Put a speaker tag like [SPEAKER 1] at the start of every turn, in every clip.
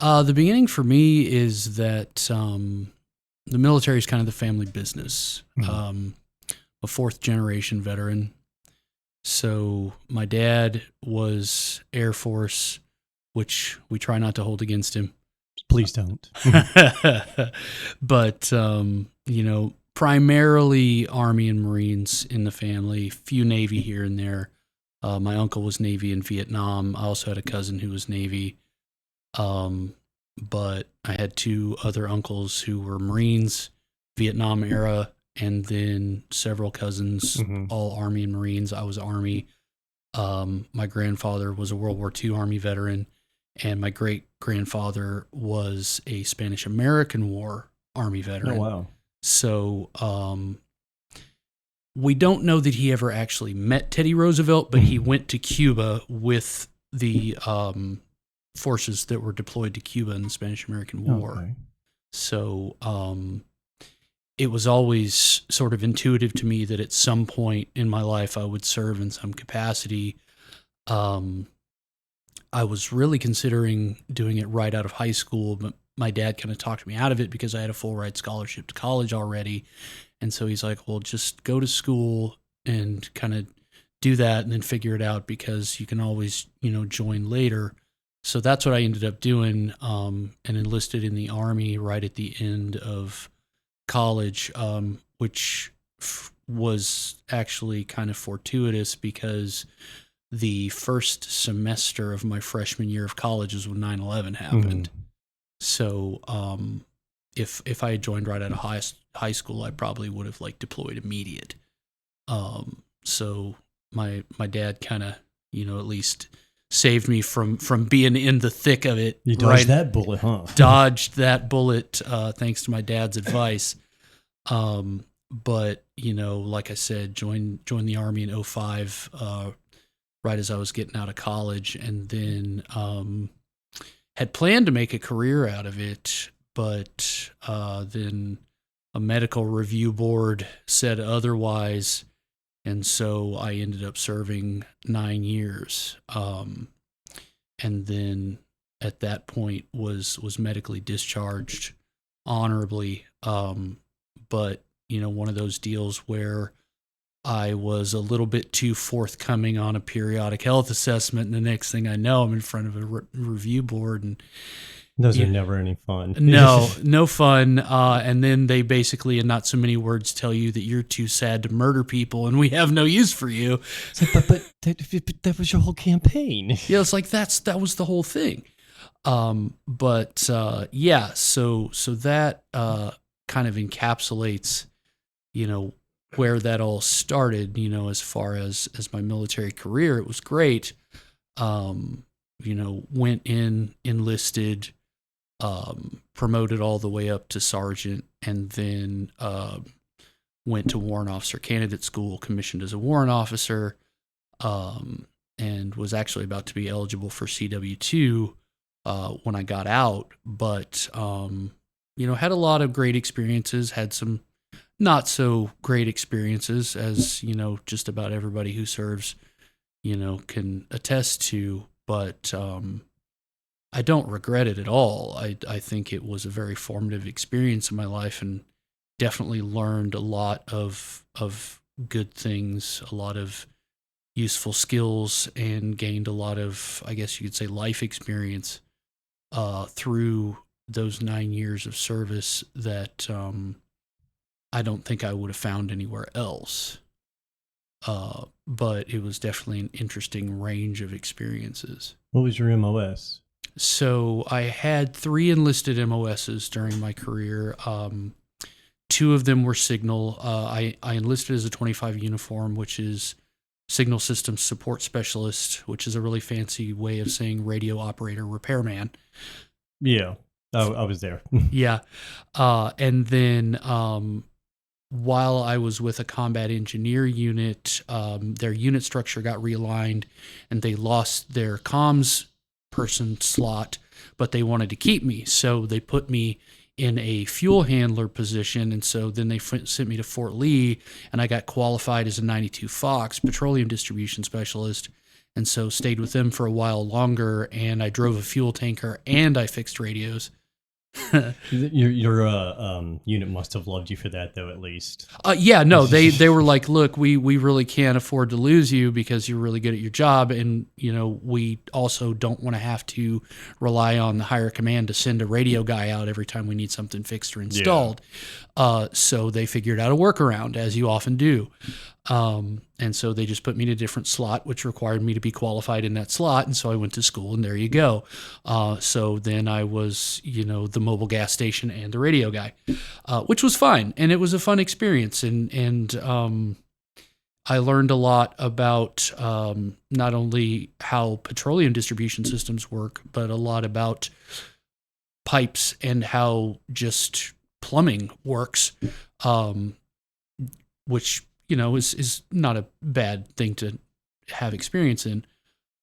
[SPEAKER 1] The beginning for me is that the military is kind of the family business. A fourth generation veteran. So my dad was Air Force, which we try not to hold against him.
[SPEAKER 2] Please don't.
[SPEAKER 1] But, primarily Army and Marines in the family, few Navy here and there. My uncle was Navy in Vietnam. I also had a cousin who was Navy. But I had two other uncles who were Marines, Vietnam era, and then several cousins, all Army and Marines. I was Army. My grandfather was a World War II Army veteran, and my great-grandfather was a Spanish-American War Army veteran.
[SPEAKER 2] Oh, wow.
[SPEAKER 1] So we don't know that he ever actually met Teddy Roosevelt, but he went to Cuba with the forces that were deployed to Cuba in the Spanish-American War.
[SPEAKER 2] Okay.
[SPEAKER 1] So it was always sort of intuitive to me that at some point in my life I would serve in some capacity. I was really considering doing it right out of high school, but my dad kind of talked me out of it because I had a full ride scholarship to college already. And so he's like, well, just go to school and kind of do that and then figure it out because you can always, join later. So that's what I ended up doing, and enlisted in the Army right at the end of college, which was actually kind of fortuitous because the first semester of my freshman year of college is when 9/11 happened. So if I had joined right out of high school, I probably would have deployed immediate. So my dad kind of, at least saved me from being in the thick of it.
[SPEAKER 2] You dodged that bullet, huh?
[SPEAKER 1] Dodged that bullet, thanks to my dad's advice. But, like I said, joined the Army in 2005, right as I was getting out of college, and then had planned to make a career out of it, but then a medical review board said otherwise. And so I ended up serving 9 years, and then at that point was medically discharged honorably. But one of those deals where I was a little bit too forthcoming on a periodic health assessment, and the next thing I know, I'm in front of a review board, and
[SPEAKER 2] those are never any fun.
[SPEAKER 1] No fun. And then they basically, in not so many words, tell you that you're too sad to murder people and we have no use for you.
[SPEAKER 2] But that was your whole campaign.
[SPEAKER 1] Yeah, it's like that was the whole thing. So that kind of encapsulates, where that all started, as far as my military career. It was great. Went in, enlisted, promoted all the way up to sergeant, and then went to warrant officer candidate school, commissioned as a warrant officer, and was actually about to be eligible for CW2 when I got out. But, had a lot of great experiences, had some not so great experiences, as, just about everybody who serves, can attest to. But I don't regret it at all. I think it was a very formative experience in my life, and definitely learned a lot of good things, a lot of useful skills, and gained a lot of, I guess you could say, life experience through those 9 years of service that I don't think I would have found anywhere else. But it was definitely an interesting range of experiences.
[SPEAKER 2] What was your MOS?
[SPEAKER 1] So I had 3 enlisted MOSs during my career. 2 of them were signal. I enlisted as a 25 uniform, which is Signal Systems Support Specialist, which is a really fancy way of saying radio operator repairman.
[SPEAKER 2] Yeah, I was there.
[SPEAKER 1] Yeah. And then while I was with a combat engineer unit, their unit structure got realigned, and they lost their comms person slot, but they wanted to keep me. So they put me in a fuel handler position. And so then they sent me to Fort Lee, and I got qualified as a 92 Fox petroleum distribution specialist. and so stayed with them for a while longer. And I drove a fuel tanker and I fixed radios.
[SPEAKER 2] Your unit must have loved you for that, though, at least.
[SPEAKER 1] Yeah, no, they were like, look, we really can't afford to lose you because you're really good at your job, and we also don't want to have to rely on the higher command to send a radio guy out every time we need something fixed or installed. So they figured out a workaround, as you often do. And so they just put me in a different slot, which required me to be qualified in that slot. And so I went to school, and there you go. So then I was, the mobile gas station and the radio guy, which was fine. And it was a fun experience. And I learned a lot about not only how petroleum distribution systems work, but a lot about pipes and how just plumbing works, which is not a bad thing to have experience in.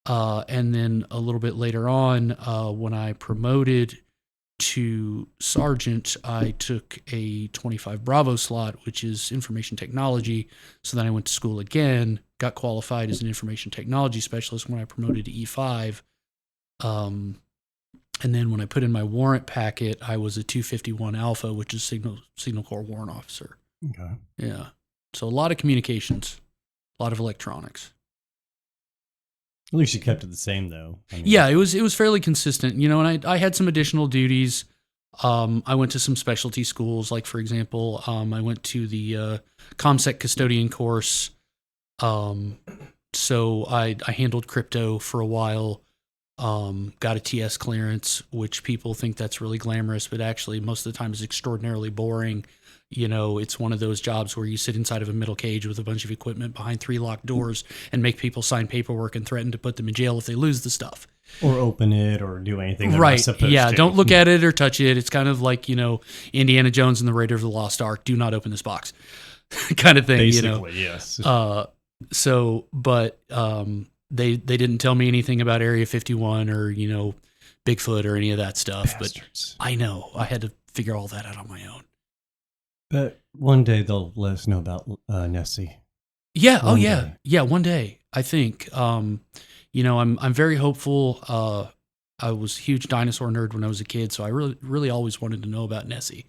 [SPEAKER 1] And then a little bit later on, when I promoted to sergeant, I took a 25 Bravo slot, which is information technology. So then I went to school again, got qualified as an information technology specialist when I promoted to E5. And then when I put in my warrant packet, I was a 251 Alpha, which is Signal Corps warrant officer.
[SPEAKER 2] Okay.
[SPEAKER 1] Yeah. So a lot of communications, a lot of electronics.
[SPEAKER 2] At least you kept it the same, though.
[SPEAKER 1] Yeah, it was fairly consistent, and I had some additional duties. I went to some specialty schools, like, for example, I went to the ComSec custodian course. So I handled crypto for a while, got a TS clearance, which people think that's really glamorous, but actually most of the time is extraordinarily boring. It's one of those jobs where you sit inside of a metal cage with a bunch of equipment behind 3 locked doors and make people sign paperwork and threaten to put them in jail if they lose the stuff.
[SPEAKER 2] Or open it or do anything they're
[SPEAKER 1] right.
[SPEAKER 2] not supposed
[SPEAKER 1] Yeah,
[SPEAKER 2] to.
[SPEAKER 1] don't look at it or touch it. It's kind of like, Indiana Jones and the Raiders of the Lost Ark. Do not open this box kind of thing.
[SPEAKER 2] Basically, yes.
[SPEAKER 1] But they didn't tell me anything about Area 51 or, Bigfoot or any of that stuff.
[SPEAKER 2] Bastards.
[SPEAKER 1] But I know. I had to figure all that out on my own.
[SPEAKER 2] But one day they'll let us know about Nessie.
[SPEAKER 1] Yeah.
[SPEAKER 2] One
[SPEAKER 1] yeah.
[SPEAKER 2] day.
[SPEAKER 1] Yeah. One day, I think. I'm very hopeful. I was a huge dinosaur nerd when I was a kid, so I really always wanted to know about Nessie.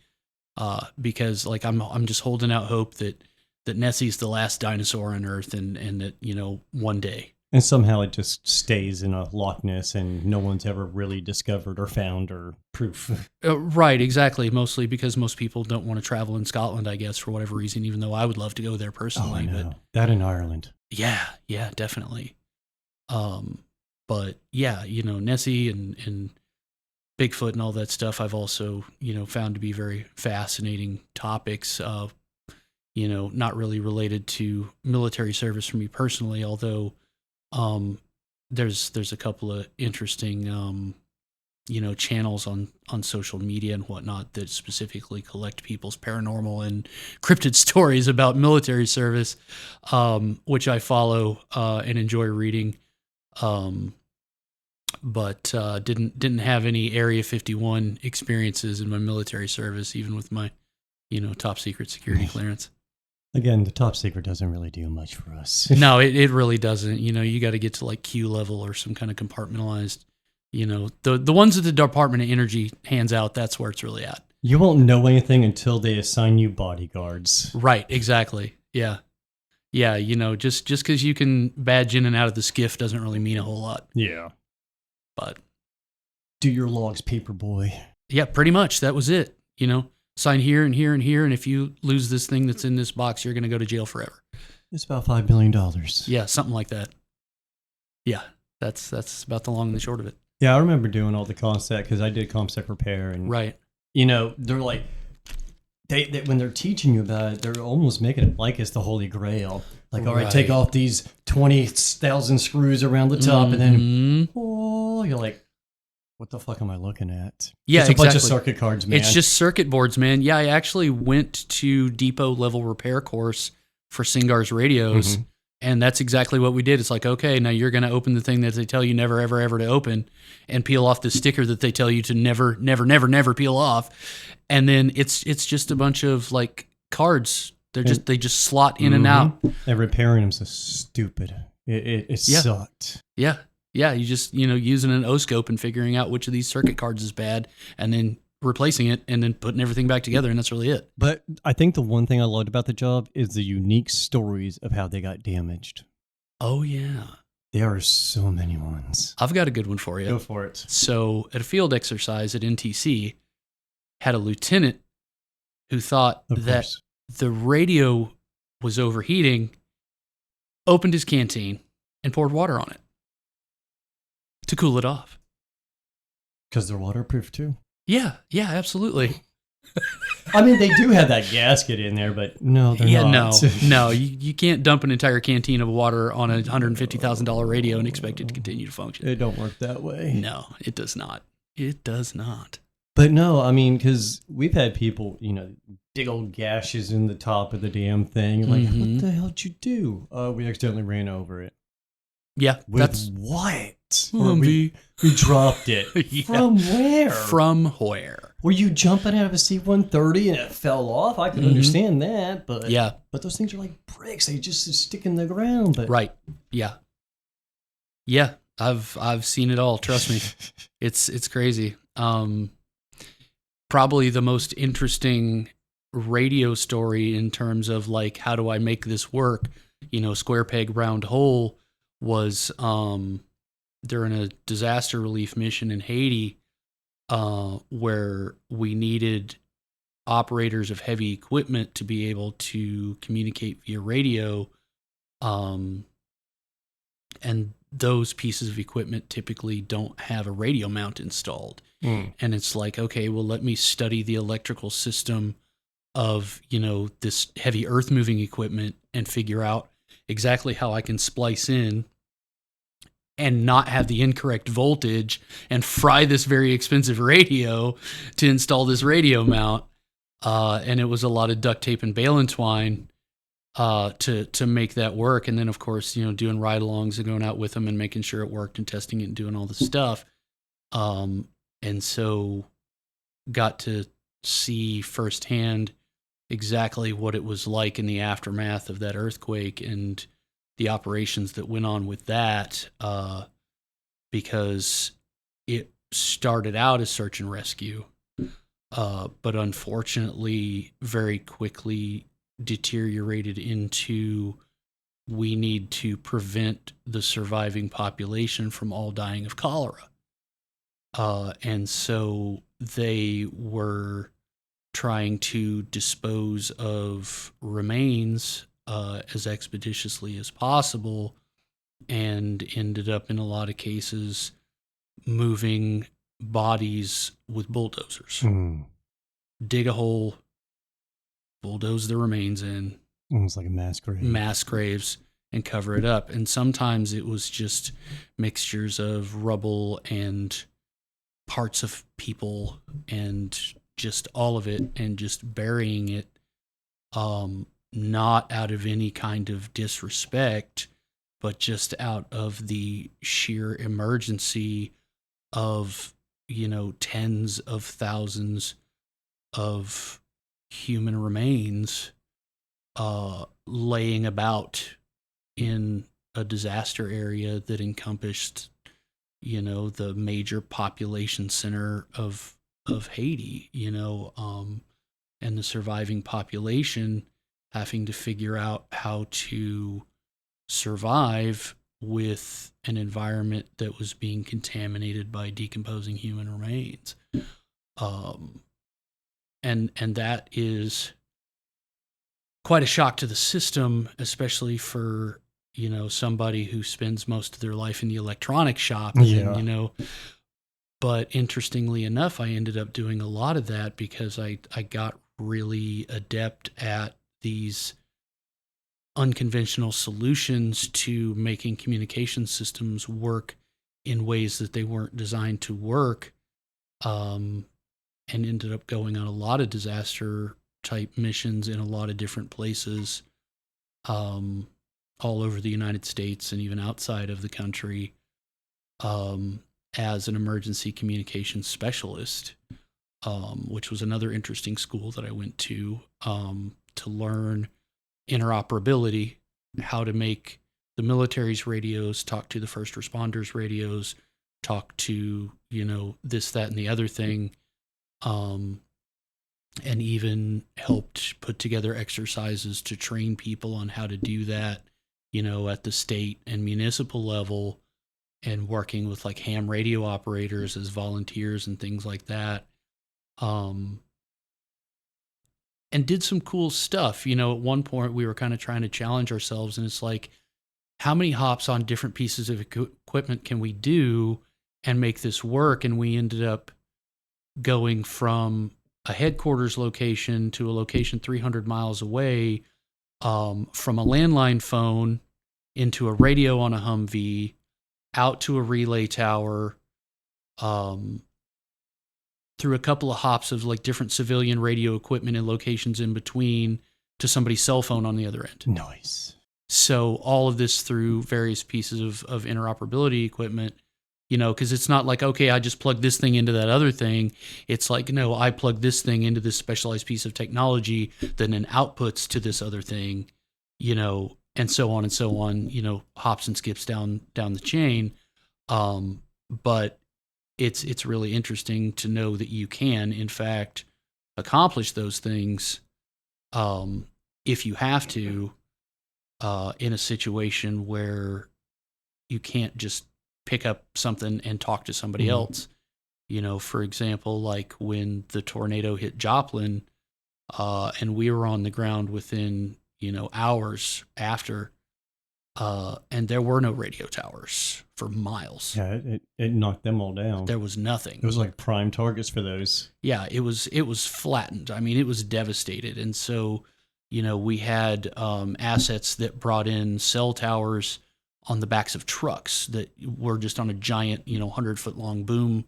[SPEAKER 1] Because I'm just holding out hope that Nessie's the last dinosaur on Earth, and that one day.
[SPEAKER 2] And somehow it just stays in a Loch Ness, and no one's ever really discovered or found or proof.
[SPEAKER 1] Right, exactly. Mostly because most people don't want to travel in Scotland, I guess, for whatever reason, even though I would love to go there personally.
[SPEAKER 2] Oh, I know.
[SPEAKER 1] But
[SPEAKER 2] That in Ireland.
[SPEAKER 1] yeah, definitely. But yeah, Nessie and Bigfoot and all that stuff, I've also, found to be very fascinating topics. Not really related to military service for me personally, although there's a couple of interesting channels on social media and whatnot that specifically collect people's paranormal and cryptid stories about military service, which I follow and enjoy reading. But didn't have any Area 51 experiences in my military service, even with my top secret security clearance.
[SPEAKER 2] Again, the top secret doesn't really do much for us.
[SPEAKER 1] No, it really doesn't. You got to get to like Q level or some kind of compartmentalized, the ones that the Department of Energy hands out, that's where it's really at.
[SPEAKER 2] You won't know anything until they assign you bodyguards.
[SPEAKER 1] Right, exactly. Yeah. Yeah, just because you can badge in and out of the skiff doesn't really mean a whole lot.
[SPEAKER 2] Yeah.
[SPEAKER 1] But
[SPEAKER 2] do your logs, paper boy.
[SPEAKER 1] Yeah, pretty much. That was it. Sign here and here and here, and if you lose this thing that's in this box, you're going to go to jail forever.
[SPEAKER 2] It's about $5 million.
[SPEAKER 1] Yeah, something like that. Yeah, that's about the long and the short of it.
[SPEAKER 2] Yeah, I remember doing all the ComSec because I did ComSec repair, and
[SPEAKER 1] right.
[SPEAKER 2] They're like they when they're teaching you about it, they're almost making it like it's the Holy Grail. Like, all right, take off these 20,000 screws around the top, and then you're like, what the fuck am I looking at?
[SPEAKER 1] Yeah,
[SPEAKER 2] it's a bunch of circuit cards, man.
[SPEAKER 1] It's just circuit boards, man. Yeah, I actually went to depot level repair course for Singar's radios, and that's exactly what we did. It's like, okay, now you're going to open the thing that they tell you never, ever, ever to open, and peel off the sticker that they tell you to never, never, never, never peel off, and then it's just a bunch of like cards. They just slot in and out.
[SPEAKER 2] And repairing them so stupid. It
[SPEAKER 1] Yeah.
[SPEAKER 2] sucked.
[SPEAKER 1] Yeah. Yeah. You just, using an O-scope and figuring out which of these circuit cards is bad and then replacing it and then putting everything back together. And that's really it.
[SPEAKER 2] But I think the one thing I loved about the job is the unique stories of how they got damaged.
[SPEAKER 1] Oh, yeah.
[SPEAKER 2] There are so many ones.
[SPEAKER 1] I've got a good one for you.
[SPEAKER 2] Go for it.
[SPEAKER 1] So at a field exercise at NTC, had a lieutenant who thought
[SPEAKER 2] Of
[SPEAKER 1] that
[SPEAKER 2] course.
[SPEAKER 1] the radio was overheating, opened his canteen, and poured water on it to cool it off.
[SPEAKER 2] Because they're waterproof too.
[SPEAKER 1] Yeah, absolutely.
[SPEAKER 2] I mean, they do have that gasket in there, but no, they're not.
[SPEAKER 1] No, you can't dump an entire canteen of water on a $150,000 radio and expect it to continue to function.
[SPEAKER 2] It don't work that way.
[SPEAKER 1] No, it does not. It does not.
[SPEAKER 2] But no, I mean, because we've had people, dig old gashes in the top of the damn thing. Like, what the hell did you do? We accidentally ran over it.
[SPEAKER 1] Yeah,
[SPEAKER 2] With what? Or
[SPEAKER 1] we
[SPEAKER 2] we dropped it.
[SPEAKER 1] Yeah.
[SPEAKER 2] From where?
[SPEAKER 1] From where?
[SPEAKER 2] Were you jumping out of a C-130 and it fell off? I can understand that, but
[SPEAKER 1] Yeah.
[SPEAKER 2] But those things are like bricks. They just stick in the ground. But
[SPEAKER 1] Right. Yeah. Yeah. I've seen it all. Trust me. It's crazy. Probably the most interesting radio story in terms of like, how do I make this work? Square peg, round hole was during a disaster relief mission in Haiti, where we needed operators of heavy equipment to be able to communicate via radio. And those pieces of equipment typically don't have a radio mount installed. And it's like, okay, well, let me study the electrical system of, this heavy earth moving equipment and figure out exactly how I can splice in and not have the incorrect voltage and fry this very expensive radio to install this radio mount. And it was a lot of duct tape and bale twine to make that work. And then, of course, doing ride-alongs and going out with them and making sure it worked and testing it and doing all the stuff. And so got to see firsthand exactly what it was like in the aftermath of that earthquake and the operations that went on with that, because it started out as search and rescue, but unfortunately very quickly deteriorated into we need to prevent the surviving population from all dying of cholera. And so they were trying to dispose of remains as expeditiously as possible, and ended up in a lot of cases moving bodies with bulldozers. Dig a hole, bulldoze the remains in.
[SPEAKER 2] Almost like a mass grave.
[SPEAKER 1] Mass graves, and cover it up. And sometimes it was just mixtures of rubble and parts of people and just all of it, and just burying it, not out of any kind of disrespect, but just out of the sheer emergency of, tens of thousands of human remains laying about in a disaster area that encompassed, the major population center of Haiti, and the surviving population having to figure out how to survive with an environment that was being contaminated by decomposing human remains. And that is quite a shock to the system, especially for, somebody who spends most of their life in the electronic shop.
[SPEAKER 2] Yeah.
[SPEAKER 1] And, but interestingly enough, I ended up doing a lot of that because I got really adept at these unconventional solutions to making communication systems work in ways that they weren't designed to work, and ended up going on a lot of disaster type missions in a lot of different places, all over the United States and even outside of the country, as an emergency communications specialist, which was another interesting school that I went to learn interoperability, how to make the military's radios, talk to the first responders' radios, talk to, this, that, and the other thing, and even helped put together exercises to train people on how to do that, at the state and municipal level, and working with like ham radio operators as volunteers and things like that. And did some cool stuff. At one point we were kind of trying to challenge ourselves, and it's like, how many hops on different pieces of equipment can we do and make this work? And we ended up going from a headquarters location to a location 300 miles away, from a landline phone into a radio on a Humvee, out to a relay tower, through a couple of hops of like different civilian radio equipment and locations in between, to somebody's cell phone on the other end.
[SPEAKER 2] Nice.
[SPEAKER 1] So all of this through various pieces of interoperability equipment, because it's not like, okay, I just plug this thing into that other thing. It's like, no, I plug this thing into this specialized piece of technology that then outputs to this other thing, and so on and so on, hops and skips down the chain. But it's really interesting to know that you can, in fact, accomplish those things, if you have to, in a situation where you can't just pick up something and talk to somebody else. For example, like when the tornado hit Joplin, and we were on the ground within, hours after, and there were no radio towers for miles.
[SPEAKER 2] Yeah, it knocked them all down.
[SPEAKER 1] There was nothing.
[SPEAKER 2] It was like prime targets for those.
[SPEAKER 1] Yeah, it was flattened. I mean, it was devastated. And so, we had assets that brought in cell towers on the backs of trucks that were just on a giant, 100-foot long boom,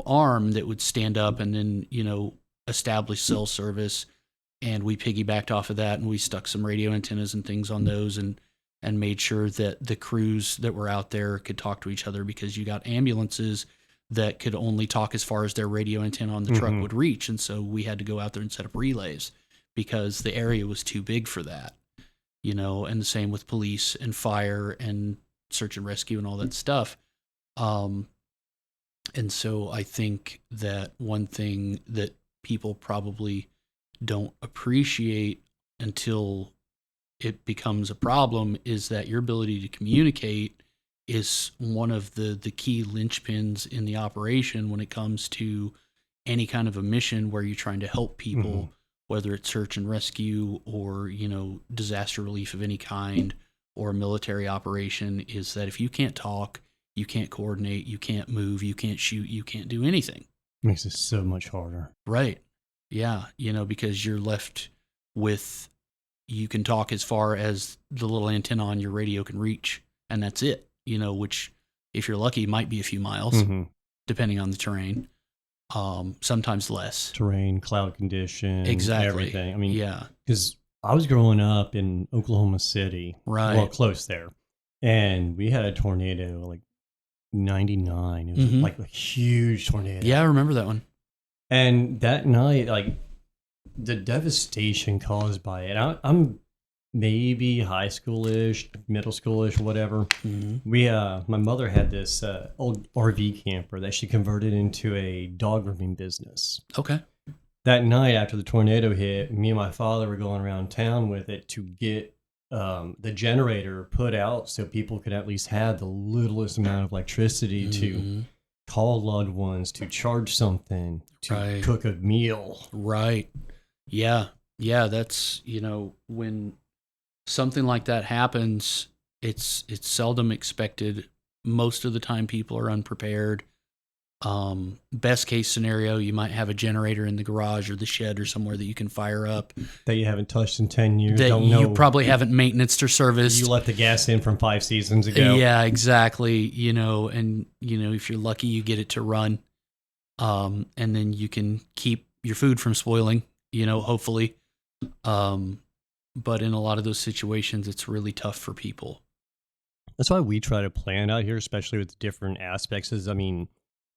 [SPEAKER 1] arm that would stand up and then, establish cell service. And we piggybacked off of that, and we stuck some radio antennas and things on those, and made sure that the crews that were out there could talk to each other, because you got ambulances that could only talk as far as their radio antenna on the truck would reach. And so we had to go out there and set up relays because the area was too big for that, and the same with police and fire and search and rescue and all that stuff. And so I think that one thing that people probably don't appreciate until it becomes a problem is that your ability to communicate is one of the key linchpins in the operation when it comes to any kind of a mission where you're trying to help people, whether it's search and rescue or, disaster relief of any kind or a military operation, is that if you can't talk, you can't coordinate, you can't move, you can't shoot, you can't do anything.
[SPEAKER 2] Makes it so much harder.
[SPEAKER 1] Right. Yeah. Because you're left with, you can talk as far as the little antenna on your radio can reach, and that's it, which if you're lucky might be a few miles, depending on the terrain. Sometimes less.
[SPEAKER 2] Terrain, cloud condition,
[SPEAKER 1] exactly.
[SPEAKER 2] Everything. I mean,
[SPEAKER 1] yeah.
[SPEAKER 2] Because I was growing up in Oklahoma City,
[SPEAKER 1] right?
[SPEAKER 2] Well, close there, and we had a tornado like 99. It was like a huge tornado.
[SPEAKER 1] Yeah, I remember that one.
[SPEAKER 2] And that night, like the devastation caused by it, I'm maybe high schoolish, middle schoolish, whatever. We, my mother had this old RV camper that she converted into a dog grooming business.
[SPEAKER 1] Okay.
[SPEAKER 2] That night after the tornado hit, me and my father were going around town with it to get the generator put out so people could at least have the littlest amount of electricity to call loved ones, to charge something, to cook a meal.
[SPEAKER 1] Right. Yeah. Yeah. That's, when something like that happens, it's seldom expected. Most of the time people are unprepared. Best case scenario, you might have a generator in the garage or the shed or somewhere that you can fire up.
[SPEAKER 2] That you haven't touched in 10 years.
[SPEAKER 1] That you probably haven't maintenanced or serviced.
[SPEAKER 2] You let the gas in from 5 seasons ago.
[SPEAKER 1] Yeah, exactly. And, if you're lucky, you get it to run. And then you can keep your food from spoiling, hopefully. But in a lot of those situations, it's really tough for people.
[SPEAKER 2] That's why we try to plan out here, especially with different aspects.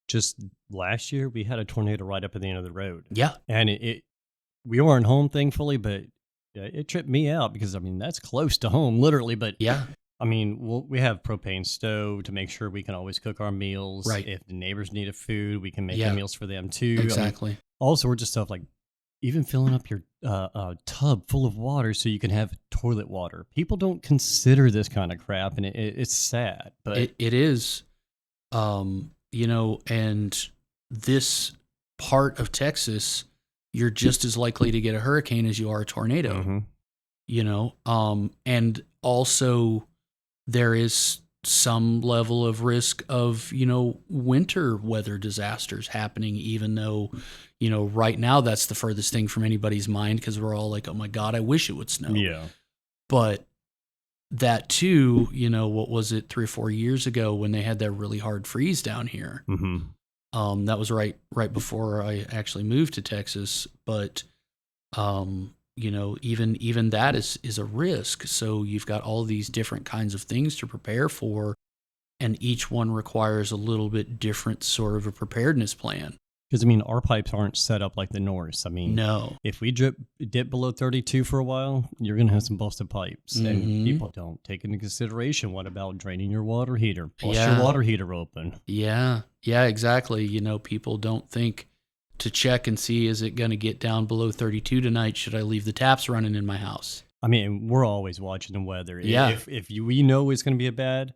[SPEAKER 2] Just last year, we had a tornado right up at the end of the road.
[SPEAKER 1] Yeah.
[SPEAKER 2] And we weren't home, thankfully, but it tripped me out because, that's close to home, literally. But
[SPEAKER 1] yeah,
[SPEAKER 2] I mean, we have propane stove to make sure we can always cook our meals.
[SPEAKER 1] Right.
[SPEAKER 2] If the neighbors need a food, we can make
[SPEAKER 1] Yeah.
[SPEAKER 2] the meals for them too.
[SPEAKER 1] Exactly.
[SPEAKER 2] I mean, all sorts of stuff like even filling up your tub full of water so you can have toilet water. People don't consider this kind of crap, and it's sad. But
[SPEAKER 1] It is, and this part of Texas, you're just as likely to get a hurricane as you are a tornado.
[SPEAKER 2] Mhm.
[SPEAKER 1] And also there is some level of risk of, winter weather disasters happening, even though, right now that's the furthest thing from anybody's mind because we're all like, oh my God, I wish it would snow.
[SPEAKER 2] Yeah.
[SPEAKER 1] But that too, what was it, 3 or 4 years ago when they had that really hard freeze down here? That was right before I actually moved to Texas. But, even that is a risk. So you've got all these different kinds of things to prepare for, and each one requires a little bit different sort of a preparedness plan.
[SPEAKER 2] Because, I mean, our pipes aren't set up like the Norse. I mean,
[SPEAKER 1] No.
[SPEAKER 2] if we dip below 32 for a while, you're going to have some busted pipes. And people don't take into consideration, what about draining your water heater? Bust your water heater open.
[SPEAKER 1] Yeah, exactly. People don't think to check and see, is it going to get down below 32 tonight? Should I leave the taps running in my house?
[SPEAKER 2] I mean, we're always watching the weather.
[SPEAKER 1] Yeah.
[SPEAKER 2] If we know it's going to be a bad,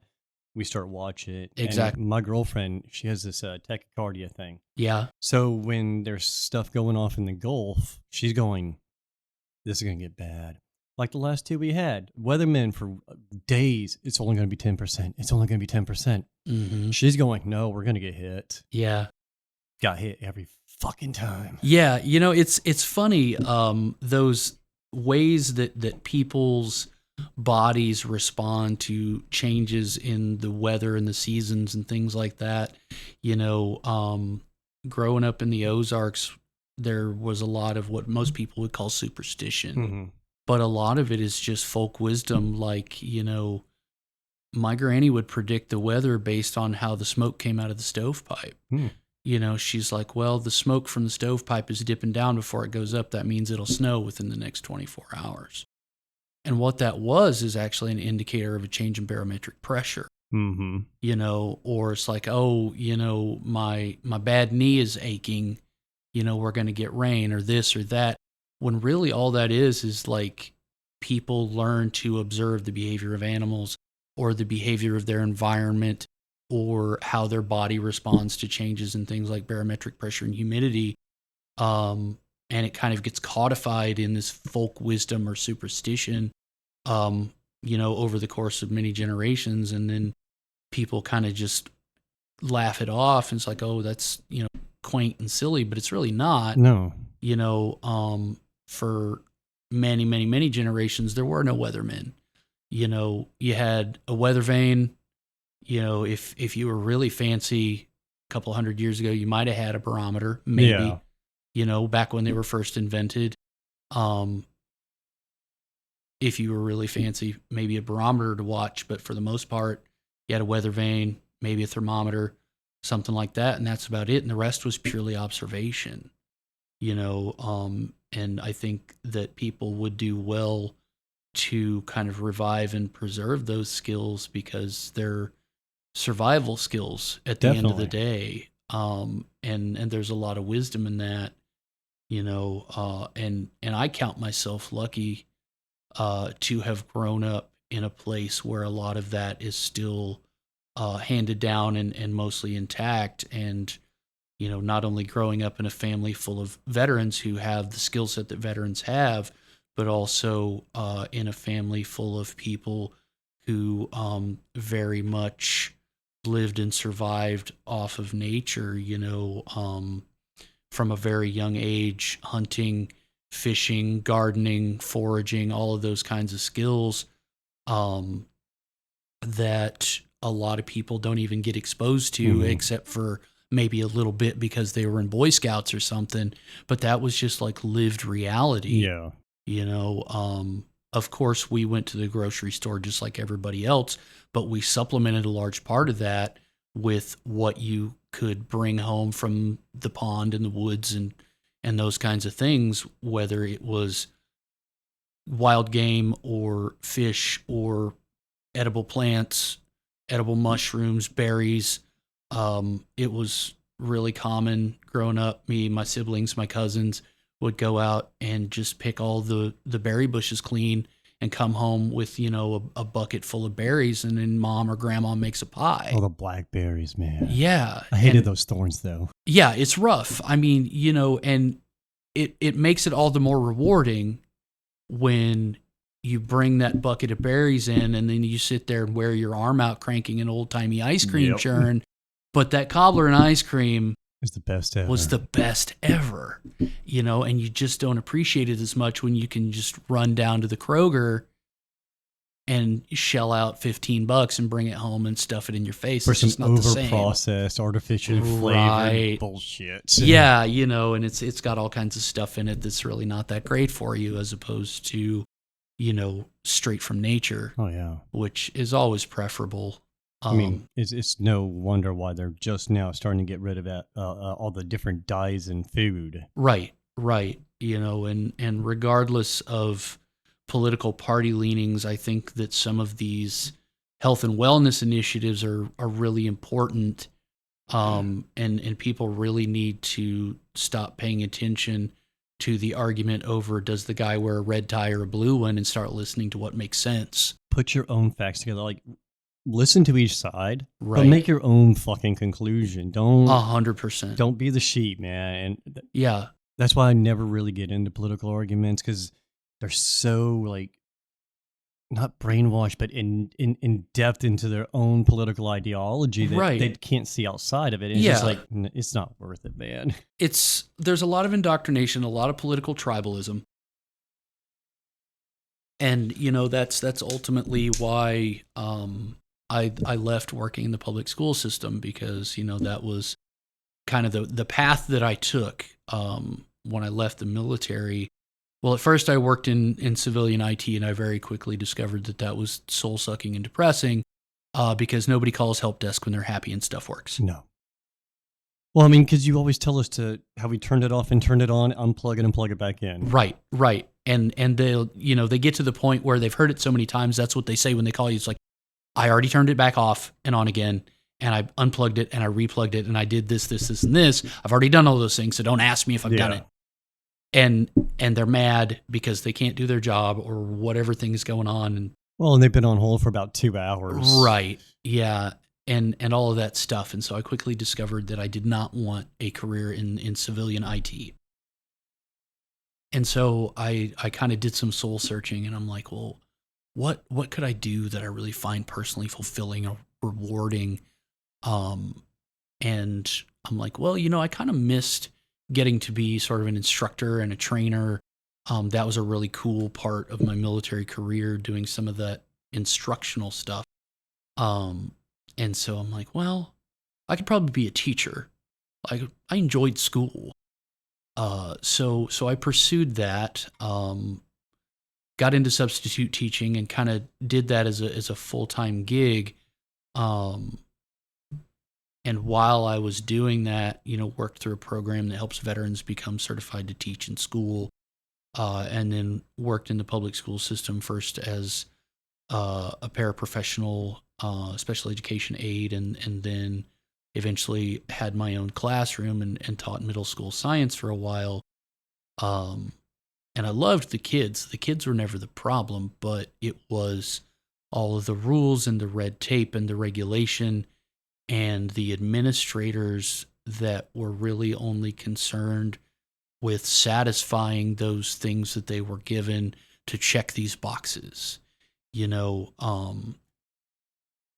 [SPEAKER 2] we start watching it.
[SPEAKER 1] Exactly.
[SPEAKER 2] And my girlfriend, she has this tachycardia thing.
[SPEAKER 1] Yeah.
[SPEAKER 2] So when there's stuff going off in the Gulf, she's going, this is going to get bad. Like the last 2 we had, weathermen for days, it's only going to be 10%. It's only going to be 10%.
[SPEAKER 1] Mm-hmm.
[SPEAKER 2] She's going, no, we're going to get hit.
[SPEAKER 1] Yeah.
[SPEAKER 2] Got hit every fucking time.
[SPEAKER 1] Yeah. It's funny, those ways that people's bodies respond to changes in the weather and the seasons and things like that. Growing up in the Ozarks, there was a lot of what most people would call superstition.
[SPEAKER 2] Mm-hmm.
[SPEAKER 1] But a lot of it is just folk wisdom. Like, my granny would predict the weather based on how the smoke came out of the stovepipe. She's like, well, the smoke from the stovepipe is dipping down before it goes up. That means it'll snow within the next 24 hours. And what that was is actually an indicator of a change in barometric pressure.
[SPEAKER 2] Mm-hmm.
[SPEAKER 1] Or it's like, oh, my bad knee is aching, we're going to get rain or this or that. When really all that is like people learn to observe the behavior of animals or the behavior of their environment or how their body responds to changes in things like barometric pressure and humidity. And it kind of gets codified in this folk wisdom or superstition, over the course of many generations. And then people kind of just laugh it off. And it's like, oh, that's, quaint and silly, but it's really not.
[SPEAKER 2] No.
[SPEAKER 1] For many, many, many generations, there were no weathermen. You had a weather vane. If you were really fancy a couple hundred years ago, you might have had a barometer, maybe.
[SPEAKER 2] Yeah.
[SPEAKER 1] Back when they were first invented. If you were really fancy, maybe a barometer to watch, but for the most part, you had a weather vane, maybe a thermometer, something like that, and that's about it. And the rest was purely observation. And I think that people would do well to kind of revive and preserve those skills because they're survival skills at the end of the day. And there's a lot of wisdom in that, and I count myself lucky to have grown up in a place where a lot of that is still handed down and mostly intact. And, not only growing up in a family full of veterans who have the skill set that veterans have, but also in a family full of people who very much lived and survived off of nature, from a very young age, hunting, fishing, gardening, foraging, all of those kinds of skills that a lot of people don't even get exposed to, except for maybe a little bit because they were in Boy Scouts or something. But that was just like lived reality.
[SPEAKER 2] Yeah.
[SPEAKER 1] Of course, we went to the grocery store just like everybody else, but we supplemented a large part of that with what you could bring home from the pond and the woods and those kinds of things, whether it was wild game or fish or edible plants, edible mushrooms, berries. It was really common growing up. Me, my siblings, my cousins would go out and just pick all the berry bushes clean and come home with, a bucket full of berries, and then mom or grandma makes a pie.
[SPEAKER 2] Oh, the blackberries, man.
[SPEAKER 1] Yeah.
[SPEAKER 2] I hated those thorns, though.
[SPEAKER 1] Yeah, it's rough. I mean, and it makes it all the more rewarding when you bring that bucket of berries in and then you sit there and wear your arm out cranking an old-timey ice cream churn. But that cobbler and ice cream
[SPEAKER 2] was the best ever.
[SPEAKER 1] And you just don't appreciate it as much when you can just run down to the Kroger and shell out $15 and bring it home and stuff it in your face.
[SPEAKER 2] For
[SPEAKER 1] it's
[SPEAKER 2] some
[SPEAKER 1] just not the same.
[SPEAKER 2] Over-processed, artificially flavored bullshit.
[SPEAKER 1] Yeah, and it's got all kinds of stuff in it that's really not that great for you, as opposed to, straight from nature.
[SPEAKER 2] Oh yeah,
[SPEAKER 1] which is always preferable.
[SPEAKER 2] I mean, it's no wonder why they're just now starting to get rid of that all the different dyes in food.
[SPEAKER 1] Right. And regardless of political party leanings, I think that some of these health and wellness initiatives are really important, and people really need to stop paying attention to the argument over does the guy wear a red tie or a blue one, and start listening to what makes sense.
[SPEAKER 2] Put your own facts together. Like, listen to each side,
[SPEAKER 1] right,
[SPEAKER 2] but make your own fucking conclusion. Don't
[SPEAKER 1] 100%.
[SPEAKER 2] Don't be the sheep, man. And
[SPEAKER 1] yeah,
[SPEAKER 2] that's why I never really get into political arguments, because they're so like not brainwashed, but in depth into their own political ideology that they can't see outside of it. It's just like, it's not worth it, man.
[SPEAKER 1] There's a lot of indoctrination, a lot of political tribalism. And, that's ultimately why I left working in the public school system, because, that was kind of the path that I took when I left the military. Well, at first I worked in civilian IT, and I very quickly discovered that was soul-sucking and depressing, because nobody calls help desk when they're happy and stuff works.
[SPEAKER 2] No. Well, I mean, because you always tell us how we turned it off and turned it on, unplug it and plug it back in.
[SPEAKER 1] Right. And they'll, they get to the point where they've heard it so many times, that's what they say when they call you. It's like, I already turned it back off and on again, and I unplugged it and I replugged it, and I did this, and this. I've already done all those things, so don't ask me if I've done it. And they're mad because they can't do their job or whatever thing's going on.
[SPEAKER 2] And they've been on hold for about 2 hours.
[SPEAKER 1] Right. Yeah. And all of that stuff. And so I quickly discovered that I did not want a career in civilian IT. And so I kind of did some soul searching, and I'm like, well, what could I do that I really find personally fulfilling or rewarding? And I'm like, well, I kind of missed getting to be sort of an instructor and a trainer. That was a really cool part of my military career, doing some of that instructional stuff. And so I'm like, well, I could probably be a teacher. I enjoyed school. So I pursued that, got into substitute teaching, and kind of did that as a full-time gig. And while I was doing that, worked through a program that helps veterans become certified to teach in school, and then worked in the public school system first as a paraprofessional, special education aide, and then eventually had my own classroom and taught middle school science for a while. And I loved the kids. The kids were never the problem, but it was all of the rules and the red tape and the regulation and the administrators that were really only concerned with satisfying those things that they were given to check these boxes, and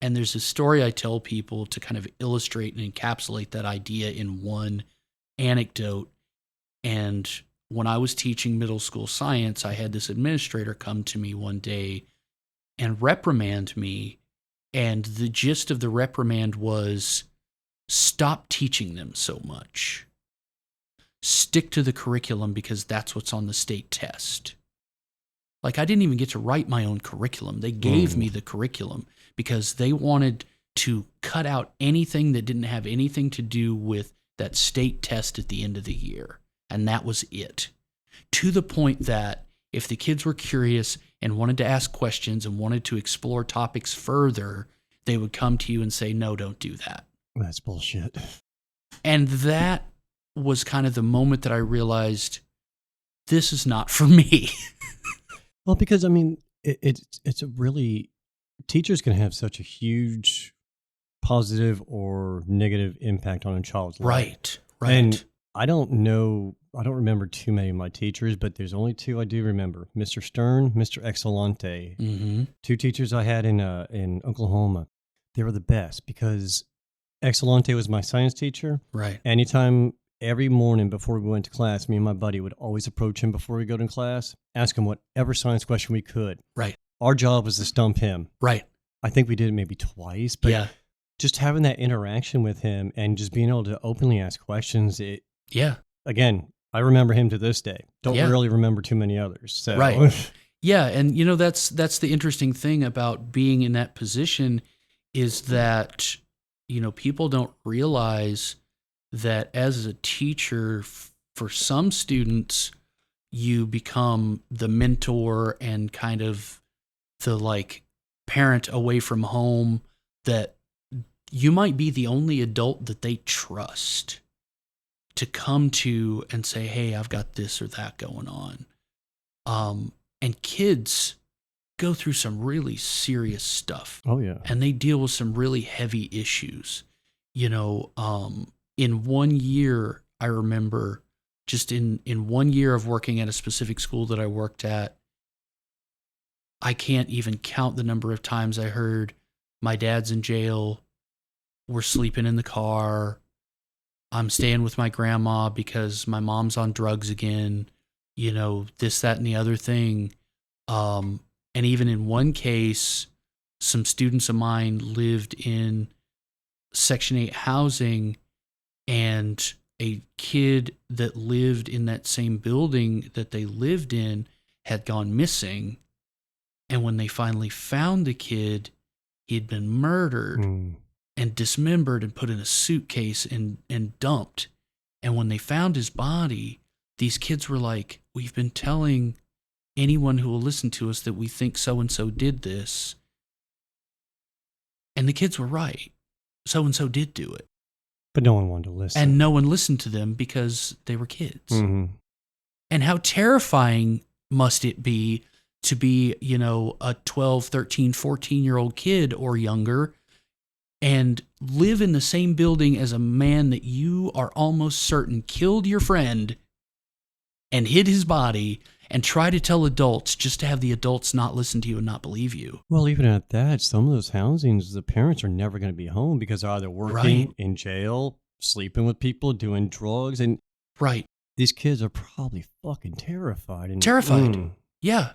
[SPEAKER 1] there's a story I tell people to kind of illustrate and encapsulate that idea in one anecdote. And when I was teaching middle school science, I had this administrator come to me one day and reprimand me. And the gist of the reprimand was, stop teaching them so much. Stick to the curriculum, because that's what's on the state test. Like, I didn't even get to write my own curriculum. They gave me the curriculum because they wanted to cut out anything that didn't have anything to do with that state test at the end of the year. And that was it. To the point that if the kids were curious and wanted to ask questions and wanted to explore topics further, they would come to you and say, no, don't do that.
[SPEAKER 2] That's bullshit.
[SPEAKER 1] And that was kind of the moment that I realized this is not for me.
[SPEAKER 2] Well, because I mean, it's a really, teachers can have such a huge positive or negative impact on a child's life.
[SPEAKER 1] Right.
[SPEAKER 2] And I don't remember too many of my teachers, but there's only two I do remember: Mr. Stern, Mr. Excelente.
[SPEAKER 1] Mm-hmm.
[SPEAKER 2] Two teachers I had in Oklahoma. They were the best because Excelente was my science teacher.
[SPEAKER 1] Right.
[SPEAKER 2] Anytime, every morning before we went to class, me and my buddy would always approach him before we go to class, ask him whatever science question we could.
[SPEAKER 1] Right.
[SPEAKER 2] Our job was to stump him.
[SPEAKER 1] Right.
[SPEAKER 2] I think we did it maybe twice, but
[SPEAKER 1] yeah.
[SPEAKER 2] Just having that interaction with him and just being able to openly ask questions, again, I remember him to this day. Don't really remember too many others. So.
[SPEAKER 1] Right. Yeah, and that's the interesting thing about being in that position is that people don't realize that as a teacher, for some students, you become the mentor and kind of the parent away from home that you might be the only adult that they trust to come to and say, hey, I've got this or that going on. And kids go through some really serious stuff.
[SPEAKER 2] Oh, yeah.
[SPEAKER 1] And they deal with some really heavy issues. In 1 year, I remember just in 1 year of working at a specific school that I worked at, I can't even count the number of times I heard my dad's in jail, we're sleeping in the car, I'm staying with my grandma because my mom's on drugs again, this, that, and the other thing. And even in one case, some students of mine lived in Section 8 housing, and a kid that lived in that same building that they lived in had gone missing. And when they finally found the kid, he had been murdered and dismembered and put in a suitcase and dumped. And when they found his body, these kids were like, we've been telling anyone who will listen to us that we think so-and-so did this. And the kids were right. So-and-so did do it.
[SPEAKER 2] But no one wanted to listen.
[SPEAKER 1] And no one listened to them because they were kids.
[SPEAKER 2] Mm-hmm.
[SPEAKER 1] And how terrifying must it be to be, a 12, 13, 14-year-old kid or younger and live in the same building as a man that you are almost certain killed your friend and hid his body, and try to tell adults just to have the adults not listen to you and not believe you.
[SPEAKER 2] Well, even at that, some of those housings, the parents are never going to be home because they're either working, in jail, sleeping with people, doing drugs. And these kids are probably fucking terrified.
[SPEAKER 1] Terrified. Yeah.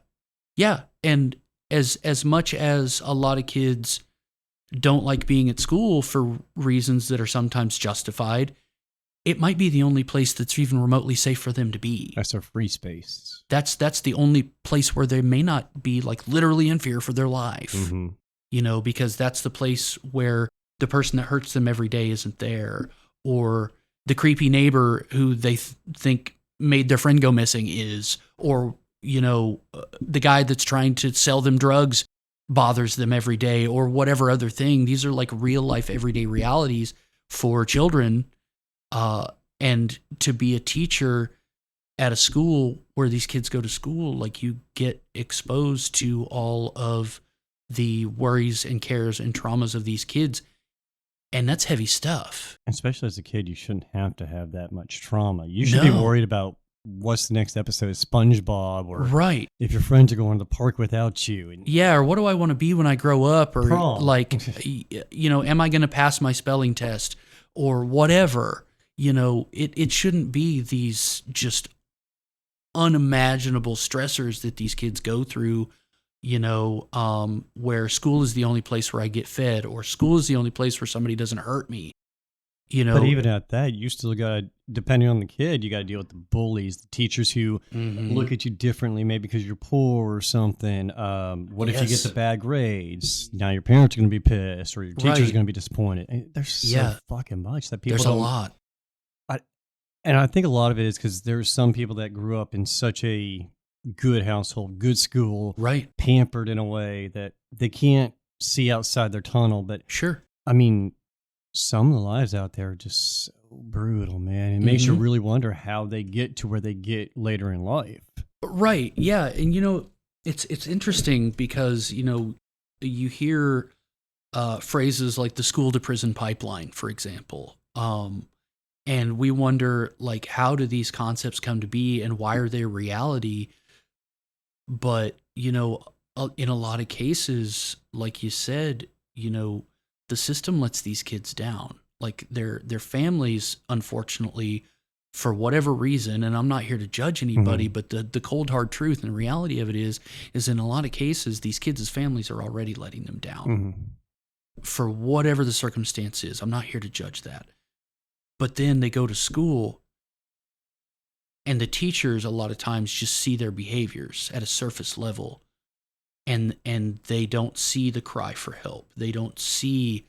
[SPEAKER 1] Yeah. And as much as a lot of kids don't like being at school for reasons that are sometimes justified, it might be the only place that's even remotely safe for them to be.
[SPEAKER 2] That's their free space.
[SPEAKER 1] That's the only place where they may not be literally in fear for their life. Mm-hmm. Because that's the place where the person that hurts them every day isn't there, or the creepy neighbor who they think made their friend go missing is, or the guy that's trying to sell them drugs bothers them every day, or whatever other thing. These are real life everyday realities for children. And to be a teacher at a school where these kids go to school, you get exposed to all of the worries and cares and traumas of these kids. And that's heavy stuff.
[SPEAKER 2] Especially as a kid, you shouldn't have to have that much trauma. You should be worried about what's the next episode of SpongeBob, or if your friends are going to the park without you. And
[SPEAKER 1] or what do I want to be when I grow up? Or
[SPEAKER 2] prom.
[SPEAKER 1] Am I going to pass my spelling test or whatever? It shouldn't be these just unimaginable stressors that these kids go through, where school is the only place where I get fed, or school is the only place where somebody doesn't hurt me.
[SPEAKER 2] But even at that, you still got to, depending on the kid, you got to deal with the bullies, the teachers who look at you differently, maybe because you're poor or something. What if you get the bad grades? Now your parents are going to be pissed, or your teacher's going to be disappointed. And there's so fucking much that people
[SPEAKER 1] There's a lot.
[SPEAKER 2] And I think a lot of it is because there's some people that grew up in such a good household, good school,
[SPEAKER 1] Right.
[SPEAKER 2] pampered in a way that they can't see outside their tunnel. But
[SPEAKER 1] Sure.
[SPEAKER 2] I mean, some of the lives out there are just so brutal, man. It makes you really wonder how they get to where they get later in life.
[SPEAKER 1] Right. Yeah. And it's interesting because, you hear phrases like the school to prison pipeline, for example. And we wonder, like, how do these concepts come to be and why are they a reality? But, in a lot of cases, like you said, the system lets these kids down. Like their families, unfortunately, for whatever reason, and I'm not here to judge anybody, but the cold hard truth and the reality of it is in a lot of cases, these kids' families are already letting them down for whatever the circumstance is. I'm not here to judge that. But then they go to school and the teachers a lot of times just see their behaviors at a surface level and they don't see the cry for help. They don't see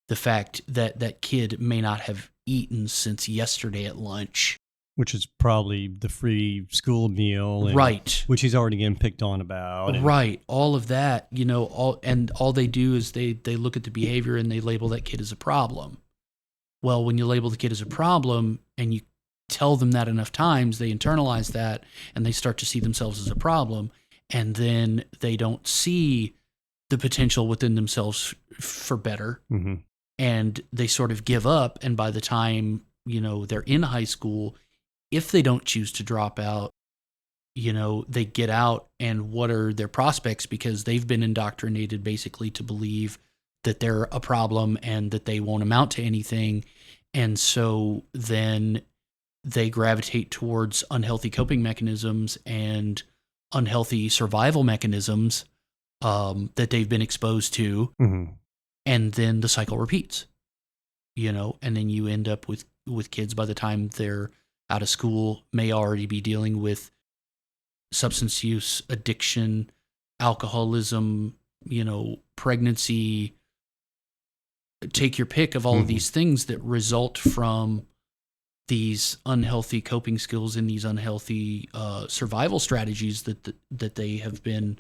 [SPEAKER 1] the fact that that kid may not have eaten since yesterday at lunch.
[SPEAKER 2] Which is probably the free school meal.
[SPEAKER 1] Right.
[SPEAKER 2] Which he's already getting picked on about.
[SPEAKER 1] Right. All of that, all they do is they look at the behavior and they label that kid as a problem. Well, when you label the kid as a problem and you tell them that enough times, they internalize that and they start to see themselves as a problem. And then they don't see the potential within themselves for better. And they sort of give up. And by the time, they're in high school, if they don't choose to drop out, they get out and what are their prospects? Because they've been indoctrinated basically to believe that they're a problem and that they won't amount to anything. And so then they gravitate towards unhealthy coping mechanisms and unhealthy survival mechanisms that they've been exposed to. And then the cycle repeats, and then you end up with kids by the time they're out of school may already be dealing with substance use, addiction, alcoholism, pregnancy, take your pick of all of these things that result from these unhealthy coping skills and these unhealthy survival strategies that they have been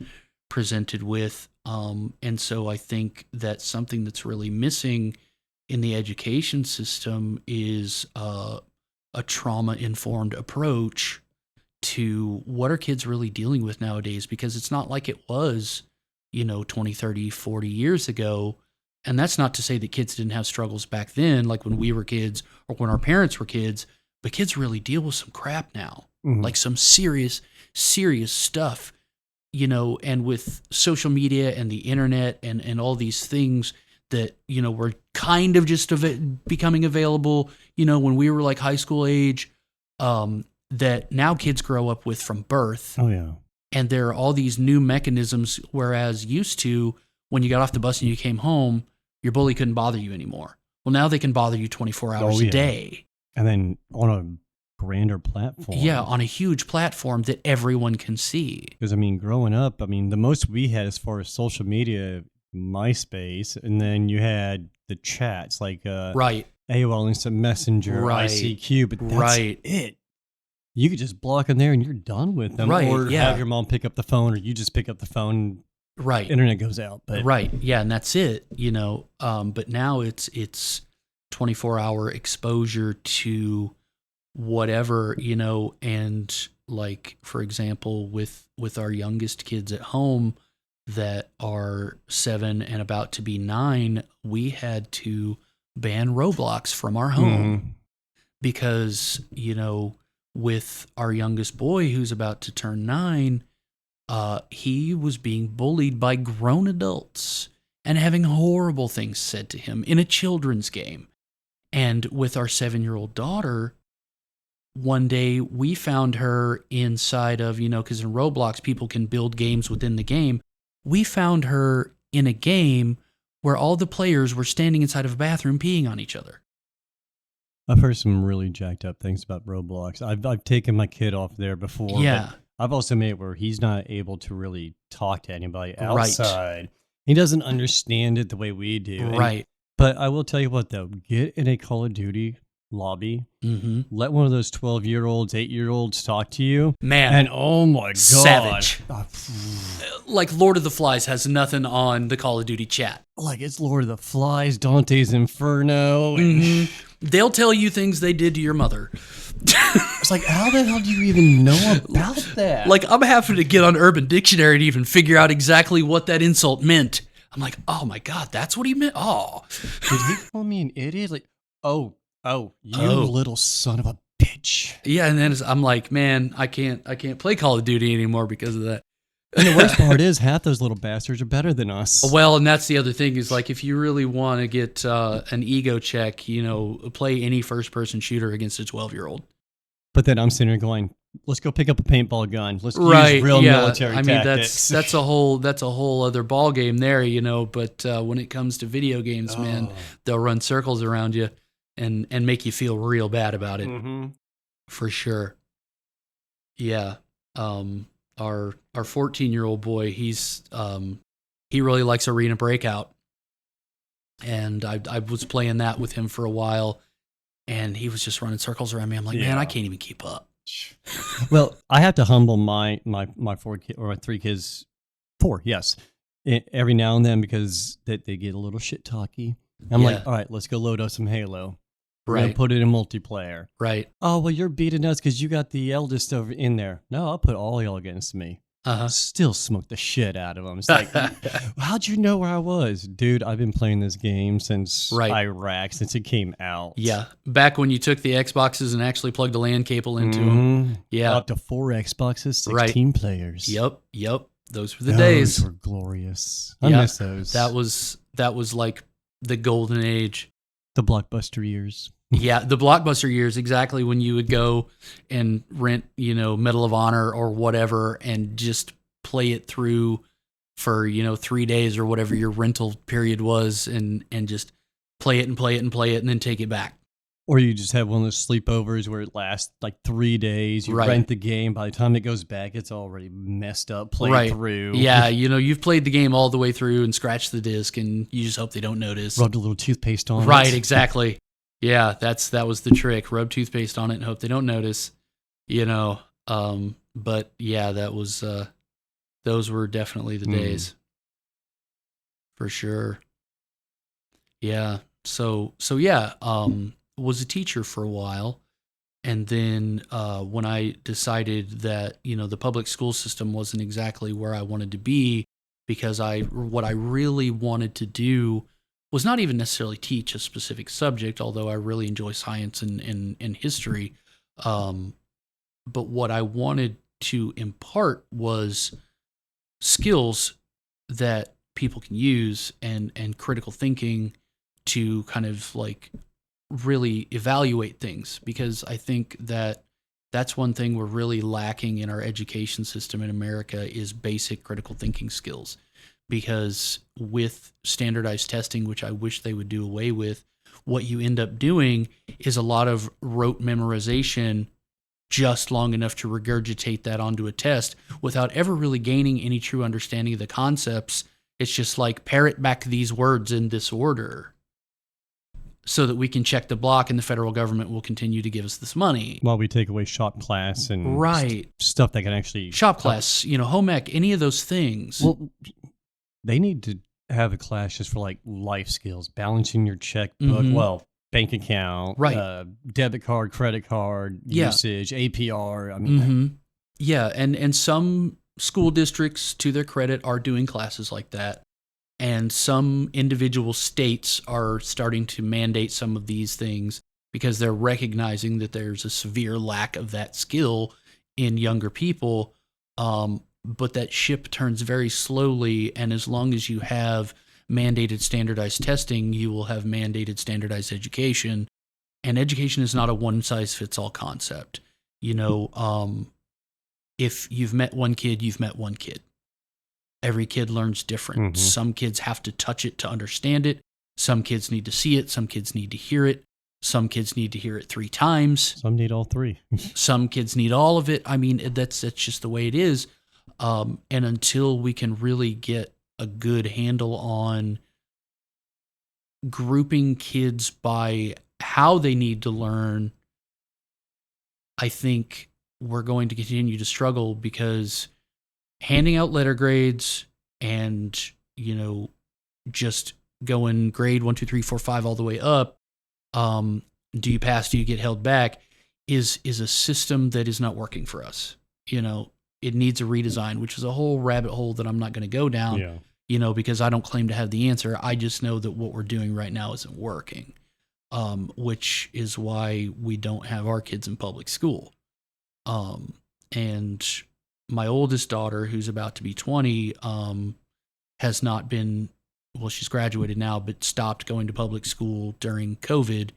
[SPEAKER 1] presented with. And so I think that something that's really missing in the education system is a trauma-informed approach to what are kids really dealing with nowadays, because it's not like it was, 20, 30, 40 years ago. And that's not to say that kids didn't have struggles back then, like when we were kids or when our parents were kids, but kids really deal with some crap now, like some serious, serious stuff, and with social media and the internet and all these things that, were kind of just becoming available, when we were like high school age, that now kids grow up with from birth.
[SPEAKER 2] Oh, yeah.
[SPEAKER 1] And there are all these new mechanisms, whereas used to, when you got off the bus and you came home, your bully couldn't bother you anymore. Well, now they can bother you 24 hours a day.
[SPEAKER 2] And then on a grander platform.
[SPEAKER 1] Yeah, on a huge platform that everyone can see.
[SPEAKER 2] Because, growing up, the most we had as far as social media, MySpace, and then you had the chats like
[SPEAKER 1] right.
[SPEAKER 2] AOL Instant Messenger,
[SPEAKER 1] right.
[SPEAKER 2] ICQ, but that's
[SPEAKER 1] right.
[SPEAKER 2] it. You could just block them there and you're done with them.
[SPEAKER 1] Right,
[SPEAKER 2] or
[SPEAKER 1] yeah.
[SPEAKER 2] have your mom pick up the phone, or you just pick up the phone.
[SPEAKER 1] Right.
[SPEAKER 2] Internet goes out. But.
[SPEAKER 1] Right. Yeah, and that's it, But now it's 24-hour exposure to whatever, and like, for example, with our youngest kids at home that are 7 and about to be 9, we had to ban Roblox from our home because, with our youngest boy who's about to turn 9, he was being bullied by grown adults and having horrible things said to him in a children's game. And with our 7-year-old daughter, one day we found her inside of, because in Roblox, people can build games within the game. We found her in a game where all the players were standing inside of a bathroom peeing on each other.
[SPEAKER 2] I've heard some really jacked up things about Roblox. I've taken my kid off there before.
[SPEAKER 1] Yeah.
[SPEAKER 2] But I've also made it where he's not able to really talk to anybody outside.
[SPEAKER 1] Right.
[SPEAKER 2] He doesn't understand it the way we do.
[SPEAKER 1] Right.
[SPEAKER 2] But I will tell you what, though, get in a Call of Duty lobby,
[SPEAKER 1] Mm-hmm.
[SPEAKER 2] let one of those 12-year-olds, 8-year-olds talk to you.
[SPEAKER 1] Man.
[SPEAKER 2] And oh my God.
[SPEAKER 1] Savage. Like Lord of the Flies has nothing on the Call of Duty chat.
[SPEAKER 2] Like it's Lord of the Flies, Dante's Inferno.
[SPEAKER 1] Mm-hmm. They'll tell you things they did to your mother.
[SPEAKER 2] It's like, how the hell do you even know about that?
[SPEAKER 1] Like, I'm having to get on Urban Dictionary to even figure out exactly what that insult meant. I'm like, oh my God, that's what he meant? Oh.
[SPEAKER 2] Did he call me an idiot? Like, you little son of a bitch.
[SPEAKER 1] Yeah, and then I'm like, man, I can't play Call of Duty anymore because of that.
[SPEAKER 2] And the worst part is half those little bastards are better than us.
[SPEAKER 1] Well, and that's the other thing is like, if you really want to get an ego check, play any first-person shooter against a 12-year-old.
[SPEAKER 2] But then I'm sitting there going, let's go pick up a paintball gun. Let's use real military tactics.
[SPEAKER 1] I mean, that's a whole other ball game there, But when it comes to video games, man, they'll run circles around you and make you feel real bad about it, for sure. Yeah, our 14-year-old boy, he really likes Arena Breakout, and I was playing that with him for a while. And he was just running circles around me. I'm like, man, I can't even keep up.
[SPEAKER 2] Well, I have to humble my 3 kids, 4, yes, every now and then because they get a little shit talky. I'm like, all right, let's go load up some Halo. We're gonna put it in multiplayer.
[SPEAKER 1] Right.
[SPEAKER 2] Oh, well, you're beating us because you got the eldest over in there. No, I'll put all y'all against me. Still smoke the shit out of them. It's like, how'd you know where I was? Dude, I've been playing this game since Iraq, since it came out.
[SPEAKER 1] Yeah. Back when you took the Xboxes and actually plugged a LAN cable into them. Yeah.
[SPEAKER 2] Up to 4 Xboxes, 16 players.
[SPEAKER 1] Yep. Those were the days.
[SPEAKER 2] Those were glorious. I miss those.
[SPEAKER 1] That was like the golden age.
[SPEAKER 2] The Blockbuster years.
[SPEAKER 1] Yeah, the Blockbuster years, exactly, when you would go and rent, Medal of Honor or whatever and just play it through for, 3 days or whatever your rental period was and just play it and then take it back.
[SPEAKER 2] Or you just have one of those sleepovers where it lasts like 3 days. You rent the game. By the time it goes back, it's already messed up, played through.
[SPEAKER 1] Yeah, you've played the game all the way through and scratched the disc and you just hope they don't notice.
[SPEAKER 2] Rubbed a little toothpaste on it.
[SPEAKER 1] Right, exactly. Yeah, that was the trick. Rub toothpaste on it and hope they don't notice. But yeah, that was those were definitely the days. For sure. Yeah. So yeah, was a teacher for a while. And then when I decided that, the public school system wasn't exactly where I wanted to be, because what I really wanted to do was not even necessarily teach a specific subject, although I really enjoy science and history. But what I wanted to impart was skills that people can use and critical thinking to kind of like really evaluate things, because I think that that's one thing we're really lacking in our education system in America is basic critical thinking skills. Because with standardized testing, which I wish they would do away with, what you end up doing is a lot of rote memorization just long enough to regurgitate that onto a test without ever really gaining any true understanding of the concepts. It's just like parrot back these words in this order so that we can check the block and the federal government will continue to give us this money.
[SPEAKER 2] While we take away shop class and stuff that can actually...
[SPEAKER 1] Shop class, home ec, any of those things.
[SPEAKER 2] Well, they need to have a class just for like life skills, balancing your checkbook, bank account, debit card, credit card, usage, APR. I mean,
[SPEAKER 1] yeah, and some school districts, to their credit, are doing classes like that. And some individual states are starting to mandate some of these things because they're recognizing that there's a severe lack of that skill in younger people. But that ship turns very slowly, and as long as you have mandated standardized testing, you will have mandated standardized education. And education is not a one-size-fits-all concept. If you've met one kid, you've met one kid. Every kid learns different. Some kids have to touch it to understand it. Some kids need to see it. Some kids need to hear it. Some kids need to hear it 3 times.
[SPEAKER 2] Some need all 3.
[SPEAKER 1] Some kids need all of it. I mean, that's just the way it is. And until we can really get a good handle on grouping kids by how they need to learn, I think we're going to continue to struggle, because handing out letter grades and, just going grade 1, 2, 3, 4, 5 all the way up, do you pass, do you get held back, is a system that is not working for us. It needs a redesign, which is a whole rabbit hole that I'm not going to go down, because I don't claim to have the answer. I just know that what we're doing right now isn't working, which is why we don't have our kids in public school. And my oldest daughter, who's about to be 20, has not been, well, she's graduated now, but stopped going to public school during COVID.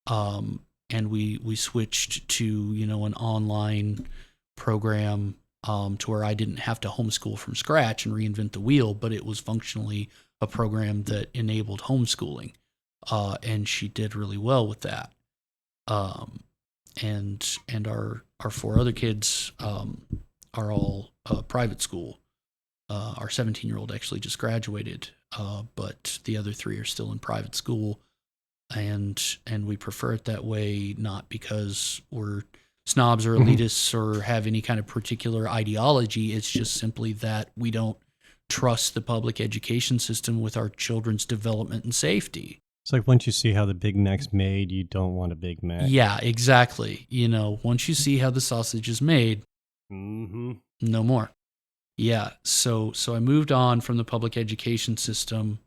[SPEAKER 1] And we switched to, an online program, to where I didn't have to homeschool from scratch and reinvent the wheel, but it was functionally a program that enabled homeschooling. And she did really well with that. And our 4 other kids, are all private school. Our 17-year-old actually just graduated, but the other 3 are still in private school. And we prefer it that way, not because we're snobs or elitists or have any kind of particular ideology. It's just simply that we don't trust the public education system with our children's development and safety.
[SPEAKER 2] It's like once you see how the Big Mac's made, you don't want a Big Mac.
[SPEAKER 1] Yeah, exactly. Once you see how the sausage is made, no more. Yeah, so I moved on from the public education system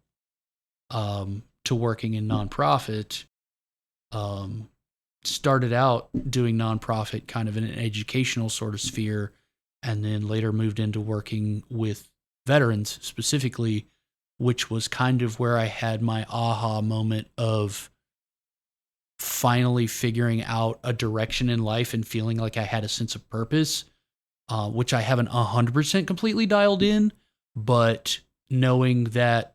[SPEAKER 1] to working in nonprofit. Started out doing nonprofit kind of in an educational sort of sphere, and then later moved into working with veterans specifically, which was kind of where I had my aha moment of finally figuring out a direction in life and feeling like I had a sense of purpose, which I haven't 100% completely dialed in, but knowing that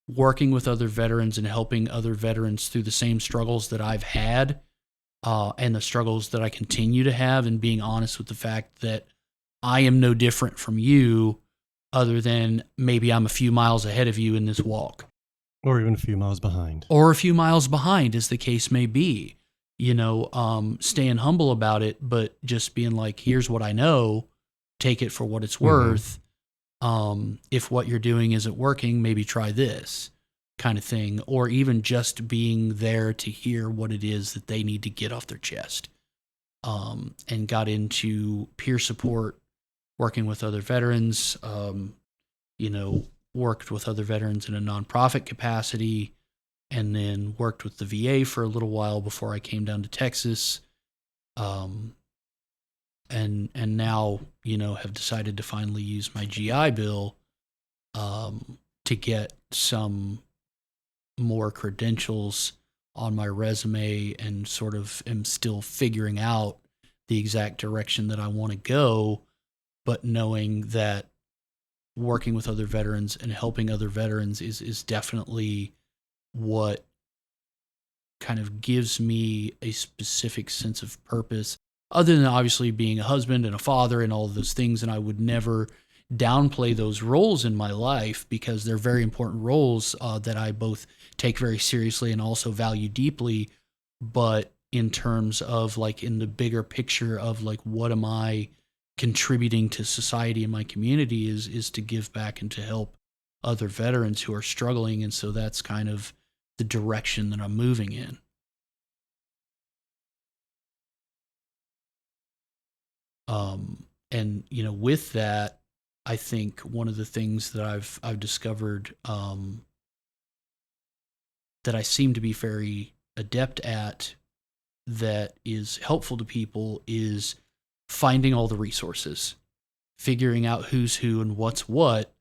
[SPEAKER 1] working with other veterans and helping other veterans through the same struggles that I've had, and the struggles that I continue to have, and being honest with the fact that I am no different from you, other than maybe I'm a few miles ahead of you in this walk.
[SPEAKER 2] Or even a few miles behind.
[SPEAKER 1] Or a few miles behind, as the case may be. Staying humble about it, but just being like, here's what I know, take it for what it's worth. If what you're doing isn't working, maybe try this kind of thing. Or even just being there to hear what it is that they need to get off their chest. And got into peer support, working with other veterans, worked with other veterans in a nonprofit capacity, and then worked with the VA for a little while before I came down to Texas. And now, have decided to finally use my GI Bill, to get some more credentials on my resume, and sort of am still figuring out the exact direction that I want to go, but knowing that working with other veterans and helping other veterans is definitely what kind of gives me a specific sense of purpose, other than obviously being a husband and a father and all of those things. And I would never downplay those roles in my life, because they're very important roles that I both take very seriously and also value deeply. But in terms of like in the bigger picture of like, what am I contributing to society and my community is to give back and to help other veterans who are struggling. And so that's kind of the direction that I'm moving in. And with that, I think one of the things that I've discovered, that I seem to be very adept at, that is helpful to people, is finding all the resources, figuring out who's who and what's what.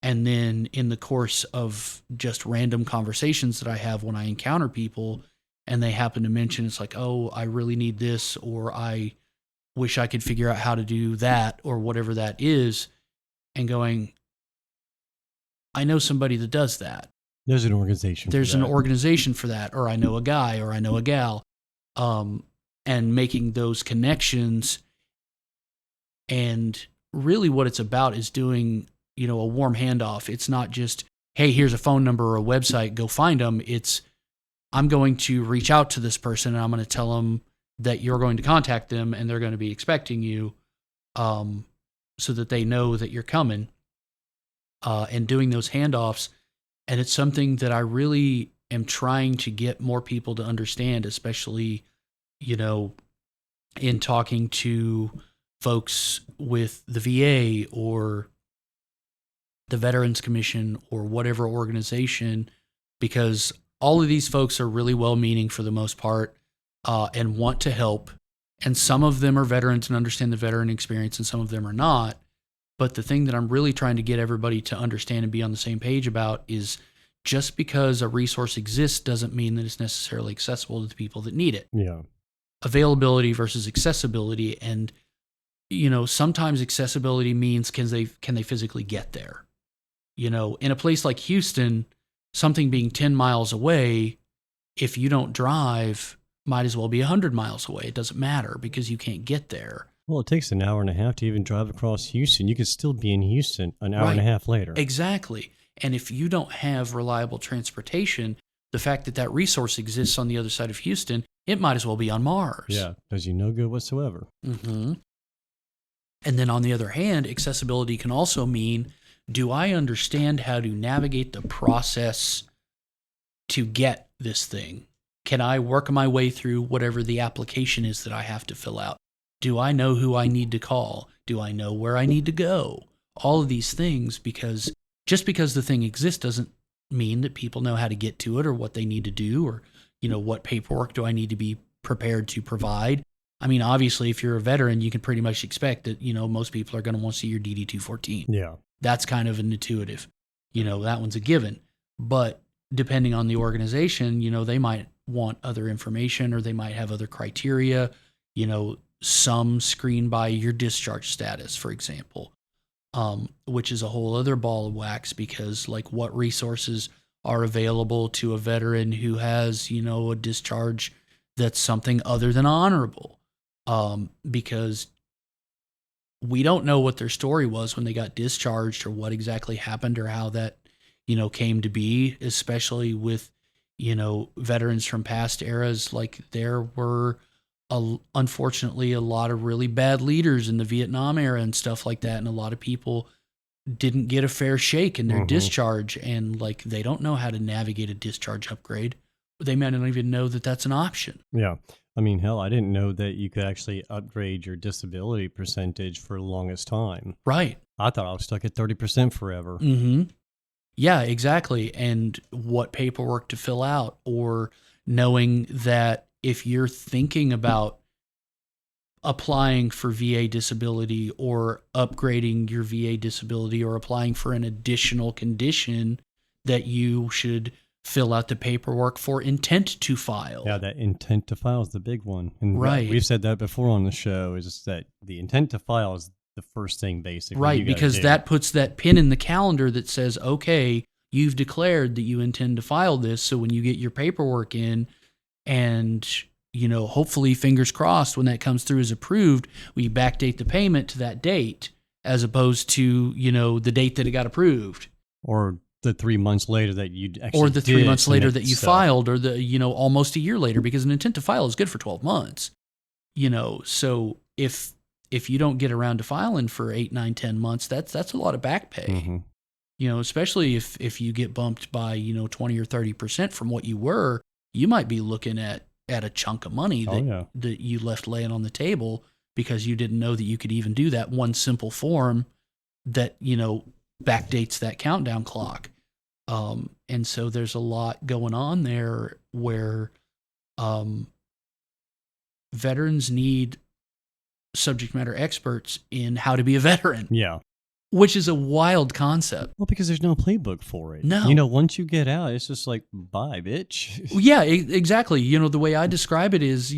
[SPEAKER 1] And then in the course of just random conversations that I have when I encounter people and they happen to mention, it's like, oh, I really need this, or I wish I could figure out how to do that, or whatever that is, and going, I know somebody that does that.
[SPEAKER 2] There's an organization.
[SPEAKER 1] There's an organization for that, or I know a guy, or I know a gal, and making those connections. And really what it's about is doing, a warm handoff. It's not just, hey, here's a phone number or a website, go find them. It's, I'm going to reach out to this person and I'm going to tell them that you're going to contact them and they're going to be expecting you, so that they know that you're coming, and doing those handoffs. And it's something that I really am trying to get more people to understand, especially, in talking to folks with the VA or the Veterans Commission or whatever organization, because all of these folks are really well-meaning for the most part, and want to help. And some of them are veterans and understand the veteran experience, and some of them are not. But the thing that I'm really trying to get everybody to understand and be on the same page about is just because a resource exists doesn't mean that it's necessarily accessible to the people that need it.
[SPEAKER 2] Yeah.
[SPEAKER 1] Availability versus accessibility. And, sometimes accessibility means can they physically get there? In a place like Houston, something being 10 miles away, if you don't drive, might as well be 100 miles away. It doesn't matter because you can't get there.
[SPEAKER 2] Well, it takes an hour and a half to even drive across Houston. You could still be in Houston an hour and a half later.
[SPEAKER 1] Exactly. And if you don't have reliable transportation, the fact that that resource exists on the other side of Houston, it might as well be on Mars.
[SPEAKER 2] Yeah, does you no good whatsoever.
[SPEAKER 1] Mm-hmm. And then on the other hand, accessibility can also mean, do I understand how to navigate the process to get this thing? Can I work my way through whatever the application is that I have to fill out? Do I know who I need to call? Do I know where I need to go? All of these things, because just because the thing exists doesn't mean that people know how to get to it or what they need to do, or, what paperwork do I need to be prepared to provide. I mean, obviously, if you're a veteran, you can pretty much expect that, most people are going to want to see your DD-214.
[SPEAKER 2] Yeah.
[SPEAKER 1] That's kind of an intuitive, that one's a given. But depending on the organization, they might want other information, or they might have other criteria, some screen by your discharge status, for example, which is a whole other ball of wax, because like what resources are available to a veteran who has, a discharge that's something other than honorable, because we don't know what their story was when they got discharged, or what exactly happened, or how that, came to be, especially with, veterans from past eras. Like there were unfortunately a lot of really bad leaders in the Vietnam era and stuff like that. And a lot of people didn't get a fair shake in their discharge, and like, they don't know how to navigate a discharge upgrade. They might not even know that that's an option.
[SPEAKER 2] Yeah. I mean, hell, I didn't know that you could actually upgrade your disability percentage for the longest time.
[SPEAKER 1] Right.
[SPEAKER 2] I thought I was stuck at 30% forever.
[SPEAKER 1] Mm-hmm. Yeah, exactly. And what paperwork to fill out, or knowing that if you're thinking about applying for VA disability, or upgrading your VA disability, or applying for an additional condition, that you should fill out the paperwork for intent to file.
[SPEAKER 2] Yeah, that intent to file is the big one. And
[SPEAKER 1] right.
[SPEAKER 2] We've said that before on the show, is that the intent to file is the first thing, basically.
[SPEAKER 1] Right, because that puts that pin in the calendar that says, okay, you've declared that you intend to file this. So when you get your paperwork in, and, hopefully, fingers crossed, when that comes through as approved, we backdate the payment to that date, as opposed to, the date that it got approved.
[SPEAKER 2] Or the 3 months later that you actually
[SPEAKER 1] Or the 3 months later that you
[SPEAKER 2] stuff.
[SPEAKER 1] filed, or the, almost a year later, because an intent to file is good for 12 months. So if you don't get around to filing for 8, 9, 10 months, that's a lot of back pay.
[SPEAKER 2] Mm-hmm.
[SPEAKER 1] Especially if you get bumped by, 20 or 30% from what you were, you might be looking at a chunk of money that you left laying on the table, because you didn't know that you could even do that one simple form that, backdates that countdown clock. And so there's a lot going on there where veterans need subject matter experts in how to be a veteran.
[SPEAKER 2] Yeah.
[SPEAKER 1] Which is a wild concept.
[SPEAKER 2] Well, because there's no playbook for it.
[SPEAKER 1] No.
[SPEAKER 2] Once you get out, it's just like, bye, bitch.
[SPEAKER 1] Yeah, exactly. The way I describe it is,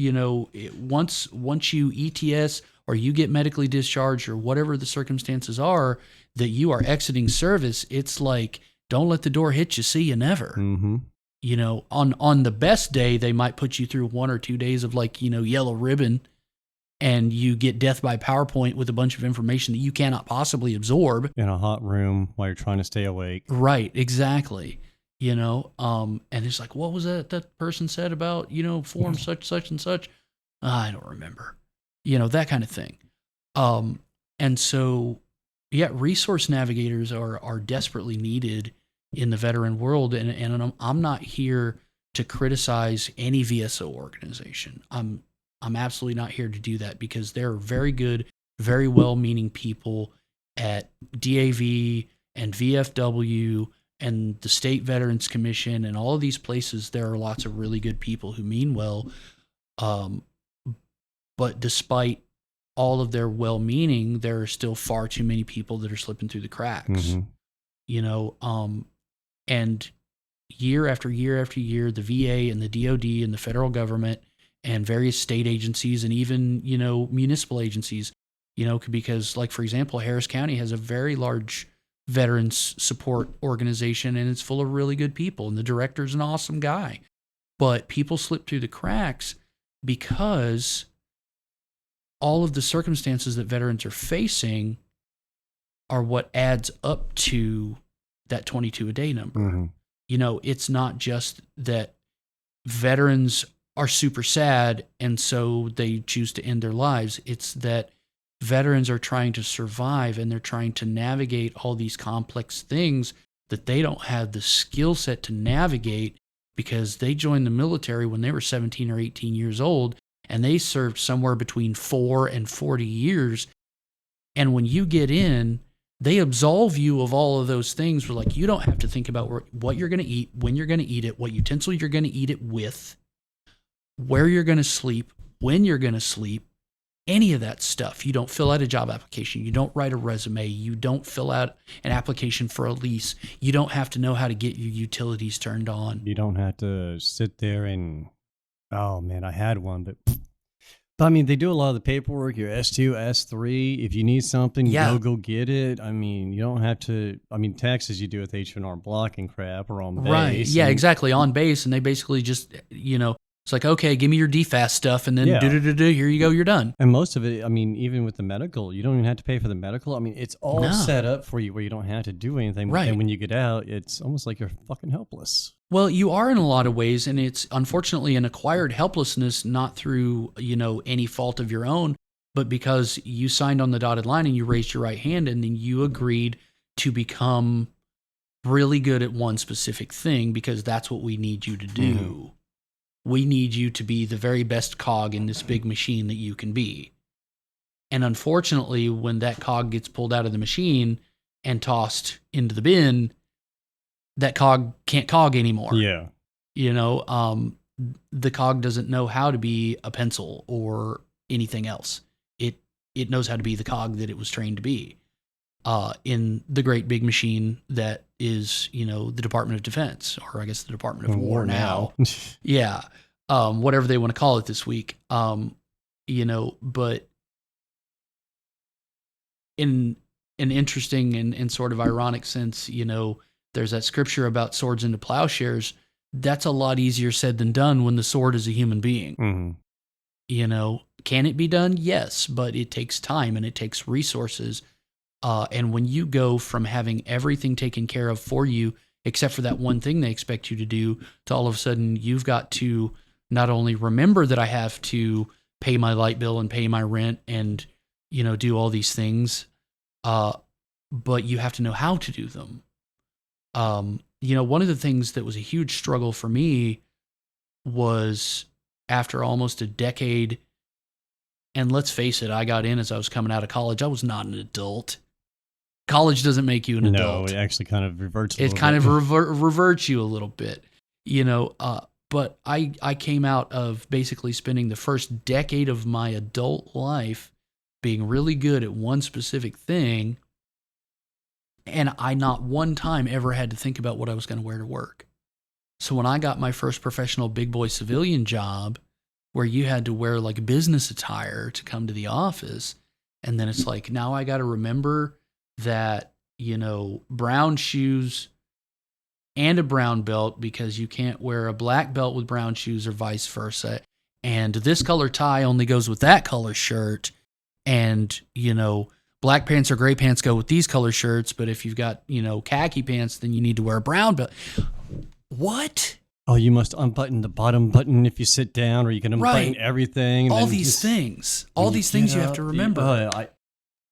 [SPEAKER 1] once you ETS, or you get medically discharged, or whatever the circumstances are, that you are exiting service, it's like, don't let the door hit you, see you never.
[SPEAKER 2] Mm-hmm.
[SPEAKER 1] On the best day, they might put you through 1 or 2 days of yellow ribbon, and you get death by PowerPoint with a bunch of information that you cannot possibly absorb.
[SPEAKER 2] In a hot room while you're trying to stay awake.
[SPEAKER 1] Right, exactly. And it's like, what was that person said about, form such and such? I don't remember, that kind of thing. And so, yeah, resource navigators are desperately needed in the veteran world. And I'm not here to criticize any VSO organization. I'm absolutely not here to do that, because there are very good, very well-meaning people at DAV and VFW and the State Veterans Commission and all of these places. There are lots of really good people who mean well. But despite all of their well-meaning, there are still far too many people that are slipping through the cracks. And year after year after year, the VA and the DOD and the federal government and various state agencies and even, municipal agencies, because, like, for example, Harris County has a very large veterans support organization, and it's full of really good people, and the director's an awesome guy. But people slip through the cracks because all of the circumstances that veterans are facing are what adds up to that 22 a day number. It's not just that veterans are super sad and so they choose to end their lives. It's that veterans are trying to survive, and they're trying to navigate all these complex things that they don't have the skill set to navigate, because they joined the military when they were 17 or 18 years old, and they served somewhere between 4 and 40 years. And when you get in, they absolve you of all of those things. Where, like, you don't have to think about what you're going to eat, when you're going to eat it, what utensil you're going to eat it with, where you're going to sleep, when you're going to sleep, any of that stuff. You don't fill out a job application. You don't write a resume. You don't fill out an application for a lease. You don't have to know how to get your utilities turned on.
[SPEAKER 2] You don't have to sit there and, oh man, I had one, but I mean, they do a lot of the paperwork, your S2, S3. If you need something, go get it. I mean, you don't have to, taxes you do with H&R Block and crap, or on base.
[SPEAKER 1] Right. Yeah, exactly. On base. And they basically just, it's like, okay, give me your DFAS stuff, and then here you go, you're done.
[SPEAKER 2] And most of it, even with the medical, you don't even have to pay for the medical. It's all set up for you where you don't have to do anything.
[SPEAKER 1] Right.
[SPEAKER 2] And when you get out, it's almost like you're fucking helpless.
[SPEAKER 1] Well, you are in a lot of ways, and it's unfortunately an acquired helplessness, not through, any fault of your own, but because you signed on the dotted line and you raised your right hand, and then you agreed to become really good at one specific thing, because that's what we need you to do. Mm-hmm. We need you to be the very best cog in this big machine that you can be. And unfortunately, when that cog gets pulled out of the machine and tossed into the bin, that cog can't cog anymore.
[SPEAKER 2] Yeah.
[SPEAKER 1] The cog doesn't know how to be a pencil or anything else. It knows how to be the cog that it was trained to be in the great big machine that is, the Department of Defense, or I guess the Department of War now. Yeah. Whatever they want to call it this week. But in an interesting and sort of ironic sense, there's that scripture about swords into plowshares. That's a lot easier said than done when the sword is a human being. Mm-hmm. Can it be done? Yes, but it takes time and it takes resources. And when you go from having everything taken care of for you, except for that one thing they expect you to do, to all of a sudden you've got to not only remember that I have to pay my light bill and pay my rent and, do all these things, but you have to know how to do them. One of the things that was a huge struggle for me was, after almost a decade, and let's face it, I got in as I was coming out of college. I was not an adult. College doesn't make you an adult.
[SPEAKER 2] No, it actually kind of reverts a
[SPEAKER 1] little bit. It kind of reverts you a little bit, but I came out of basically spending the first decade of my adult life being really good at one specific thing, and I not one time ever had to think about what I was going to wear to work. So when I got my first professional big boy civilian job, where you had to wear like business attire to come to the office, and then it's like, now I got to remember that, brown shoes and a brown belt, because you can't wear a black belt with brown shoes or vice versa. And this color tie only goes with that color shirt. And, black pants or gray pants go with these color shirts. But if you've got, khaki pants, then you need to wear a brown belt. what?
[SPEAKER 2] Oh, you must unbutton the bottom button if you sit down, or you can unbutton everything. And
[SPEAKER 1] all
[SPEAKER 2] then
[SPEAKER 1] these things. All these things you have to remember.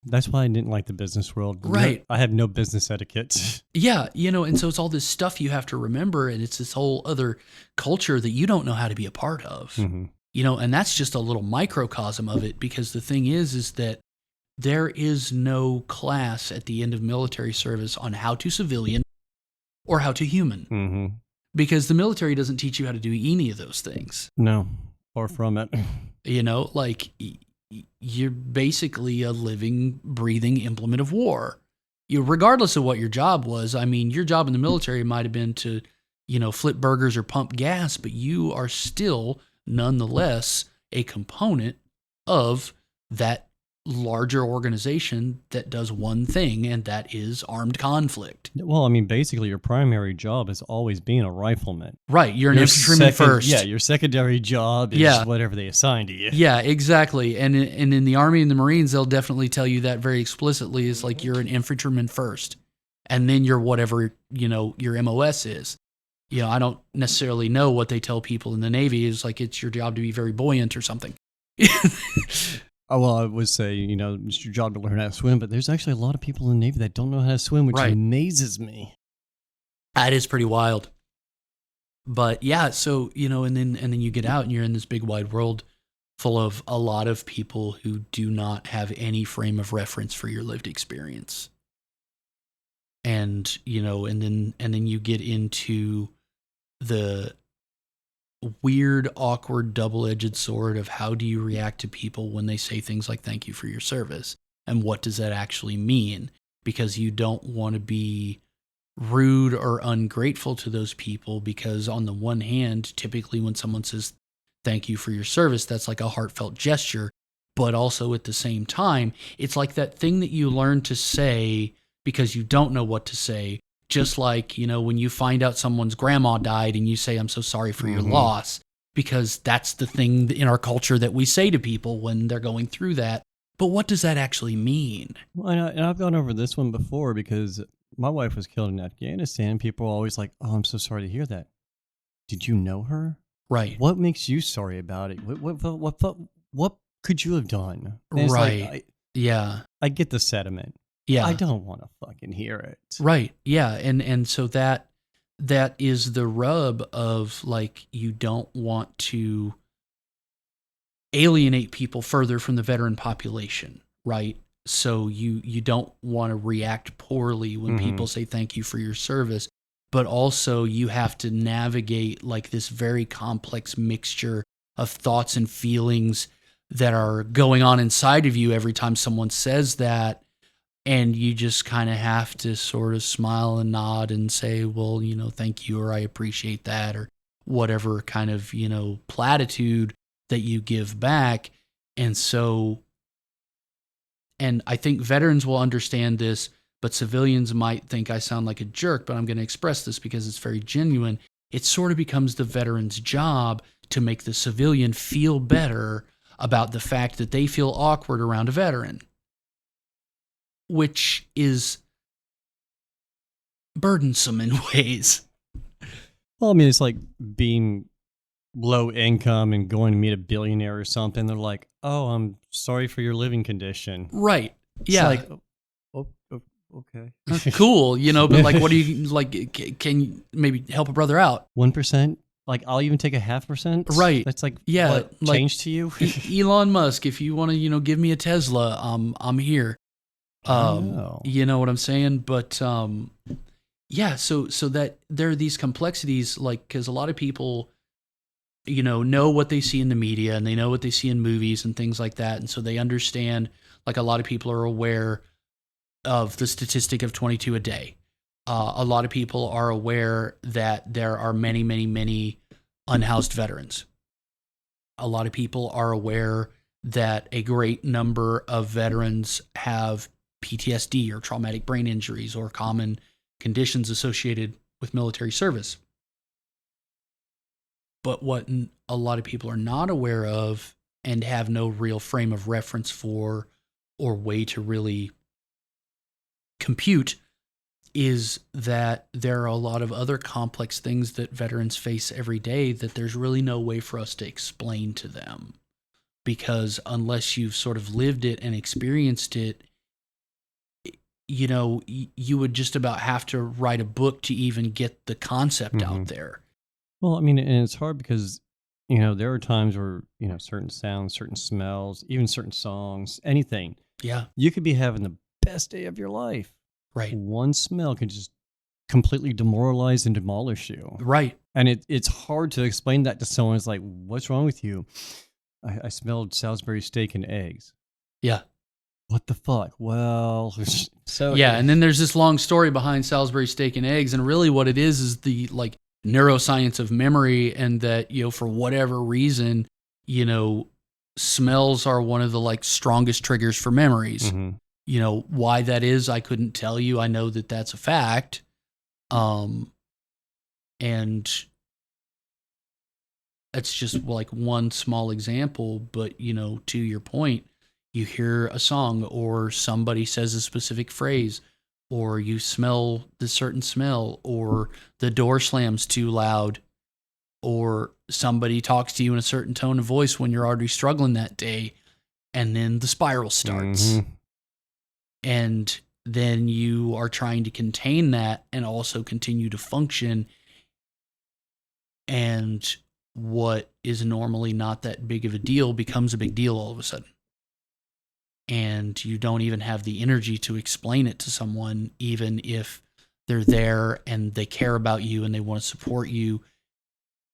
[SPEAKER 2] That's why I didn't like the business world.
[SPEAKER 1] Right.
[SPEAKER 2] I have no business etiquette.
[SPEAKER 1] Yeah, and so it's all this stuff you have to remember, and it's this whole other culture that you don't know how to be a part of.
[SPEAKER 2] Mm-hmm.
[SPEAKER 1] And that's just a little microcosm of it, because the thing is that there is no class at the end of military service on how to civilian or how to human.
[SPEAKER 2] Mm-hmm.
[SPEAKER 1] Because the military doesn't teach you how to do any of those things.
[SPEAKER 2] No, far from it.
[SPEAKER 1] Like you're basically a living, breathing implement of war. Regardless of what your job was, I mean, your job in the military might have been to, flip burgers or pump gas, but you are still nonetheless a component of that larger organization that does one thing, and that is armed conflict.
[SPEAKER 2] Well, I mean, basically, your primary job is always being a rifleman.
[SPEAKER 1] Right. You're an infantryman first.
[SPEAKER 2] Yeah, your secondary job is whatever they assign to you.
[SPEAKER 1] Yeah, exactly. And in the Army and the Marines, they'll definitely tell you that very explicitly. Is like you're an infantryman first, and then you're whatever, your MOS is. I don't necessarily know what they tell people in the Navy. Is like it's your job to be very buoyant or something.
[SPEAKER 2] Oh, well, I would say, it's your job to learn how to swim, but there's actually a lot of people in the Navy that don't know how to swim, which amazes me.
[SPEAKER 1] That is pretty wild. But yeah, so, and then you get out and you're in this big wide world full of a lot of people who do not have any frame of reference for your lived experience. And, and then you get into the weird, awkward, double-edged sword of how do you react to people when they say things like thank you for your service, and what does that actually mean? Because you don't want to be rude or ungrateful to those people, because on the one hand, typically when someone says thank you for your service, that's like a heartfelt gesture, but also at the same time, it's like that thing that you learn to say because you don't know what to say. Just like, when you find out someone's grandma died and you say, I'm so sorry for your loss, because that's the thing in our culture that we say to people when they're going through that. But what does that actually mean?
[SPEAKER 2] Well, and I've gone over this one before, because my wife was killed in Afghanistan. People are always like, oh, I'm so sorry to hear that. Did you know her?
[SPEAKER 1] Right.
[SPEAKER 2] What makes you sorry about it? What could you have done?
[SPEAKER 1] Right.
[SPEAKER 2] I get the sentiment.
[SPEAKER 1] Yeah.
[SPEAKER 2] I don't want to fucking hear it.
[SPEAKER 1] Right. Yeah. And so that is the rub of, like, you don't want to alienate people further from the veteran population, right? So you don't want to react poorly when people say thank you for your service, but also you have to navigate like this very complex mixture of thoughts and feelings that are going on inside of you every time someone says that. And you just kind of have to sort of smile and nod and say, well, thank you, or I appreciate that, or whatever kind of, platitude that you give back. And so, and I think veterans will understand this, but civilians might think I sound like a jerk, but I'm going to express this because it's very genuine. It sort of becomes the veteran's job to make the civilian feel better about the fact that they feel awkward around a veteran, which is burdensome in ways.
[SPEAKER 2] Well, I mean, it's like being low income and going to meet a billionaire or something. They're like, oh, I'm sorry for your living condition.
[SPEAKER 1] Right. Yeah.
[SPEAKER 2] It's like, okay.
[SPEAKER 1] Cool. But like, what do you, like, can you maybe help a brother out?
[SPEAKER 2] 1%? Like, I'll even take a 0.5%.
[SPEAKER 1] Right.
[SPEAKER 2] That's like,
[SPEAKER 1] yeah,
[SPEAKER 2] what,
[SPEAKER 1] like,
[SPEAKER 2] change to you?
[SPEAKER 1] Elon Musk, if you want to, give me a Tesla, I'm here. You know what I'm saying? But yeah, so that there are these complexities, like, because a lot of people, know what they see in the media, and they know what they see in movies and things like that, and so they understand. Like, a lot of people are aware of the statistic of 22 a day. A lot of people are aware that there are many, many, many unhoused veterans. A lot of people are aware that a great number of veterans have PTSD or traumatic brain injuries or common conditions associated with military service. But what a lot of people are not aware of and have no real frame of reference for or way to really compute is that there are a lot of other complex things that veterans face every day that there's really no way for us to explain to them. Because unless you've sort of lived it and experienced it, you know, you would just about have to write a book to even get the concept out there.
[SPEAKER 2] Well, I mean, and it's hard because, you know, there are times where, you know, certain sounds, certain smells, even certain songs, anything.
[SPEAKER 1] Yeah.
[SPEAKER 2] You could be having the best day of your life.
[SPEAKER 1] Right.
[SPEAKER 2] One smell can just completely demoralize and demolish you.
[SPEAKER 1] Right.
[SPEAKER 2] And it's hard to explain that to someone. It's like, what's wrong with you? I smelled Salisbury steak and eggs.
[SPEAKER 1] Yeah.
[SPEAKER 2] What the fuck? Well, so
[SPEAKER 1] yeah, and then there's this long story behind Salisbury steak and eggs, and really what it is the like neuroscience of memory, and that, you know, for whatever reason, you know, smells are one of the like strongest triggers for memories. You know, why that is, I couldn't tell you. I know that that's a fact. And that's just like one small example, but, you know, to your point, you hear a song or somebody says a specific phrase, or you smell the certain smell, or the door slams too loud, or somebody talks to you in a certain tone of voice when you're already struggling that day, and then the spiral starts. And then you are trying to contain that and also continue to function. And what is normally not that big of a deal becomes a big deal all of a sudden. And you don't even have the energy to explain it to someone, even if they're there and they care about you and they want to support you.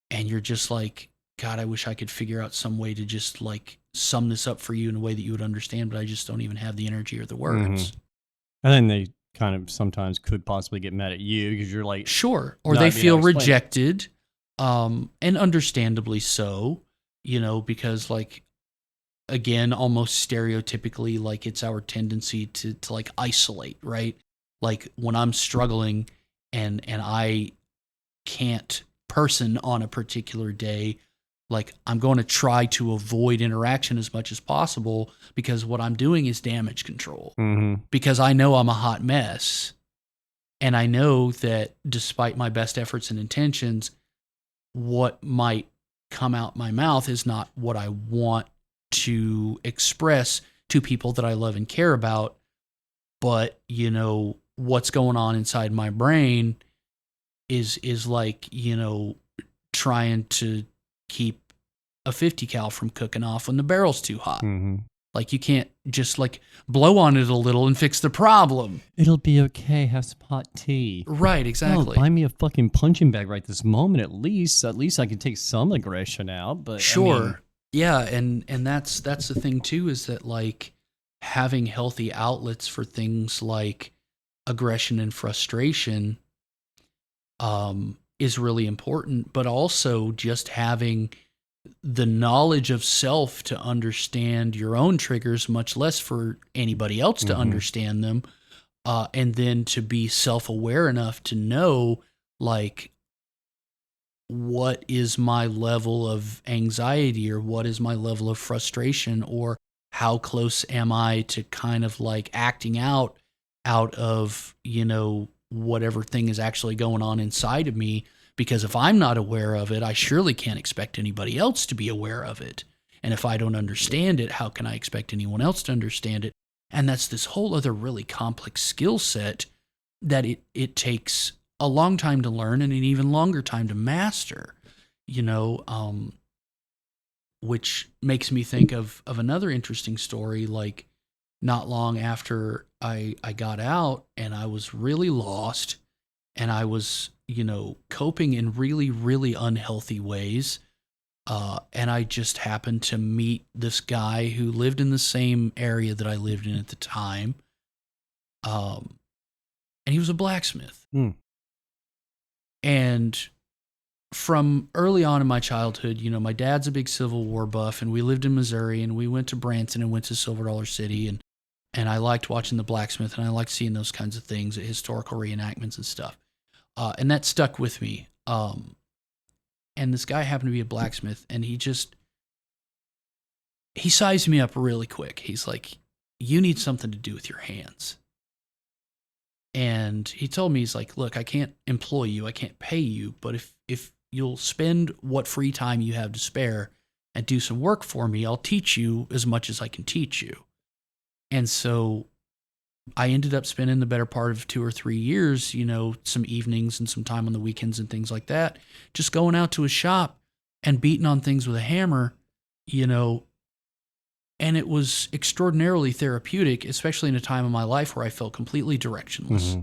[SPEAKER 1] And you're just like, God, I wish I could figure out some way to just like sum this up for you in a way that you would understand, but I just don't even have the energy or the words.
[SPEAKER 2] And then they kind of sometimes could possibly get mad at you because you're like,
[SPEAKER 1] sure. Or they feel rejected, and understandably so, you know, because like, again, almost stereotypically, like it's our tendency to like isolate, right? Like when I'm struggling and I can't person on a particular day, like I'm going to try to avoid interaction as much as possible, because what I'm doing is damage control. Because I know I'm a hot mess, and I know that despite my best efforts and intentions, what might come out my mouth is not what I want to express to people that I love and care about. But, you know, what's going on inside my brain is like, you know, trying to keep a 50 cal from cooking off when the barrel's too hot. Like you can't just like blow on it a little and fix the problem.
[SPEAKER 2] It'll be okay. Have some hot tea.
[SPEAKER 1] Right, exactly.
[SPEAKER 2] Oh, buy me a fucking punching bag right this moment at least. At least I can take some aggression out. But
[SPEAKER 1] sure.
[SPEAKER 2] I mean,
[SPEAKER 1] yeah, and that's the thing too, is that like having healthy outlets for things like aggression and frustration is really important, but also just having the knowledge of self to understand your own triggers, much less for anybody else to understand them, and then to be self-aware enough to know, like, what is my level of anxiety, or what is my level of frustration, or how close am I to kind of like acting out of, you know, whatever thing is actually going on inside of me. Because if I'm not aware of it, I surely can't expect anybody else to be aware of it. And if I don't understand it, how can I expect anyone else to understand it? And that's this whole other really complex skill set that it takes a long time to learn and an even longer time to master, you know, which makes me think of another interesting story. Like not long after I got out and I was really lost, and I was, you know, coping in really, really unhealthy ways. And I just happened to meet this guy who lived in the same area that I lived in at the time. And he was a blacksmith. And from early on in my childhood, you know, my dad's a big Civil War buff, and we lived in Missouri, and we went to Branson and went to Silver Dollar City. And I liked watching the blacksmith, and I liked seeing those kinds of things, historical reenactments and stuff. And that stuck with me. And this guy happened to be a blacksmith, and he sized me up really quick. He's like, you need something to do with your hands. And he told me, he's like, look, I can't employ you, I can't pay you, but if you'll spend what free time you have to spare and do some work for me, I'll teach you as much as I can teach you. And so I ended up spending the better part of 2 or 3 years, some evenings and some time on the weekends and things like that, just going out to a shop and beating on things with a hammer, and it was extraordinarily therapeutic, especially in a time of my life where I felt completely directionless.
[SPEAKER 2] Mm-hmm.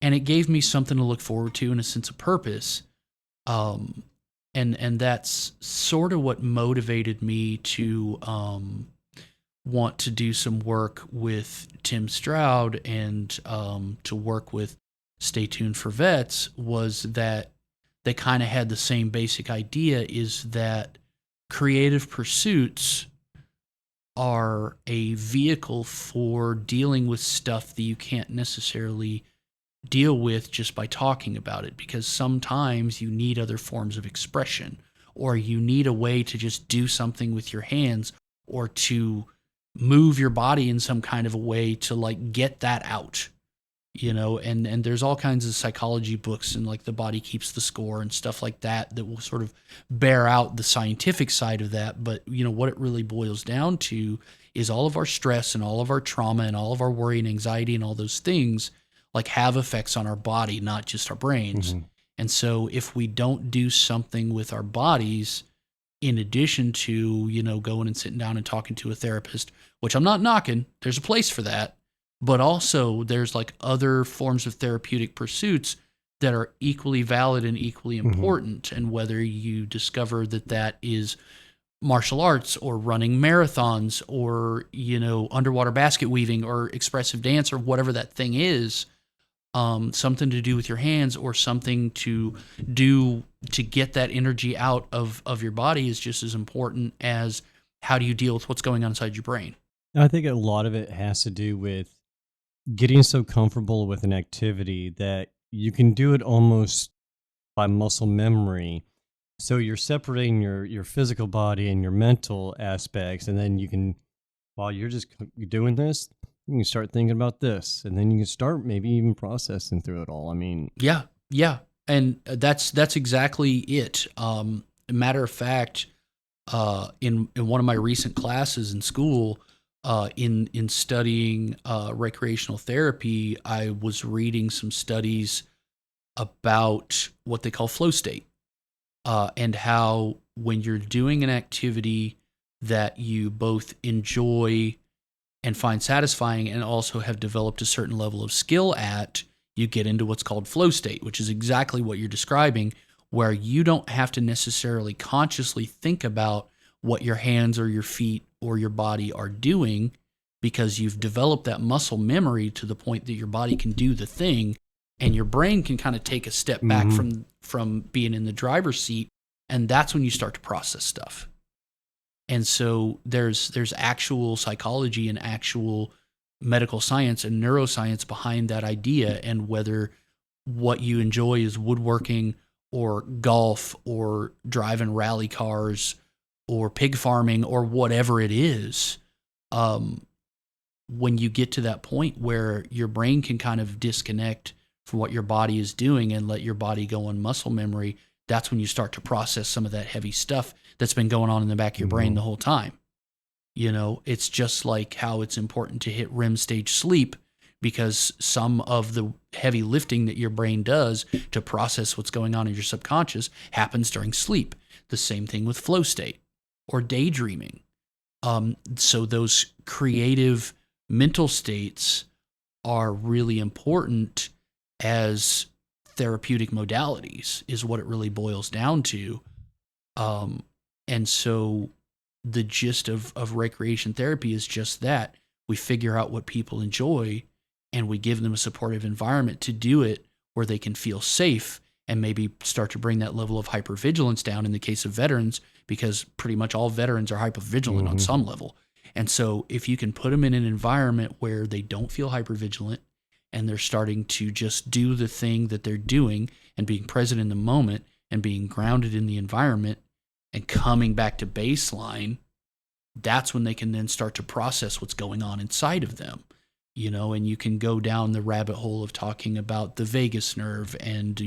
[SPEAKER 1] And it gave me something to look forward to and a sense of purpose. And that's sort of what motivated me to want to do some work with Tim Stroud and to work with Stay Tuned for Vets, was that they kind of had the same basic idea, is that creative pursuits are a vehicle for dealing with stuff that you can't necessarily deal with just by talking about it, because sometimes you need other forms of expression, or you need a way to just do something with your hands, or to move your body in some kind of a way to like get that out, and there's all kinds of psychology books and like The Body Keeps the Score and stuff like that will sort of bear out the scientific side of that. But what it really boils down to is all of our stress and all of our trauma and all of our worry and anxiety and all those things like have effects on our body, not just our brains. Mm-hmm. And so if we don't do something with our bodies, in addition to, going and sitting down and talking to a therapist, which I'm not knocking, there's a place for that, but also there's like other forms of therapeutic pursuits that are equally valid and equally important. Mm-hmm. And whether you discover that is martial arts or running marathons or, underwater basket weaving or expressive dance or whatever that thing is, something to do with your hands or something to do to get that energy out of your body is just as important as how do you deal with what's going on inside your brain.
[SPEAKER 2] I think a lot of it has to do with getting so comfortable with an activity that you can do it almost by muscle memory. So you're separating your physical body and your mental aspects, and then you can, while you're doing this, you can start thinking about this, and then you can start maybe even processing through it all. I mean,
[SPEAKER 1] yeah, and that's exactly it. Matter of fact, in one of my recent classes in school, in studying recreational therapy, I was reading some studies about what they call flow state, and how when you're doing an activity that you both enjoy and find satisfying and also have developed a certain level of skill at, you get into what's called flow state, which is exactly what you're describing, where you don't have to necessarily consciously think about what your hands or your feet or your body are doing, because you've developed that muscle memory to the point that your body can do the thing, and your brain can kind of take a step back from being in the driver's seat, and that's when you start to process stuff. And so there's actual psychology and actual medical science and neuroscience behind that idea, and whether what you enjoy is woodworking or golf or driving rally cars or pig farming or whatever it is, when you get to that point where your brain can kind of disconnect from what your body is doing and let your body go on muscle memory, that's when you start to process some of that heavy stuff that's been going on in the back of your brain the whole time. It's just like how it's important to hit REM stage sleep, because some of the heavy lifting that your brain does to process what's going on in your subconscious happens during sleep. The same thing with flow state or daydreaming. So those creative mental states are really important as therapeutic modalities, is what it really boils down to. And so the gist of recreation therapy is just that. We figure out what people enjoy and we give them a supportive environment to do it where they can feel safe and maybe start to bring that level of hypervigilance down in the case of veterans, because pretty much all veterans are hypervigilant on some level. And so if you can put them in an environment where they don't feel hypervigilant and they're starting to just do the thing that they're doing and being present in the moment and being grounded in the environment and coming back to baseline, that's when they can then start to process what's going on inside of them. And you can go down the rabbit hole of talking about the vagus nerve and,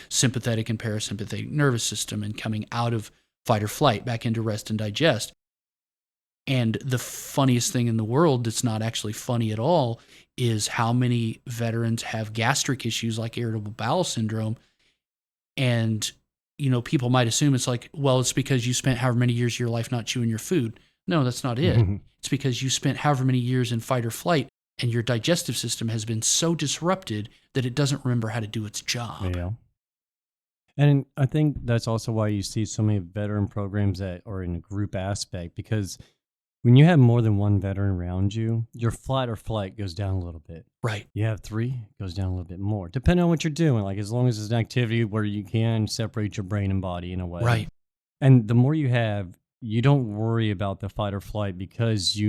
[SPEAKER 1] sympathetic and parasympathetic nervous system and coming out of fight or flight back into rest and digest. And the funniest thing in the world that's not actually funny at all is how many veterans have gastric issues like irritable bowel syndrome. And, people might assume it's like, well, it's because you spent however many years of your life not chewing your food. No, that's not it. It's because you spent however many years in fight or flight and your digestive system has been so disrupted that it doesn't remember how to do its job.
[SPEAKER 2] Yeah. And I think that's also why you see so many veteran programs that are in a group aspect, because when you have more than one veteran around you, your fight or flight goes down a little bit.
[SPEAKER 1] Right.
[SPEAKER 2] You have 3, it goes down a little bit more, depending on what you're doing. Like, as long as it's an activity where you can separate your brain and body in a way.
[SPEAKER 1] Right.
[SPEAKER 2] And the more you have, you don't worry about the fight or flight because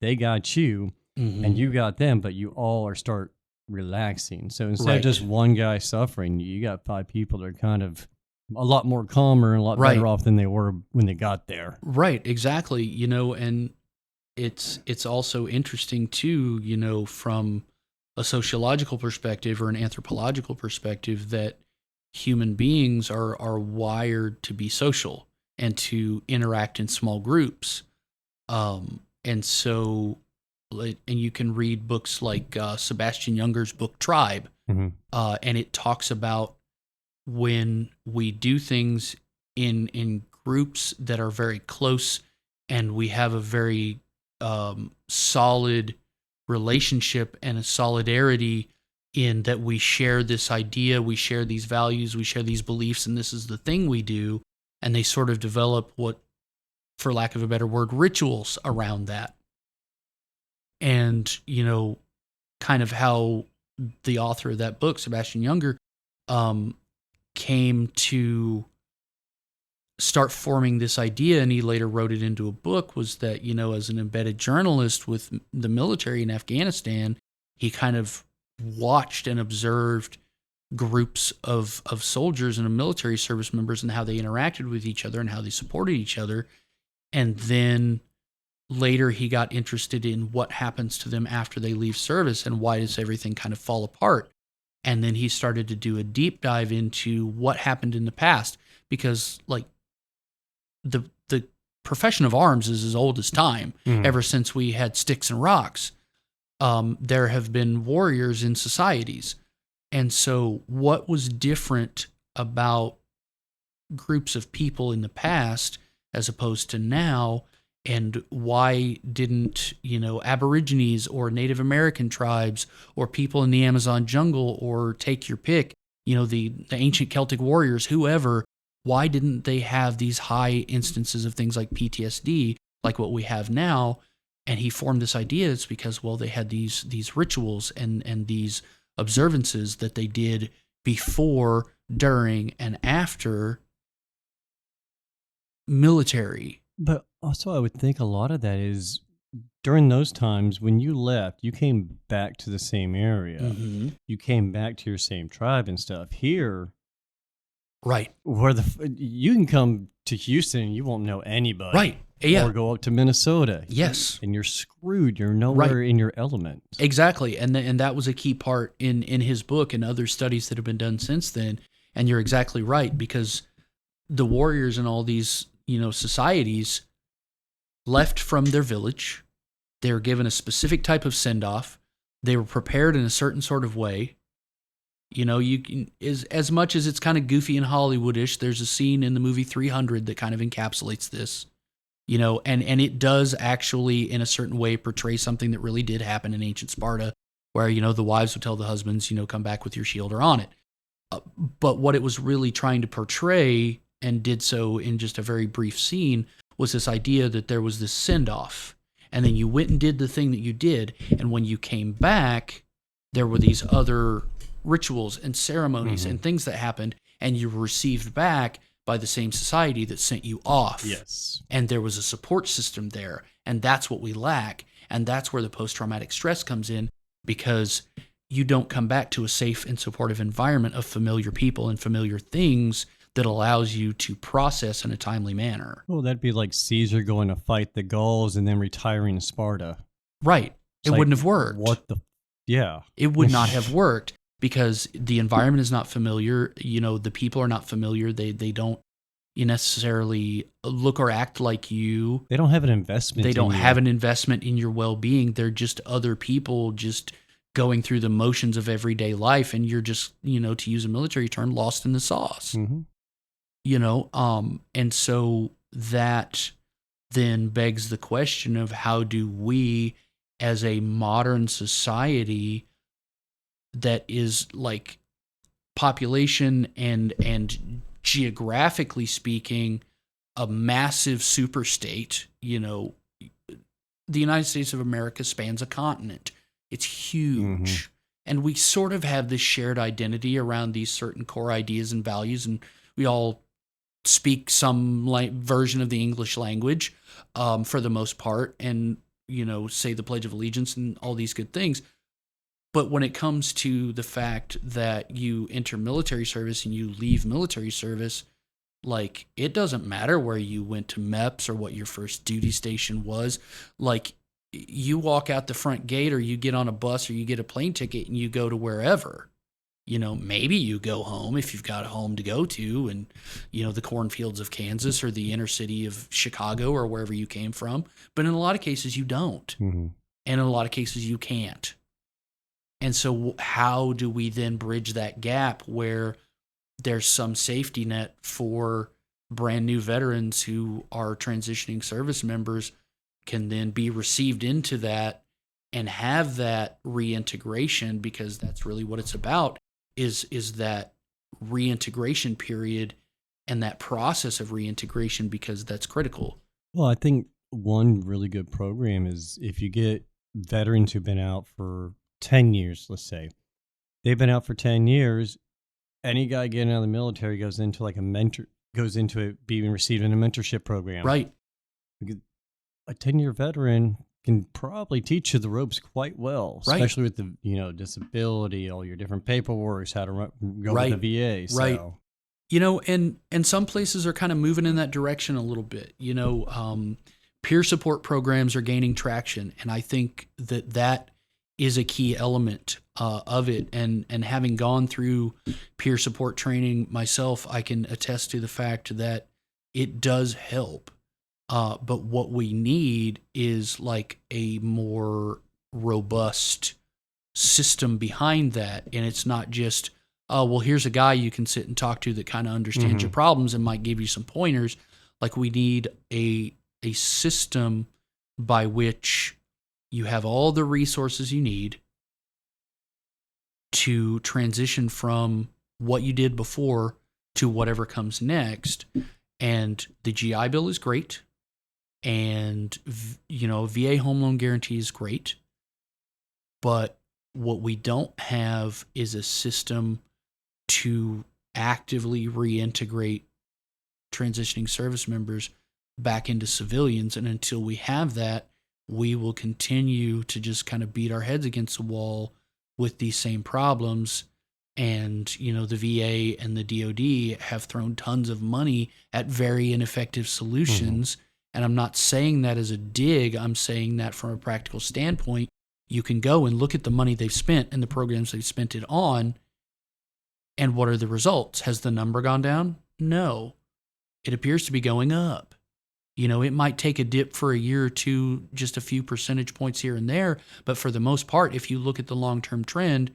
[SPEAKER 2] they got you and you got them, but you all start relaxing. So instead of just one guy suffering, you got 5 people that are kind of a lot more calmer and a lot better off than they were when they got there.
[SPEAKER 1] Right, exactly. And it's also interesting too, from a sociological perspective or an anthropological perspective, that human beings are wired to be social and to interact in small groups. And so, and you can read books like Sebastian Junger's book Tribe, and it talks about when we do things in groups that are very close and we have a very solid relationship and a solidarity in that we share this idea, we share these values, we share these beliefs, and this is the thing we do. And they sort of develop what, for lack of a better word, rituals around that. And, kind of how the author of that book, Sebastian Junger, came to start forming this idea, and he later wrote it into a book, was that, as an embedded journalist with the military in Afghanistan, he kind of watched and observed groups of soldiers and military service members and how they interacted with each other and how they supported each other. And then later he got interested in what happens to them after they leave service and why does everything kind of fall apart. And then he started to do a deep dive into what happened in the past, because like the profession of arms is as old as time. Ever since we had sticks and rocks, there have been warriors in societies. And so what was different about groups of people in the past as opposed to now, and why didn't, Aborigines or Native American tribes or people in the Amazon jungle, or take your pick, the ancient Celtic warriors, whoever, why didn't they have these high instances of things like PTSD like what we have now? And he formed this idea. It's because, well, they had these rituals and these observances that they did before, during, and after military.
[SPEAKER 2] But also, I would think a lot of that is during those times when you left, you came back to the same area. You came back to your same tribe and stuff. Here,
[SPEAKER 1] right,
[SPEAKER 2] where you can come to Houston and you won't know anybody.
[SPEAKER 1] Right. Yeah.
[SPEAKER 2] Or go up to Minnesota.
[SPEAKER 1] Yes.
[SPEAKER 2] And you're screwed. You're nowhere in your element.
[SPEAKER 1] Exactly. And that was a key part in his book and other studies that have been done since then. And you're exactly right, because the warriors in all these, societies left from their village. They were given a specific type of send-off. They were prepared in a certain sort of way. You can, as much as it's kind of goofy and Hollywoodish, there's a scene in the movie 300 that kind of encapsulates this. And it does actually, in a certain way, portray something that really did happen in ancient Sparta, where, the wives would tell the husbands, come back with your shield or on it. But what it was really trying to portray, and did so in just a very brief scene, was this idea that there was this send-off. And then you went and did the thing that you did. And when you came back, there were these other rituals and ceremonies and things that happened, and you were received back by the same society that sent you off.
[SPEAKER 2] Yes.
[SPEAKER 1] And there was a support system there. And that's what we lack. And that's where the post-traumatic stress comes in, because you don't come back to a safe and supportive environment of familiar people and familiar things that allows you to process in a timely manner.
[SPEAKER 2] Well, that'd be like Caesar going to fight the Gauls and then retiring to Sparta.
[SPEAKER 1] Right. It wouldn't have worked.
[SPEAKER 2] Yeah.
[SPEAKER 1] It would not have worked because the environment is not familiar. The people are not familiar. They don't necessarily look or act like you.
[SPEAKER 2] They don't have an investment.
[SPEAKER 1] They don't have an investment in your well-being. They're just other people just going through the motions of everyday life. And you're just, to use a military term, lost in the sauce, and so that then begs the question of how do we as a modern society that is like population and geographically speaking, a massive super state, the United States of America spans a continent. It's huge. And we sort of have this shared identity around these certain core ideas and values. And we all speak some version of the English language for the most part. And, say the Pledge of Allegiance and all these good things. But when it comes to the fact that you enter military service and you leave military service, like, it doesn't matter where you went to MEPS or what your first duty station was. Like, you walk out the front gate or you get on a bus or you get a plane ticket and you go to wherever. Maybe you go home if you've got a home to go to and, the cornfields of Kansas or the inner city of Chicago or wherever you came from. But in a lot of cases, you don't. And in a lot of cases, you can't. And so how do we then bridge that gap where there's some safety net for brand new veterans who are transitioning service members can then be received into that and have that reintegration, because that's really what it's about, is that reintegration period and that process of reintegration, because that's critical.
[SPEAKER 2] Well, I think one really good program is if you get veterans who've been out for 10 years, let's say. They've been out for 10 years. Any guy getting out of the military goes into being received in a mentorship program.
[SPEAKER 1] Right.
[SPEAKER 2] A 10-year veteran can probably teach you the ropes quite well, especially with the, disability, all your different paperwork, how to go with the VA. So.
[SPEAKER 1] Right. And some places are kind of moving in that direction a little bit. Peer support programs are gaining traction. And I think that is a key element of it. And having gone through peer support training myself, I can attest to the fact that it does help. But what we need is like a more robust system behind that. And it's not just, well, here's a guy you can sit and talk to that kind of understands your problems and might give you some pointers. Like, we need a system by which you have all the resources you need to transition from what you did before to whatever comes next. And the GI Bill is great. And, VA home loan guarantee is great. But what we don't have is a system to actively reintegrate transitioning service members back into civilians. And until we have that, we will continue to just kind of beat our heads against the wall with these same problems. And, the VA and the DoD have thrown tons of money at very ineffective solutions. And I'm not saying that as a dig. I'm saying that from a practical standpoint. You can go and look at the money they've spent and the programs they've spent it on. And what are the results? Has the number gone down? No. It appears to be going up. It might take a dip for a year or two, just a few percentage points here and there. But for the most part, if you look at the long-term trend,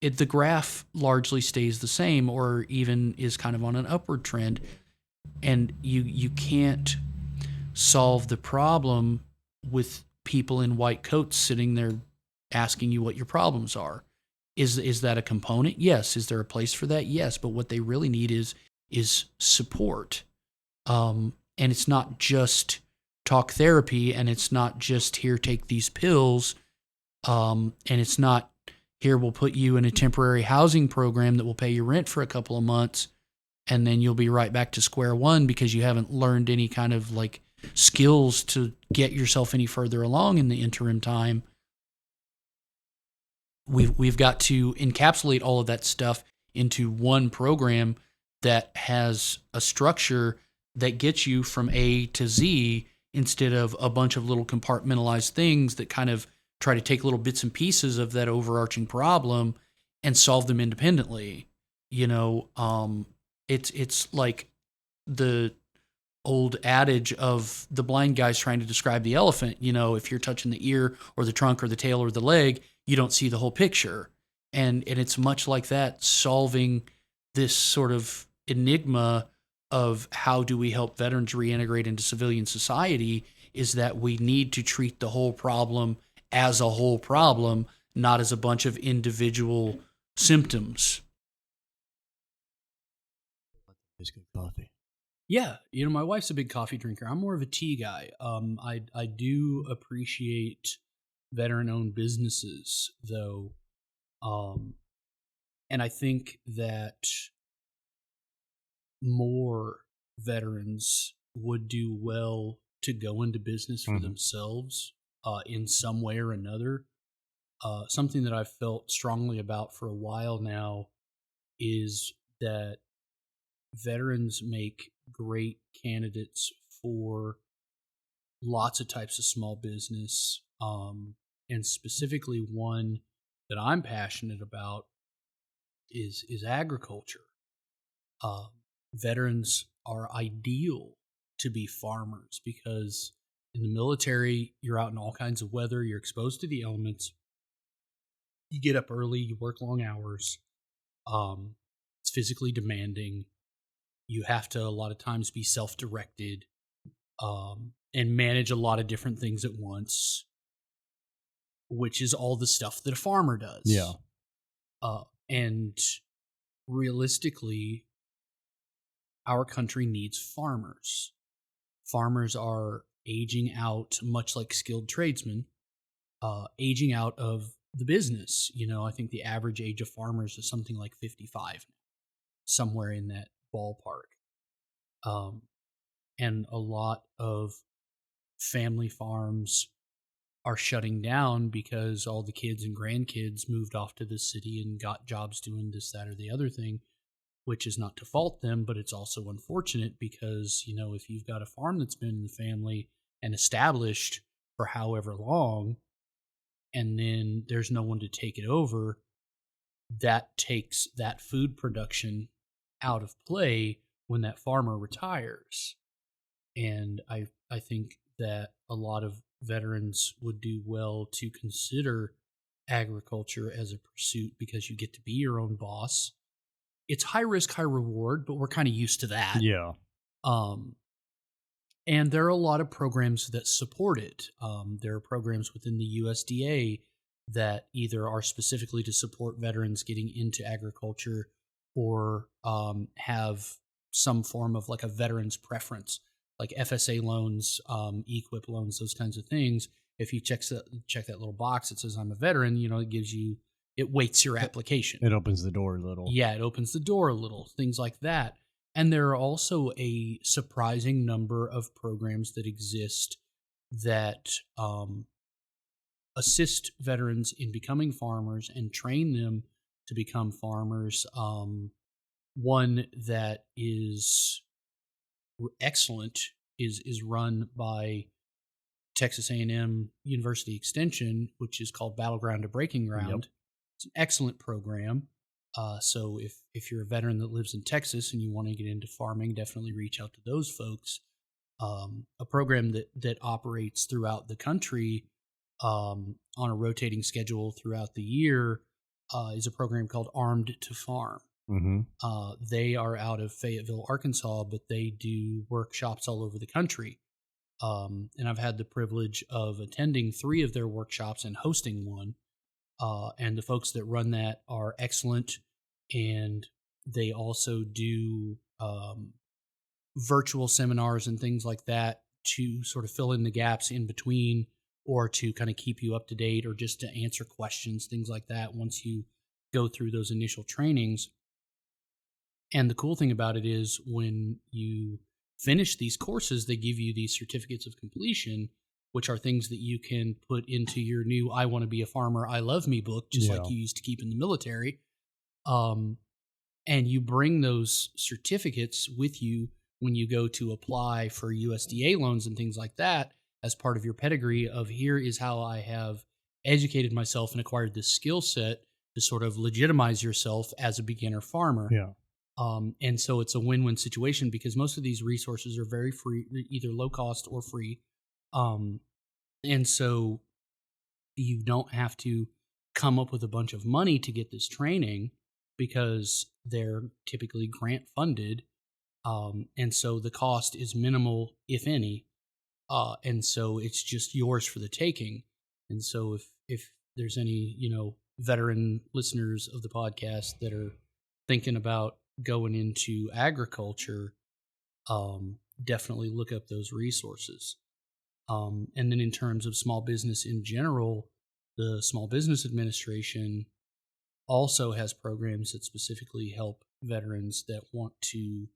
[SPEAKER 1] the graph largely stays the same or even is kind of on an upward trend. And you can't solve the problem with people in white coats sitting there asking you what your problems are. Is that a component? Yes. Is there a place for that? Yes. But what they really need is support. And it's not just talk therapy, and it's not just here, take these pills. And it's not here, we'll put you in a temporary housing program that will pay your rent for a couple of months. And then you'll be right back to square one because you haven't learned any kind of like skills to get yourself any further along in the interim time. We've got to encapsulate all of that stuff into one program that has a structure that gets you from A to Z instead of a bunch of little compartmentalized things that kind of try to take little bits and pieces of that overarching problem and solve them independently. It's like the old adage of the blind guys trying to describe the elephant. If you're touching the ear or the trunk or the tail or the leg, you don't see the whole picture. And it's much like that, solving this sort of enigma of how do we help veterans reintegrate into civilian society, is that we need to treat the whole problem as a whole problem, not as a bunch of individual symptoms.
[SPEAKER 2] It's good coffee.
[SPEAKER 1] Yeah, my wife's a big coffee drinker. I'm more of a tea guy. I do appreciate veteran-owned businesses, though, and I think that more veterans would do well to go into business for themselves in some way or another. Something that I've felt strongly about for a while now is that veterans make great candidates for lots of types of small business, and specifically one that I'm passionate about is agriculture. Veterans are ideal to be farmers because in the military, you're out in all kinds of weather, you're exposed to the elements, you get up early, you work long hours, it's physically demanding, you have to a lot of times be self-directed, and manage a lot of different things at once, which is all the stuff that a farmer does.
[SPEAKER 2] Yeah.
[SPEAKER 1] And realistically, our country needs farmers. Farmers are aging out, much like skilled tradesmen, aging out of the business. I think the average age of farmers is something like 55, somewhere in that ballpark. And a lot of family farms are shutting down because all the kids and grandkids moved off to the city and got jobs doing this, that, or the other thing, which is not to fault them, but it's also unfortunate because, if you've got a farm that's been in the family and established for however long, and then there's no one to take it over, that takes that food production out of play when that farmer retires. And I think that a lot of veterans would do well to consider agriculture as a pursuit because you get to be your own boss. It's high risk, high reward, but we're kind of used to that.
[SPEAKER 2] Yeah.
[SPEAKER 1] And there are a lot of programs that support it. There are programs within the USDA that either are specifically to support veterans getting into agriculture or have some form of like a veteran's preference, like FSA loans, EQIP loans, those kinds of things. If you check that little box that says I'm a veteran, it weights your application.
[SPEAKER 2] It opens the door a little.
[SPEAKER 1] Yeah, it opens the door a little, things like that. And there are also a surprising number of programs that exist that assist veterans in becoming farmers and train them to become farmers. One that is excellent is run by Texas A&M University Extension, which is called Battleground to Breaking Ground. Yep. It's an excellent program. So if you're a veteran that lives in Texas and you want to get into farming, definitely reach out to those folks. A program that operates throughout the country on a rotating schedule throughout the year is a program called Armed to Farm. Mm-hmm. They are out of Fayetteville, Arkansas, but they do workshops all over the country. And I've had the privilege of attending 3 of their workshops and hosting one. And the folks that run that are excellent. And they also do virtual seminars and things like that to sort of fill in the gaps in between, or to kind of keep you up to date, or just to answer questions, things like that once you go through those initial trainings. And the cool thing about it is when you finish these courses, they give you these certificates of completion, which are things that you can put into your new I Want to Be a Farmer, I Love Me book, just like you used to keep in the military. And you bring those certificates with you when you go to apply for USDA loans and things like that as part of your pedigree of here is how I have educated myself and acquired this skill set to sort of legitimize yourself as a beginner farmer.
[SPEAKER 2] Yeah.
[SPEAKER 1] And so it's a win-win situation because most of these resources are very free, either low cost or free. And so you don't have to come up with a bunch of money to get this training because they're typically grant funded. And so the cost is minimal, if any. And so it's just yours for the taking. And so if there's any, veteran listeners of the podcast that are thinking about going into agriculture, definitely look up those resources. And then in terms of small business in general, the Small Business Administration also has programs that specifically help veterans that want to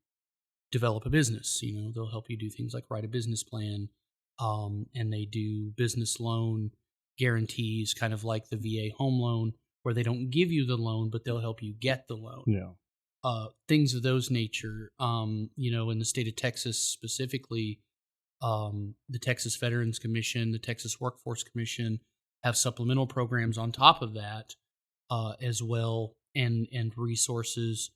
[SPEAKER 1] develop a business. They'll help you do things like write a business plan, and they do business loan guarantees, kind of like the VA home loan, where they don't give you the loan, but they'll help you get the loan.
[SPEAKER 2] Yeah.
[SPEAKER 1] Things of those nature. In the state of Texas specifically, the Texas Veterans Commission, the Texas Workforce Commission have supplemental programs on top of that as well, and resources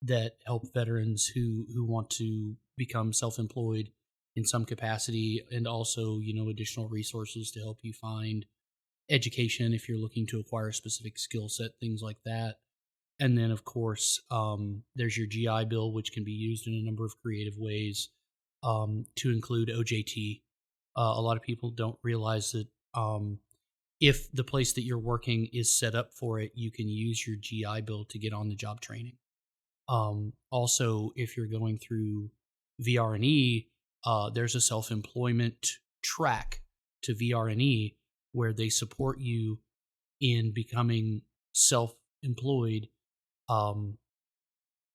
[SPEAKER 1] that help veterans who want to become self-employed in some capacity, and also, additional resources to help you find education if you're looking to acquire a specific skill set, things like that. And then, of course, there's your GI Bill, which can be used in a number of creative ways, to include OJT. A lot of people don't realize that if the place that you're working is set up for it, you can use your GI Bill to get on the job training. Also, if you're going through VRNE, there's a self-employment track to VRNE where they support you in becoming self-employed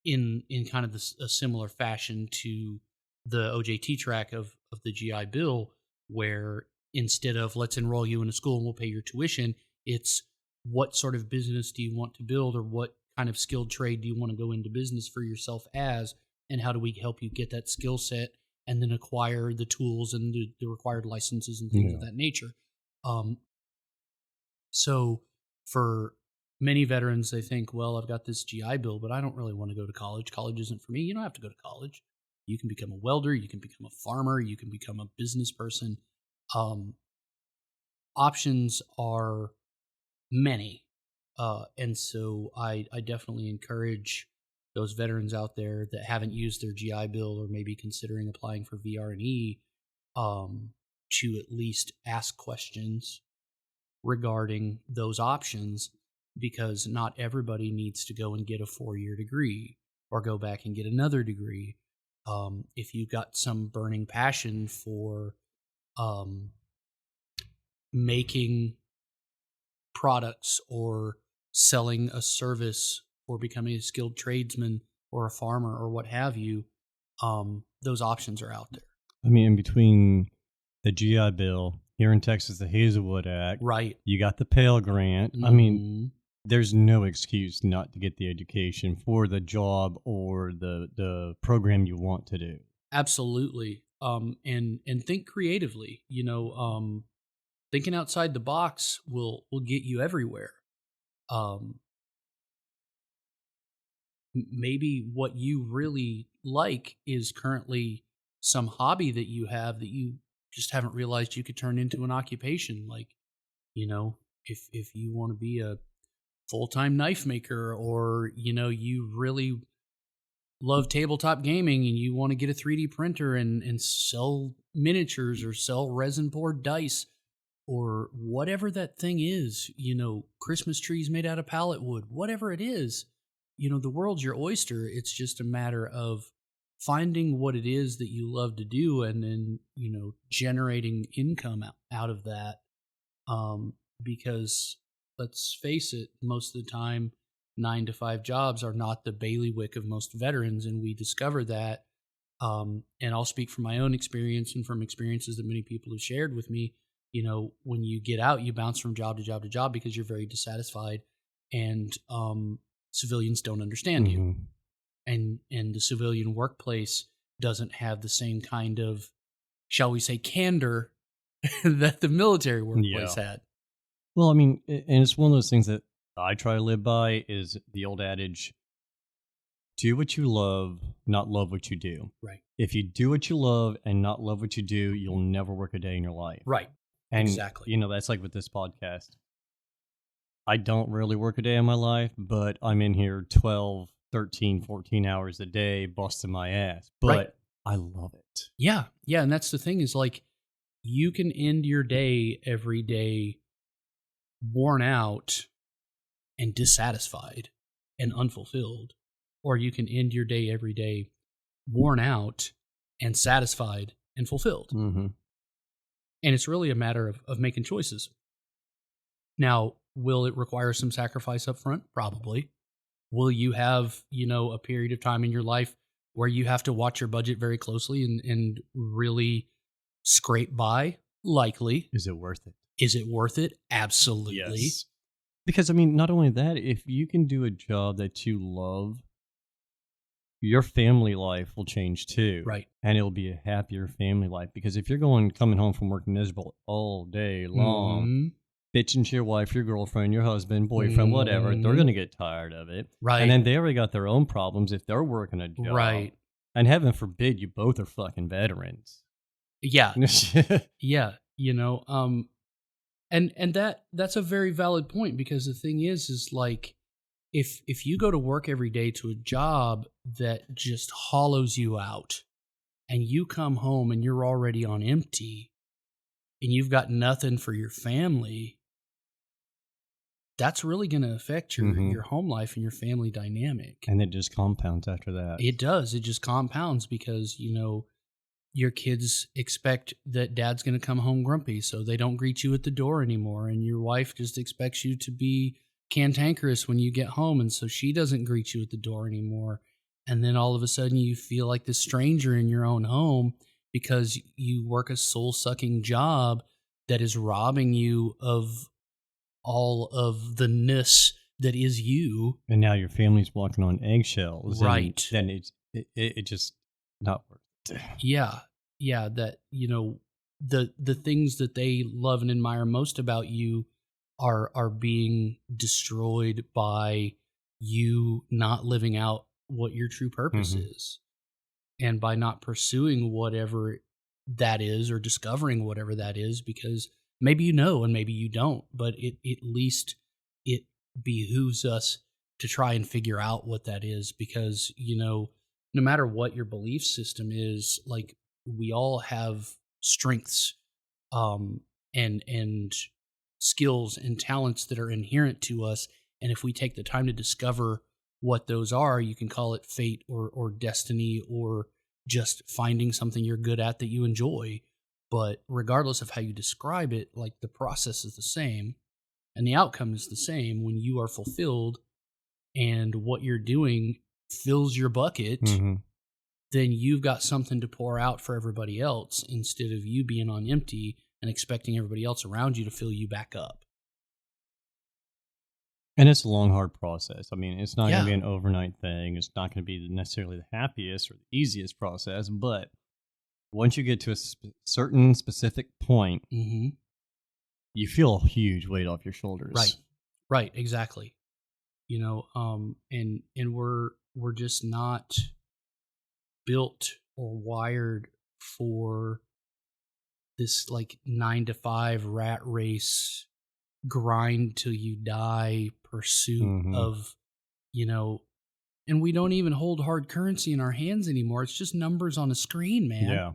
[SPEAKER 1] in kind of a similar fashion to the OJT track of the GI Bill, where instead of let's enroll you in a school and we'll pay your tuition, it's what sort of business do you want to build, or what kind of skilled trade do you want to go into business for yourself as, and how do we help you get that skill set and then acquire the tools and the required licenses and things of that nature. So for many veterans, they think, well, I've got this GI Bill, but I don't really want to go to college. College isn't for me. You don't have to go to college. You can become a welder. You can become a farmer. You can become a business person. Options are many. And so I definitely encourage those veterans out there that haven't used their GI Bill or maybe considering applying for VRNE to at least ask questions regarding those options, because not everybody needs to go and get a 4-year degree or go back and get another degree. If you've got some burning passion for making products or selling a service or becoming a skilled tradesman or a farmer or what have you, those options are out there.
[SPEAKER 2] I mean, in between the GI Bill, here in Texas, the Hazelwood Act,
[SPEAKER 1] right?
[SPEAKER 2] You got the Pell Grant. I mean, there's no excuse not to get the education for the job or the program you want to do.
[SPEAKER 1] Absolutely. And think creatively. Thinking outside the box will get you everywhere. Maybe what you really like is currently some hobby that you have that you just haven't realized you could turn into an occupation. Like, if you want to be a full-time knife maker, or, you really love tabletop gaming and you want to get a 3D printer and sell miniatures or sell resin poured dice or whatever that thing is, Christmas trees made out of pallet wood, whatever it is, the world's your oyster. It's just a matter of finding what it is that you love to do and then, generating income out of that. Because let's face it, most of the time, 9-to-5 jobs are not the bailiwick of most veterans. And we discover that, and I'll speak from my own experience and from experiences that many people have shared with me. When you get out, you bounce from job to job to job because you're very dissatisfied, and civilians don't understand you. And the civilian workplace doesn't have the same kind of, shall we say, candor that the military workplace had.
[SPEAKER 2] Well, I mean, and it's one of those things that I try to live by is the old adage, do what you love, not love what you do.
[SPEAKER 1] Right.
[SPEAKER 2] If you do what you love and not love what you do, you'll never work a day in your life.
[SPEAKER 1] Right.
[SPEAKER 2] And,
[SPEAKER 1] exactly.
[SPEAKER 2] That's like with this podcast. I don't really work a day in my life, but I'm in here 12, 13, 14 hours a day busting my ass. But
[SPEAKER 1] Right.
[SPEAKER 2] I love it.
[SPEAKER 1] Yeah. Yeah. And that's the thing is like, you can end your day every day worn out and dissatisfied and unfulfilled, or you can end your day every day worn out and satisfied and fulfilled.
[SPEAKER 2] Mm-hmm.
[SPEAKER 1] And it's really a matter of making choices. Now, will it require some sacrifice up front? Probably. Will you have, a period of time in your life where you have to watch your budget very closely and really scrape by? Likely.
[SPEAKER 2] Is it worth it?
[SPEAKER 1] Is it worth it? Absolutely.
[SPEAKER 2] Yes. Because, I mean, not only that, if you can do a job that you love, your family life will change too.
[SPEAKER 1] Right.
[SPEAKER 2] And it'll be a happier family life. Because if you're coming home from work miserable all day long, bitching to your wife, your girlfriend, your husband, boyfriend, whatever, they're going to get tired of it.
[SPEAKER 1] Right.
[SPEAKER 2] And then they already got their own problems if they're working a job.
[SPEAKER 1] Right.
[SPEAKER 2] And heaven forbid you both are fucking veterans.
[SPEAKER 1] Yeah. Yeah. And that's a very valid point, because the thing is like, if you go to work every day to a job that just hollows you out, and you come home and you're already on empty and you've got nothing for your family, that's really going to affect your home life and your family dynamic.
[SPEAKER 2] And it just compounds after that.
[SPEAKER 1] It does. It just compounds because, your kids expect that dad's going to come home grumpy, so they don't greet you at the door anymore. And your wife just expects you to be cantankerous when you get home, and so she doesn't greet you at the door anymore. And then all of a sudden you feel like the stranger in your own home because you work a soul-sucking job that is robbing you of all of the ness that is you.
[SPEAKER 2] And now your family's walking on eggshells.
[SPEAKER 1] Right.
[SPEAKER 2] And then it just not worth it.
[SPEAKER 1] Yeah. Yeah. That, the things that they love and admire most about you are being destroyed by you not living out what your true purpose is. And by not pursuing whatever that is, or discovering whatever that is, because maybe you know and maybe you don't, but at least it behooves us to try and figure out what that is, because, no matter what your belief system is, like, we all have strengths and skills and talents that are inherent to us. And if we take the time to discover what those are, you can call it fate or destiny, or just finding something you're good at that you enjoy. But regardless of how you describe it, like, the process is the same and the outcome is the same. When you are fulfilled and what you're doing fills your bucket, then you've got something to pour out for everybody else, instead of you being on empty and expecting everybody else around you to fill you back up.
[SPEAKER 2] And it's a long, hard process. I mean, it's not going to be
[SPEAKER 1] Yeah.
[SPEAKER 2] an overnight thing. It's not going to be necessarily the happiest or the easiest process. But once you get to a certain specific point, you feel a huge weight off your shoulders.
[SPEAKER 1] Right, exactly. And we're just not built or wired for this, like, 9-to-5 rat race, grind till you die pursuit of, and we don't even hold hard currency in our hands anymore. It's just numbers on a screen, man.
[SPEAKER 2] Yeah.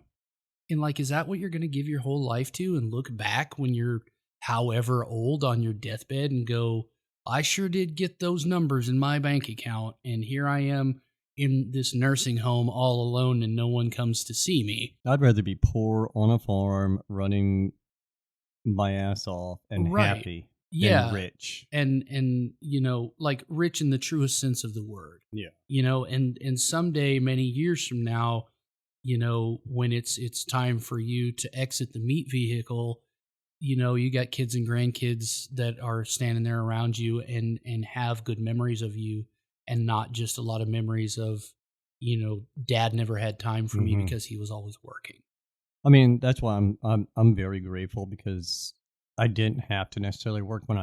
[SPEAKER 1] And, like, is that what you're going to give your whole life to, and look back when you're however old on your deathbed and go, I sure did get those numbers in my bank account, and here I am in this nursing home all alone and no one comes to see me.
[SPEAKER 2] I'd rather be poor on a farm running my ass off and happy than rich.
[SPEAKER 1] And like, rich in the truest sense of the word.
[SPEAKER 2] Yeah.
[SPEAKER 1] And someday, many years from now, when it's time for you to exit the meat vehicle, you got kids and grandkids that are standing there around you and have good memories of you, and not just a lot of memories of, dad never had time for me because he was always working.
[SPEAKER 2] I mean, that's why I'm very grateful, because I didn't have to necessarily work when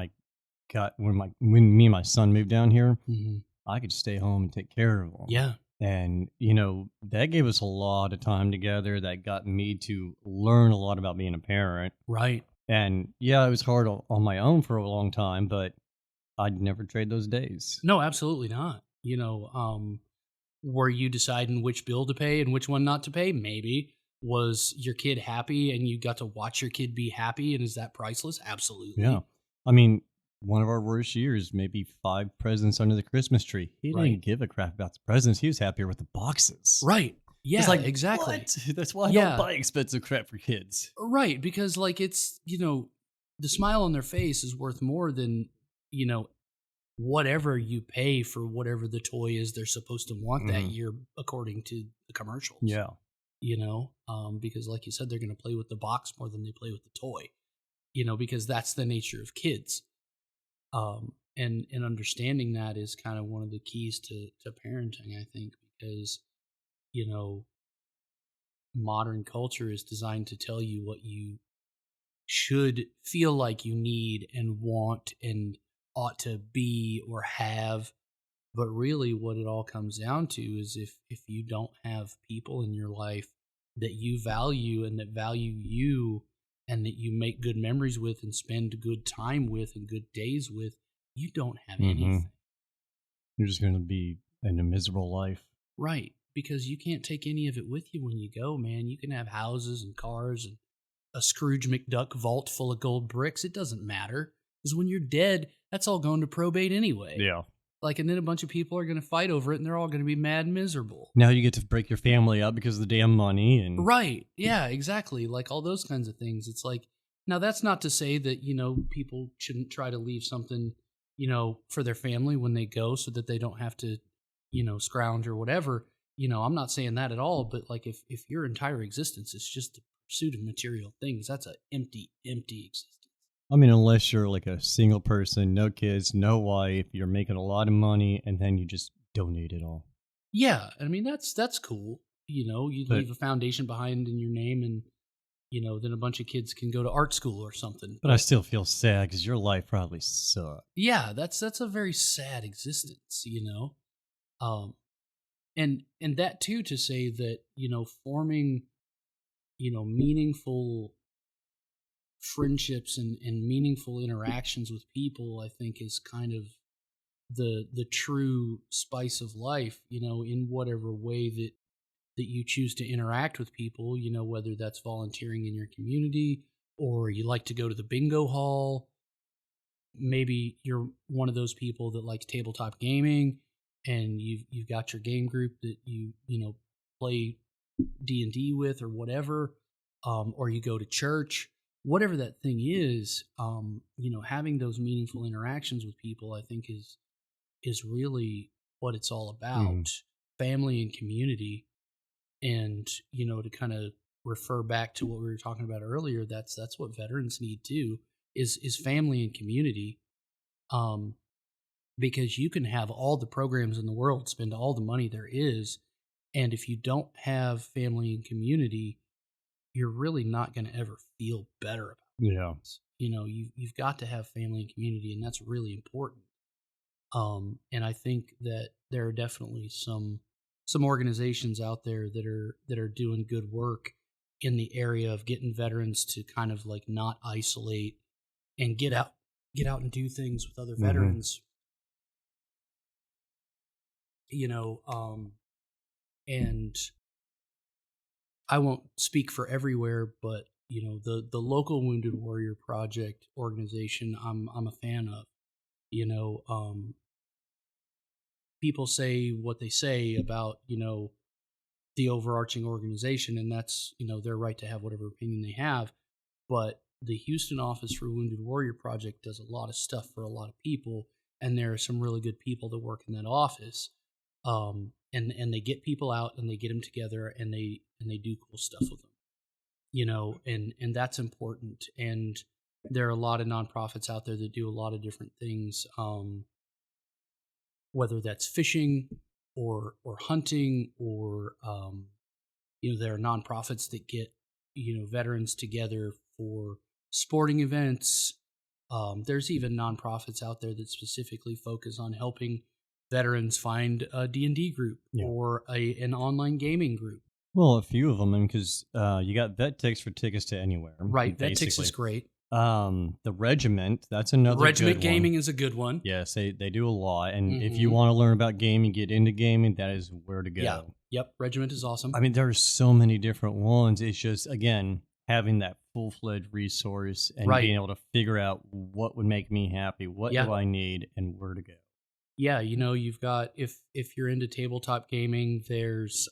[SPEAKER 2] me and my son moved down here.
[SPEAKER 1] Mm-hmm.
[SPEAKER 2] I could stay home and take care of him.
[SPEAKER 1] Yeah.
[SPEAKER 2] And, that gave us a lot of time together. That got me to learn a lot about being a parent.
[SPEAKER 1] Right.
[SPEAKER 2] And yeah, it was hard on my own for a long time, but I'd never trade those days.
[SPEAKER 1] No, absolutely not. Were you deciding which bill to pay and which one not to pay? Maybe. Was your kid happy and you got to watch your kid be happy? And is that priceless? Absolutely.
[SPEAKER 2] Yeah. I mean, one of our worst years, maybe 5 presents under the Christmas tree. He
[SPEAKER 1] Right.
[SPEAKER 2] didn't give a crap about the presents. He was happier with the boxes.
[SPEAKER 1] Right. Yeah,
[SPEAKER 2] It's like,
[SPEAKER 1] exactly.
[SPEAKER 2] what? That's why I
[SPEAKER 1] Yeah.
[SPEAKER 2] don't buy expensive crap for kids.
[SPEAKER 1] Right. Because, like, it's, the smile on their face is worth more than, whatever you pay for whatever the toy is they're supposed to want that
[SPEAKER 2] Mhm.
[SPEAKER 1] year, according to the commercials.
[SPEAKER 2] Yeah.
[SPEAKER 1] Because, like you said, they're going to play with the box more than they play with the toy, because that's the nature of kids. And understanding that is kind of one of the keys to parenting, I think, because, modern culture is designed to tell you what you should feel like you need and want and ought to be or have. But really what it all comes down to is if you don't have people in your life that you value and that value you and that you make good memories with and spend good time with and good days with, you don't have anything.
[SPEAKER 2] You're just going to be in a miserable life.
[SPEAKER 1] Right. Because you can't take any of it with you when you go, man. You can have houses and cars and a Scrooge McDuck vault full of gold bricks. It doesn't matter. Because when you're dead, that's all going to probate anyway.
[SPEAKER 2] Yeah.
[SPEAKER 1] And then a bunch of people are going to fight over it and they're all going to be mad and miserable.
[SPEAKER 2] Now you get to break your family up because of the damn money. And
[SPEAKER 1] Right. Yeah, exactly. Like all those kinds of things. It's like, now that's not to say that, people shouldn't try to leave something, for their family when they go so that they don't have to, scrounge or whatever. I'm not saying that at all, but like if your entire existence is just the pursuit of material things, that's an empty existence.
[SPEAKER 2] I mean, unless you're like a single person, no kids, no wife, you're making a lot of money, and then you just donate it all.
[SPEAKER 1] Yeah, I mean that's cool. You
[SPEAKER 2] But-
[SPEAKER 1] leave a foundation behind in your name, and then a bunch of kids can go to art school or something.
[SPEAKER 2] But I still feel sad because your life probably sucked.
[SPEAKER 1] Yeah, that's a very sad existence, and that too, to say that forming meaningful friendships and meaningful interactions with people, I think, is kind of the true spice of life, in whatever way that you choose to interact with people, whether that's volunteering in your community or you like to go to the bingo hall. Maybe you're one of those people that likes tabletop gaming and you've got your game group that you play D&D with or whatever, or you go to church, whatever that thing is. Having those meaningful interactions with people, I think is really what it's all about. Family and community. And to kind of refer back to what we were talking about earlier, that's what veterans need too, is family and community. Because you can have all the programs in the world, spend all the money there is, and if you don't have family and community, you're really not going to ever feel better about it.
[SPEAKER 2] Yeah.
[SPEAKER 1] You've got to have family and community, and that's really important. And I think that there are definitely some organizations out there that are doing good work in the area of getting veterans to kind of like not isolate and get out and do things with other veterans. And I won't speak for everywhere, but the local Wounded Warrior Project organization I'm a fan of. People say what they say about the overarching organization, and that's their right to have whatever opinion they have. But the Houston office for Wounded Warrior Project does a lot of stuff for a lot of people, and there are some really good people that work in that office. And they get people out and they get them together and they do cool stuff with them, and that's important. And there are a lot of nonprofits out there that do a lot of different things, whether that's fishing or hunting or, there are nonprofits that get, veterans together for sporting events. There's even nonprofits out there that specifically focus on helping veterans find a D&D group or an online gaming group.
[SPEAKER 2] Well, a few of them, because you got VetTix for tickets to anywhere.
[SPEAKER 1] Right, VetTix is great.
[SPEAKER 2] The Regiment, that's another
[SPEAKER 1] Regiment
[SPEAKER 2] good one.
[SPEAKER 1] Gaming is a good one.
[SPEAKER 2] Yes, they do a lot. And if you want to learn about gaming, get into gaming, that is where to go.
[SPEAKER 1] Yeah. Yep, Regiment is awesome.
[SPEAKER 2] I mean, there's so many different ones. It's just, again, having that full-fledged resource and being able to figure out what would make me happy, what do I need, and where to go.
[SPEAKER 1] Yeah, you've got, if you're into tabletop gaming, there's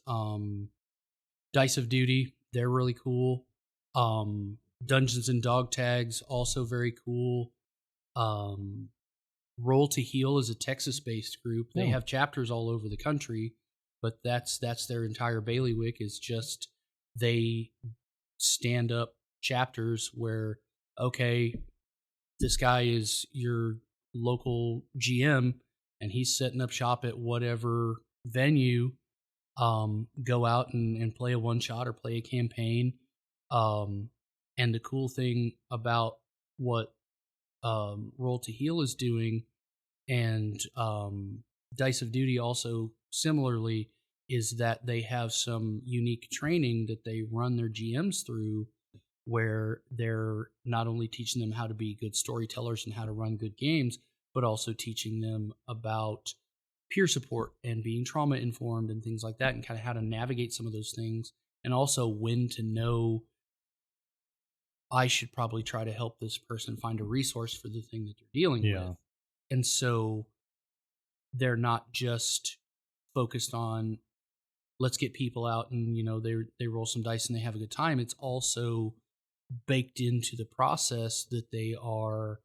[SPEAKER 1] Dice of Duty. They're really cool. Dungeons and Dog Tags, also very cool. Roll to Heal is a Texas-based group. They have chapters all over the country, but that's their entire bailiwick, is just they stand up chapters where, okay, this guy is your local GM and he's setting up shop at whatever venue. Go out and play a one-shot or play a campaign. And the cool thing about what Roll to Heal is doing, and Dice of Duty also similarly, is that they have some unique training that they run their GMs through, where they're not only teaching them how to be good storytellers and how to run good games, but also teaching them about peer support and being trauma informed and things like that, and kind of how to navigate some of those things, and also when to know I should probably try to help this person find a resource for the thing that they're dealing with. And so they're not just focused on, let's get people out and, they roll some dice and they have a good time. It's also baked into the process that they are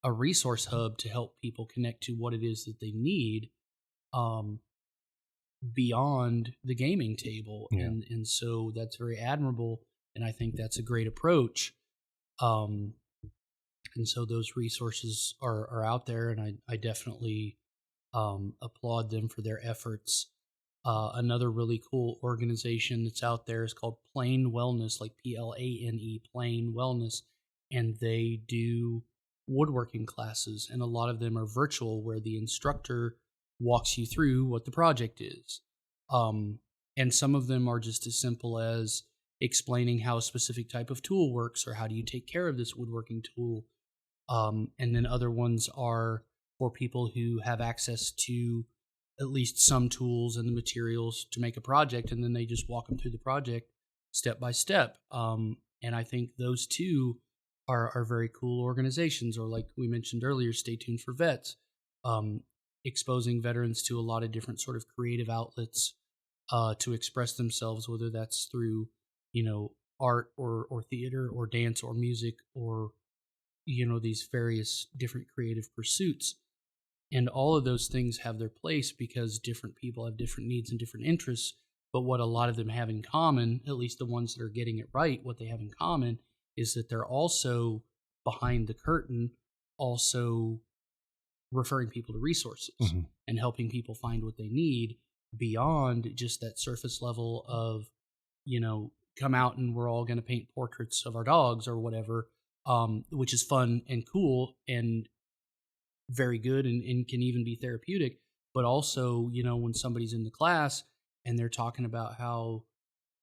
[SPEAKER 1] a resource hub to help people connect to what it is that they need beyond the gaming table. And so that's very admirable. And I think that's a great approach. And so those resources are out there, and I definitely applaud them for their efforts. Another really cool organization that's out there is called Plain Wellness, like PLANE, Plain Wellness. And they do woodworking classes, and a lot of them are virtual, where the instructor walks you through what the project is. And some of them are just as simple as explaining how a specific type of tool works, or how do you take care of this woodworking tool. And then other ones are for people who have access to at least some tools and the materials to make a project, and then they just walk them through the project step by step. And I think those two are very cool organizations. Or like we mentioned earlier, Stay Tuned for Vets, exposing veterans to a lot of different sort of creative outlets to express themselves, whether that's through art or theater or dance or music, or these various different creative pursuits. And all of those things have their place because different people have different needs and different interests. But what a lot of them have in common, at least the ones that are getting it right, what they have in common is that they're also behind the curtain, also referring people to resources and helping people find what they need beyond just that surface level of, come out and we're all going to paint portraits of our dogs or whatever, which is fun and cool and very good and can even be therapeutic. But also, when somebody's in the class and they're talking about how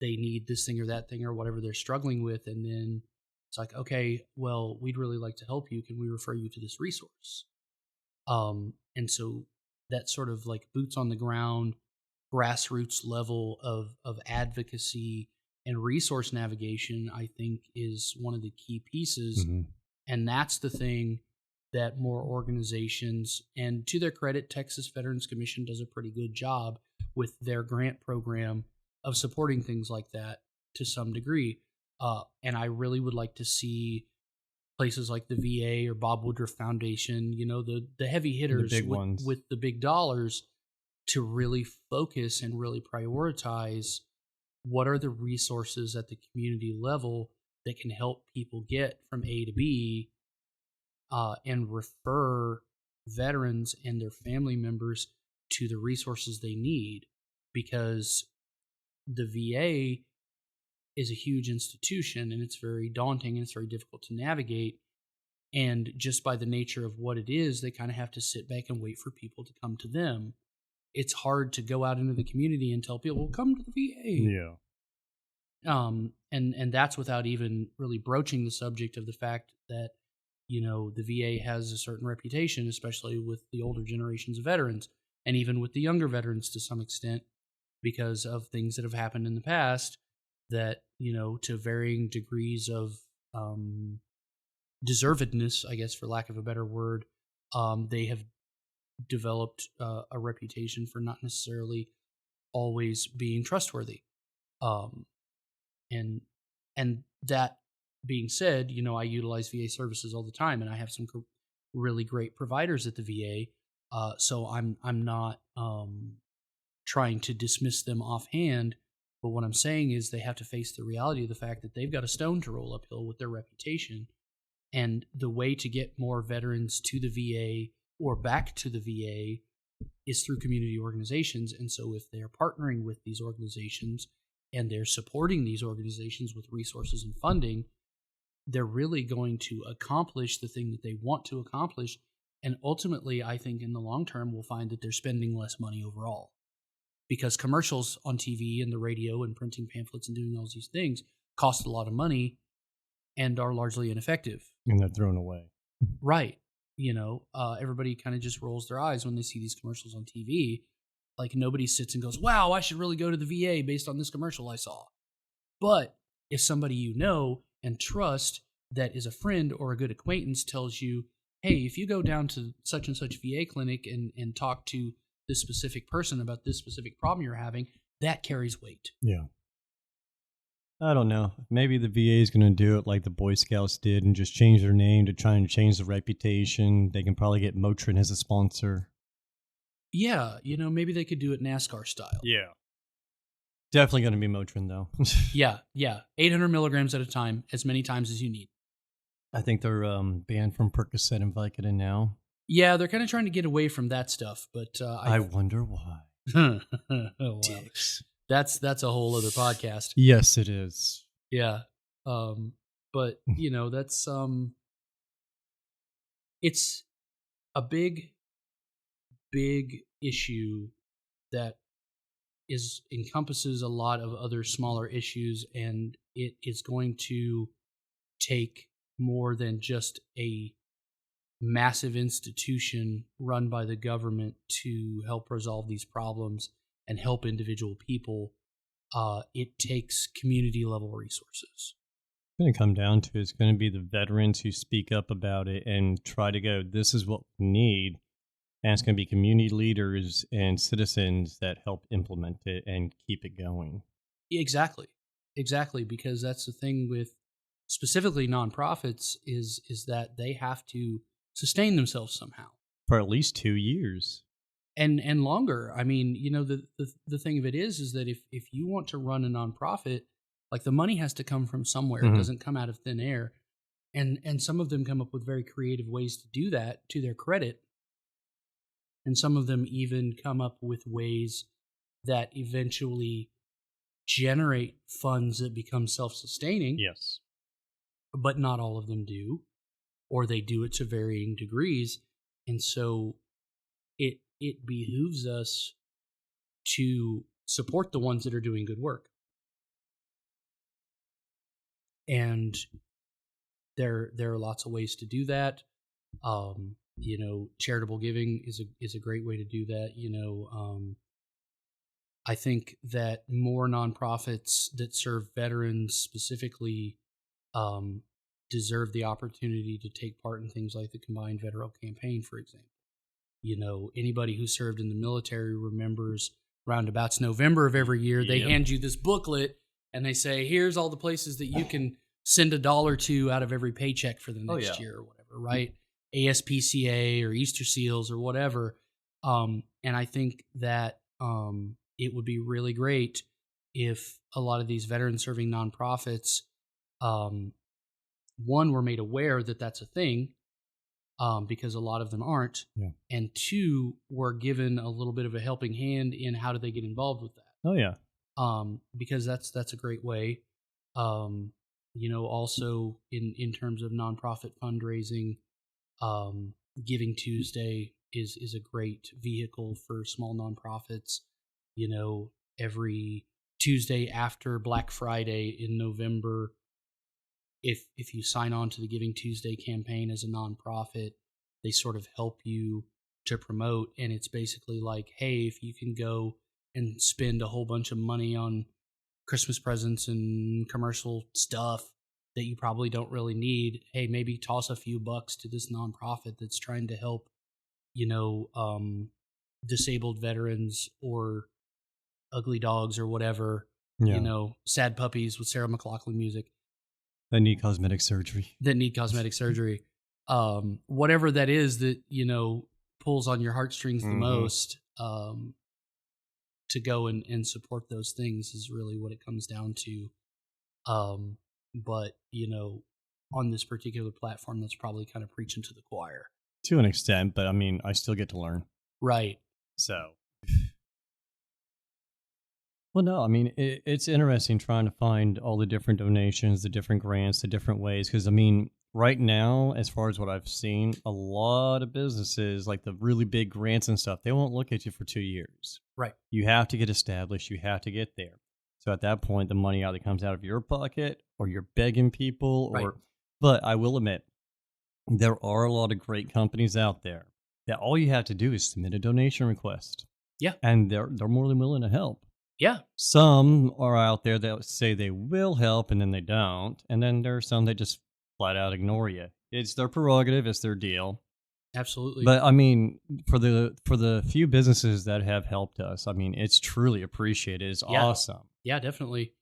[SPEAKER 1] they need this thing or that thing or whatever they're struggling with, and then it's like, okay, well, we'd really like to help you. Can we refer you to this resource? And so that sort of like boots on the ground, grassroots level of advocacy and resource navigation, I think, is one of the key pieces. And that's the thing that more organizations, and to their credit, Texas Veterans Commission does a pretty good job with their grant program of supporting things like that to some degree. And I really would like to see places like the VA or Bob Woodruff Foundation, the heavy hitters with the big dollars, to really focus and really prioritize what are the resources at the community level that can help people get from A to B, and refer veterans and their family members to the resources they need. Because the VA is a huge institution, and it's very daunting and it's very difficult to navigate. And just by the nature of what it is, they kind of have to sit back and wait for people to come to them. It's hard to go out into the community and tell people, come to the VA.
[SPEAKER 3] Yeah.
[SPEAKER 1] And that's without even really broaching the subject of the fact that, the VA has a certain reputation, especially with the older generations of veterans, and even with the younger veterans to some extent, because of things that have happened in the past that, to varying degrees of deservedness, I guess, for lack of a better word, they have developed a reputation for not necessarily always being trustworthy. And that being said, I utilize VA services all the time, and I have some really great providers at the VA. So I'm not trying to dismiss them offhand, but what I'm saying is they have to face the reality of the fact that they've got a stone to roll uphill with their reputation. And the way to get more veterans to the VA or back to the VA is through community organizations. And so if they're partnering with these organizations and they're supporting these organizations with resources and funding, they're really going to accomplish the thing that they want to accomplish. And ultimately, I think in the long term, we'll find that they're spending less money overall. Because commercials on TV and the radio and printing pamphlets and doing all these things cost a lot of money and are largely ineffective.
[SPEAKER 3] And they're thrown away.
[SPEAKER 1] Right. Everybody kind of just rolls their eyes when they see these commercials on TV. Like, nobody sits and goes, wow, I should really go to the VA based on this commercial I saw. But if somebody you know and trust that is a friend or a good acquaintance tells you, hey, if you go down to such and such VA clinic and talk to this specific person about this specific problem you're having, that carries weight.
[SPEAKER 3] Yeah. I don't know. Maybe the VA is going to do it like the Boy Scouts did and just change their name to try and change the reputation. They can probably get Motrin as a sponsor.
[SPEAKER 1] Yeah, maybe they could do it NASCAR style.
[SPEAKER 3] Yeah. Definitely going to be Motrin, though.
[SPEAKER 1] Yeah. 800 milligrams at a time, as many times as you need.
[SPEAKER 3] I think they're banned from Percocet and Vicodin now.
[SPEAKER 1] Yeah, they're kind of trying to get away from that stuff, but
[SPEAKER 3] I wonder why.
[SPEAKER 1] Oh, wow.
[SPEAKER 3] Dicks.
[SPEAKER 1] That's a whole other podcast.
[SPEAKER 3] Yes, it is.
[SPEAKER 1] Yeah. But that's it's a big issue that encompasses a lot of other smaller issues, and it is going to take more than just a massive institution run by the government to help resolve these problems and help individual people. It takes community level resources.
[SPEAKER 3] It's going to come down to it's going to be the veterans who speak up about it and try to go, this is what we need. And it's going to be community leaders and citizens that help implement it and keep it going.
[SPEAKER 1] Exactly, because that's the thing with specifically nonprofits is that they have to sustain themselves somehow
[SPEAKER 3] for at least 2 years.
[SPEAKER 1] And longer. I mean, the thing of it is that if you want to run a nonprofit, like, the money has to come from somewhere. Mm-hmm. It doesn't come out of thin air. And some of them come up with very creative ways to do that, to their credit. And some of them even come up with ways that eventually generate funds that become self-sustaining.
[SPEAKER 3] Yes.
[SPEAKER 1] But not all of them do, or they do it to varying degrees. And so it behooves us to support the ones that are doing good work. And there are lots of ways to do that. Charitable giving is a great way to do that. I think that more nonprofits that serve veterans specifically deserve the opportunity to take part in things like the Combined Veteran Campaign, for example. Anybody who served in the military remembers roundabouts November of every year, they hand you this booklet and they say, here's all the places that you can send $1 to out of every paycheck for the next year or whatever, right? ASPCA or Easter Seals or whatever. And I think that it would be really great if a lot of these veteran serving nonprofits, one, were made aware that that's a thing, because a lot of them aren't. Yeah. And two, were given a little bit of a helping hand in how do they get involved with that.
[SPEAKER 3] Oh, yeah.
[SPEAKER 1] Because that's a great way. Also in terms of nonprofit fundraising, Giving Tuesday is a great vehicle for small nonprofits. Every Tuesday after Black Friday in November, if you sign on to the Giving Tuesday campaign as a nonprofit, they sort of help you to promote. And it's basically like, hey, if you can go and spend a whole bunch of money on Christmas presents and commercial stuff that you probably don't really need, hey, maybe toss a few bucks to this nonprofit that's trying to help, disabled veterans or ugly dogs or whatever, sad puppies with Sarah McLachlan music.
[SPEAKER 3] That need cosmetic surgery.
[SPEAKER 1] Whatever that is that, pulls on your heartstrings the most, to go and support those things is really what it comes down to. But, on this particular platform, that's probably kind of preaching to the choir.
[SPEAKER 3] To an extent, but I mean, I still get to learn.
[SPEAKER 1] Right.
[SPEAKER 3] So. Well, no, I mean, it's interesting trying to find all the different donations, the different grants, the different ways. Because, I mean, right now, as far as what I've seen, a lot of businesses, like the really big grants and stuff, they won't look at you for 2 years.
[SPEAKER 1] Right.
[SPEAKER 3] You have to get established. You have to get there. So at that point, the money either comes out of your pocket or you're begging people.
[SPEAKER 1] Right.
[SPEAKER 3] But I will admit, there are a lot of great companies out there that all you have to do is submit a donation request.
[SPEAKER 1] Yeah.
[SPEAKER 3] And they're more than willing to help.
[SPEAKER 1] Yeah.
[SPEAKER 3] Some are out there that say they will help and then they don't. And then there are some that just flat out ignore you. It's their prerogative. It's their deal.
[SPEAKER 1] Absolutely.
[SPEAKER 3] But I mean, for the few businesses that have helped us, I mean, it's truly appreciated. It's awesome.
[SPEAKER 1] Yeah, definitely.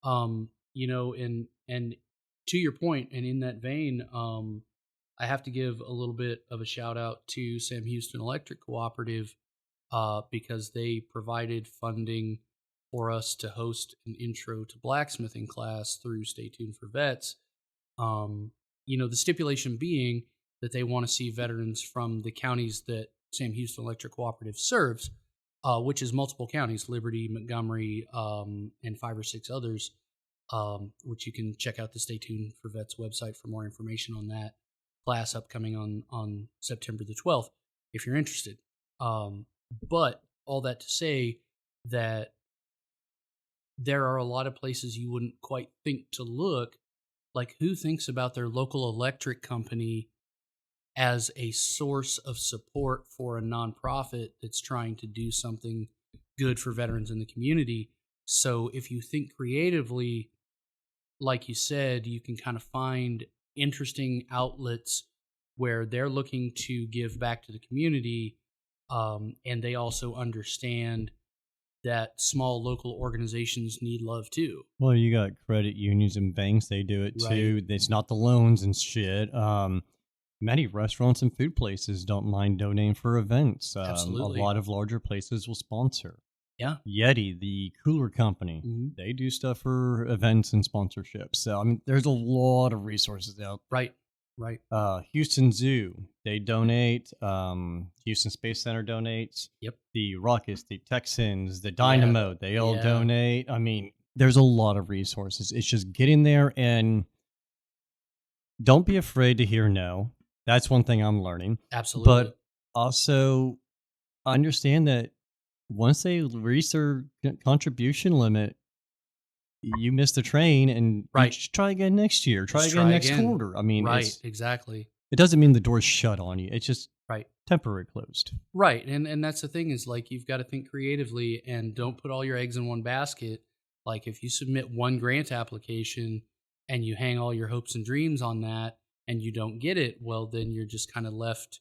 [SPEAKER 1] And to your point, and in that vein, I have to give a little bit of a shout out to Sam Houston Electric Cooperative, because they provided funding for us to host an intro to blacksmithing class through Stay Tuned for Vets. The stipulation being that they want to see veterans from the counties that Sam Houston Electric Cooperative serves, which is multiple counties, Liberty, Montgomery, and 5 or 6 others, which you can check out the Stay Tuned for Vets website for more information on that class upcoming on September the 12th, if you're interested. But all that to say that there are a lot of places you wouldn't quite think to look, like who thinks about their local electric company as a source of support for a nonprofit that's trying to do something good for veterans in the community. So if you think creatively, like you said, you can kind of find interesting outlets where they're looking to give back to the community, and they also understand that small local organizations need love too.
[SPEAKER 3] Well, you got credit unions and banks, they do it too. Right. It's not the loans and shit. Many restaurants and food places don't mind donating for events.
[SPEAKER 1] Absolutely.
[SPEAKER 3] A lot of larger places will sponsor.
[SPEAKER 1] Yeah.
[SPEAKER 3] Yeti, the cooler company, they do stuff for events and sponsorships. So, I mean, there's a lot of resources out there.
[SPEAKER 1] Right.
[SPEAKER 3] Houston Zoo, they donate. Houston Space Center donates.
[SPEAKER 1] Yep.
[SPEAKER 3] The Rockets, the Texans, the Dynamo, they all donate. I mean, there's a lot of resources. It's just get in there and don't be afraid to hear no. That's one thing I'm learning.
[SPEAKER 1] Absolutely.
[SPEAKER 3] But also understand that once they reach their contribution limit, you miss the train and you try again next year. Try again next quarter. I mean,
[SPEAKER 1] exactly.
[SPEAKER 3] It doesn't mean the door's shut on you. It's just temporary closed.
[SPEAKER 1] Right. And that's the thing is, like, you've got to think creatively and don't put all your eggs in one basket. Like, if you submit one grant application and you hang all your hopes and dreams on that and you don't get it, well, then you're just kind of left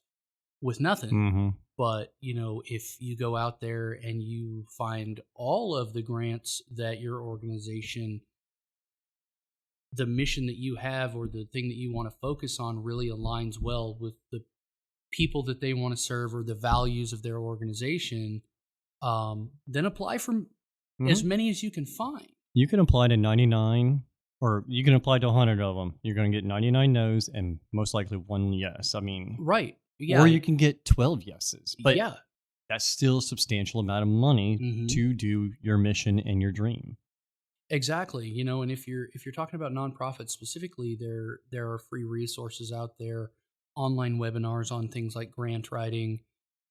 [SPEAKER 1] with nothing.
[SPEAKER 3] Mm-hmm.
[SPEAKER 1] But, if you go out there and you find all of the grants that your organization, the mission that you have or the thing that you want to focus on really aligns well with the people that they want to serve or the values of their organization, then apply for as many as you can find.
[SPEAKER 3] You can apply to 99 or you can apply to 100 of them. You're going to get 99 no's and most likely 1 yes. I mean,
[SPEAKER 1] right. Yeah.
[SPEAKER 3] Or you can get 12 yeses. But
[SPEAKER 1] yeah,
[SPEAKER 3] that's still a substantial amount of money to do your mission and your dream.
[SPEAKER 1] Exactly. You know, and if you're talking about nonprofits specifically, there are free resources out there, online webinars on things like grant writing,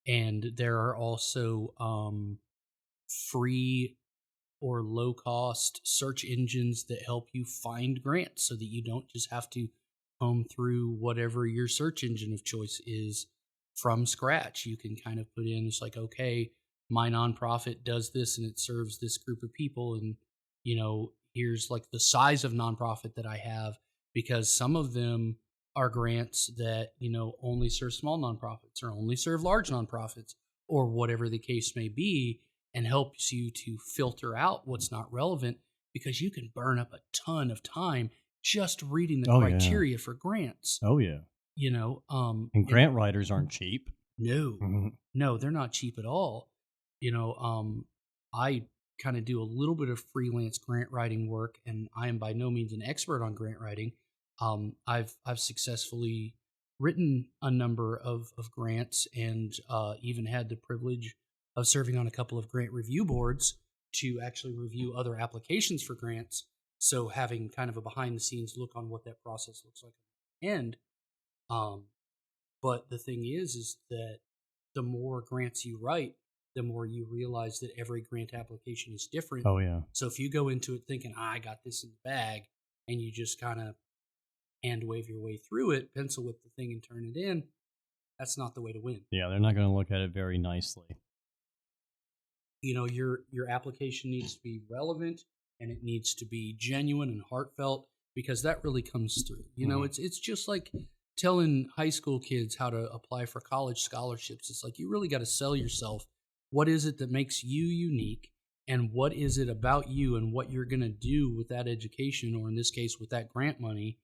[SPEAKER 1] and there are also free or low cost search engines that help you find grants so that you don't just have to comb through whatever your search engine of choice is from scratch. You can kind of put in, it's like, okay, my nonprofit does this and it serves this group of people. And, you know, here's like the size of nonprofit that I have, because some of them are grants that, you know, only serve small nonprofits or only serve large nonprofits or whatever the case may be, and helps you to filter out what's not relevant, because you can burn up a ton of time just reading the criteria for grants.
[SPEAKER 3] Oh yeah.
[SPEAKER 1] You know,
[SPEAKER 3] and grant writers aren't cheap.
[SPEAKER 1] No,
[SPEAKER 3] Mm-hmm.
[SPEAKER 1] no, they're not cheap at all. You know, I kind of do a little bit of freelance grant writing work, and I am by no means an expert on grant writing. I've successfully written a number of grants, and even had the privilege of serving on a couple of grant review boards to actually review other applications for grants. So having kind of a behind the scenes look on what that process looks like at the end. But the thing is that the more grants you write, the more you realize that every grant application is different.
[SPEAKER 3] Oh yeah.
[SPEAKER 1] So if you go into it thinking, I got this in the bag, and you just kind of hand wave your way through it, pencil whip the thing and turn it in, that's not the way to win.
[SPEAKER 3] Yeah, they're not going to look at it very nicely.
[SPEAKER 1] You know, your application needs to be relevant, and it needs to be genuine and heartfelt, because that really comes through. You know, it's just like telling high school kids how to apply for college scholarships. It's like, you really got to sell yourself. What is it that makes you unique, and what is it about you and what you're going to do with that education, or in this case with that grant money,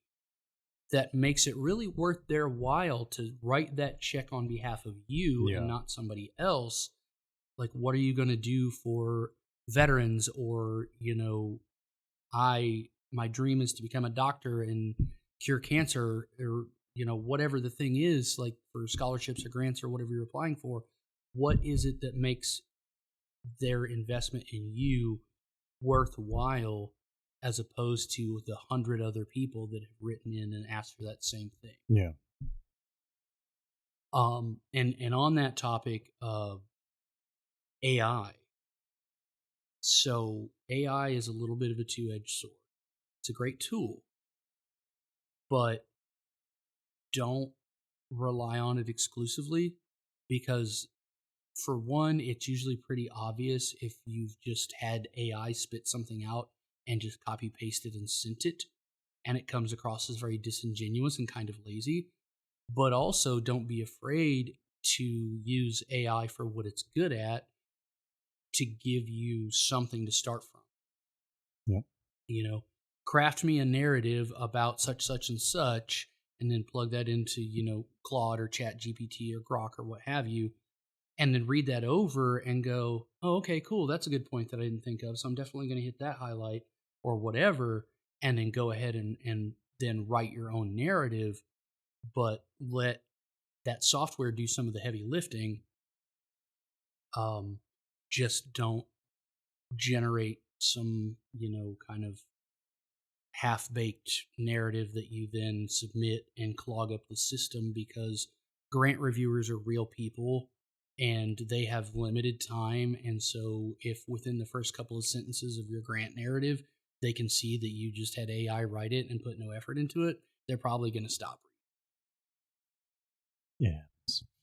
[SPEAKER 1] that makes it really worth their while to write that check on behalf of you and not somebody else. Like, what are you going to do for veterans? Or, you know, my dream is to become a doctor and cure cancer, or, you know, whatever the thing is, like for scholarships or grants or whatever you're applying for. What is it that makes their investment in you worthwhile, as opposed to the 100 other people that have written in and asked for that same thing?
[SPEAKER 3] Yeah.
[SPEAKER 1] And on that topic of AI. So AI is a little bit of a two-edged sword. It's a great tool, but don't rely on it exclusively, because for one, it's usually pretty obvious if you've just had AI spit something out and just copy pasted and sent it, and it comes across as very disingenuous and kind of lazy. But also, don't be afraid to use AI for what it's good at, to give you something to start from.
[SPEAKER 3] Yep.
[SPEAKER 1] You know, craft me a narrative about such and such, and then plug that into, you know, Claude or Chat GPT or Grok or what have you, and then read that over and go, oh, okay, cool, that's a good point that I didn't think of, so I'm definitely going to hit that highlight or whatever, and then go ahead and then write your own narrative, but let that software do some of the heavy lifting. Just don't generate some, you know, kind of half-baked narrative that you then submit and clog up the system, because grant reviewers are real people and they have limited time. And so if within the first couple of sentences of your grant narrative, they can see that you just had AI write it and put no effort into it, they're probably going to stop reading.
[SPEAKER 3] Yeah.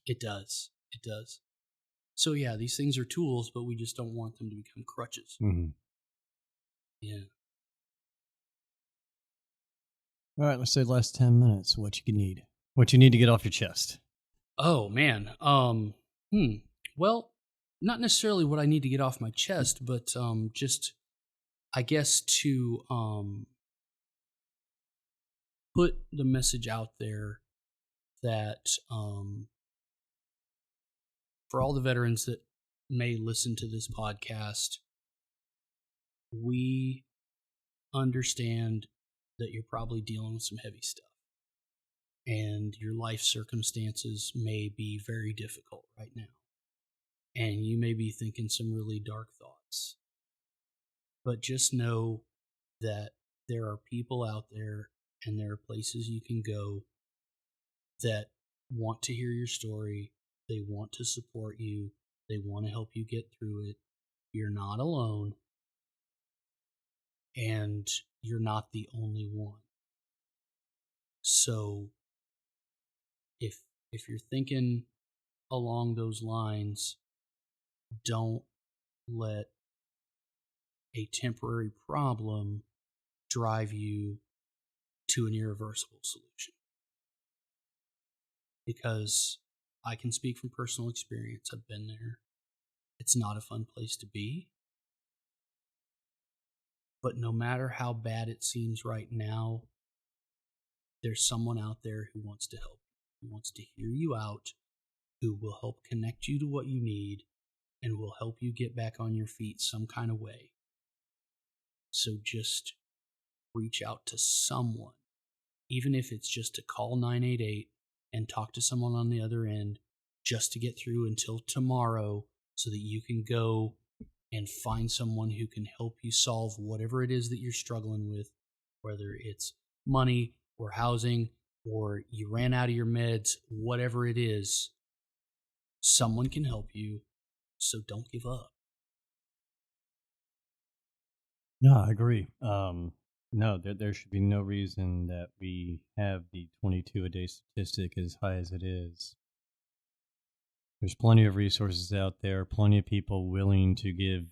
[SPEAKER 1] It does. It does. So yeah, these things are tools, but we just don't want them to become crutches.
[SPEAKER 3] Mm-hmm.
[SPEAKER 1] Yeah.
[SPEAKER 3] All right, let's say the last 10 minutes. What you need to get off your chest.
[SPEAKER 1] Oh man. Well, not necessarily what I need to get off my chest, but just, I guess, to put the message out there that for all the veterans that may listen to this podcast, we understand that you're probably dealing with some heavy stuff, and your life circumstances may be very difficult right now, and you may be thinking some really dark thoughts. But just know that there are people out there and there are places you can go that want to hear your story. They want to support you. They want to help you get through it. You're not alone. And you're not the only one. So if you're thinking along those lines, don't let a temporary problem drive you to an irreversible solution. Because I can speak from personal experience. I've been there. It's not a fun place to be. But no matter how bad it seems right now, there's someone out there who wants to help, who wants to hear you out, who will help connect you to what you need, and will help you get back on your feet some kind of way. So just reach out to someone, even if it's just to call 988 and talk to someone on the other end, just to get through until tomorrow so that you can go and find someone who can help you solve whatever it is that you're struggling with, whether it's money or housing or you ran out of your meds, whatever it is, someone can help you. So don't give up.
[SPEAKER 3] No, I agree. No, there should be no reason that we have the 22 a day statistic as high as it is. There's plenty of resources out there, plenty of people willing to give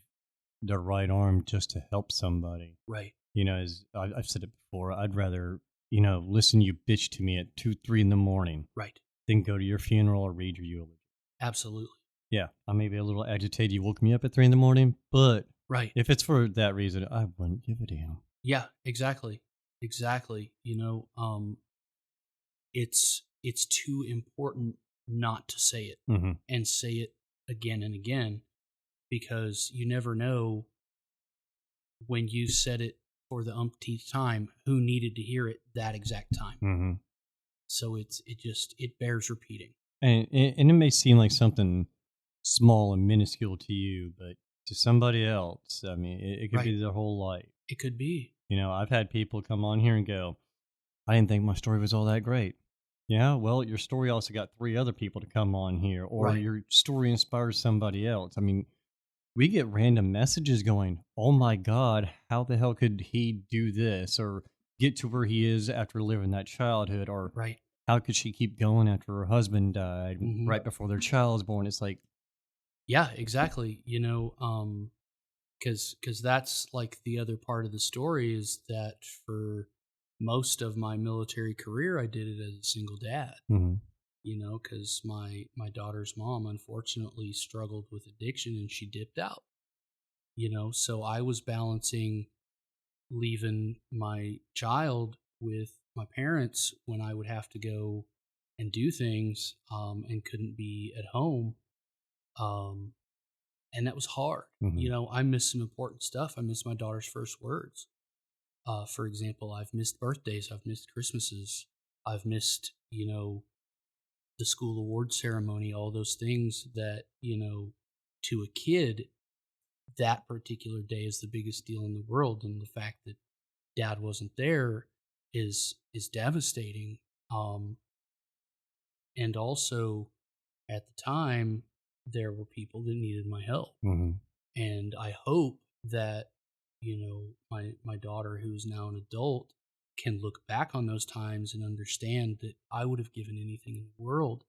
[SPEAKER 3] their right arm just to help somebody.
[SPEAKER 1] Right.
[SPEAKER 3] You know, as I've said it before, I'd rather, listen to you bitch to me at 2, 3 in the morning.
[SPEAKER 1] Right.
[SPEAKER 3] Than go to your funeral or read your eulogy.
[SPEAKER 1] Absolutely.
[SPEAKER 3] Yeah, I may be a little agitated. You woke me up at 3 in the morning, but
[SPEAKER 1] right.
[SPEAKER 3] If it's for that reason, I wouldn't give a damn.
[SPEAKER 1] Yeah, exactly. It's too important not to say it and say it again and again, because you never know when you said it for the umpteenth time who needed to hear it that exact time. So it bears repeating.
[SPEAKER 3] And it may seem like something small and minuscule to you, but to somebody else, I mean, it could be their whole life.
[SPEAKER 1] It could be.
[SPEAKER 3] I've had people come on here and go, I didn't think my story was all that great. Yeah, well, your story also got 3 other people to come on here, or your story inspires somebody else. I mean, we get random messages going, oh my God, how the hell could he do this or get to where he is after living that childhood? Or how could she keep going after her husband died right before their child was born? It's like,
[SPEAKER 1] yeah, exactly. Because that's like the other part of the story is that for most of my military career, I did it as a single dad. Because my daughter's mom unfortunately struggled with addiction and she dipped out. So I was balancing leaving my child with my parents when I would have to go and do things and couldn't be at home. And that was hard. I missed some important stuff. I missed my daughter's first words. For example, I've missed birthdays. I've missed Christmases. I've missed, the school award ceremony, all those things that, to a kid, that particular day is the biggest deal in the world. And the fact that dad wasn't there is devastating. And also at the time, there were people that needed my help. And I hope that, my daughter, who's now an adult, can look back on those times and understand that I would have given anything in the world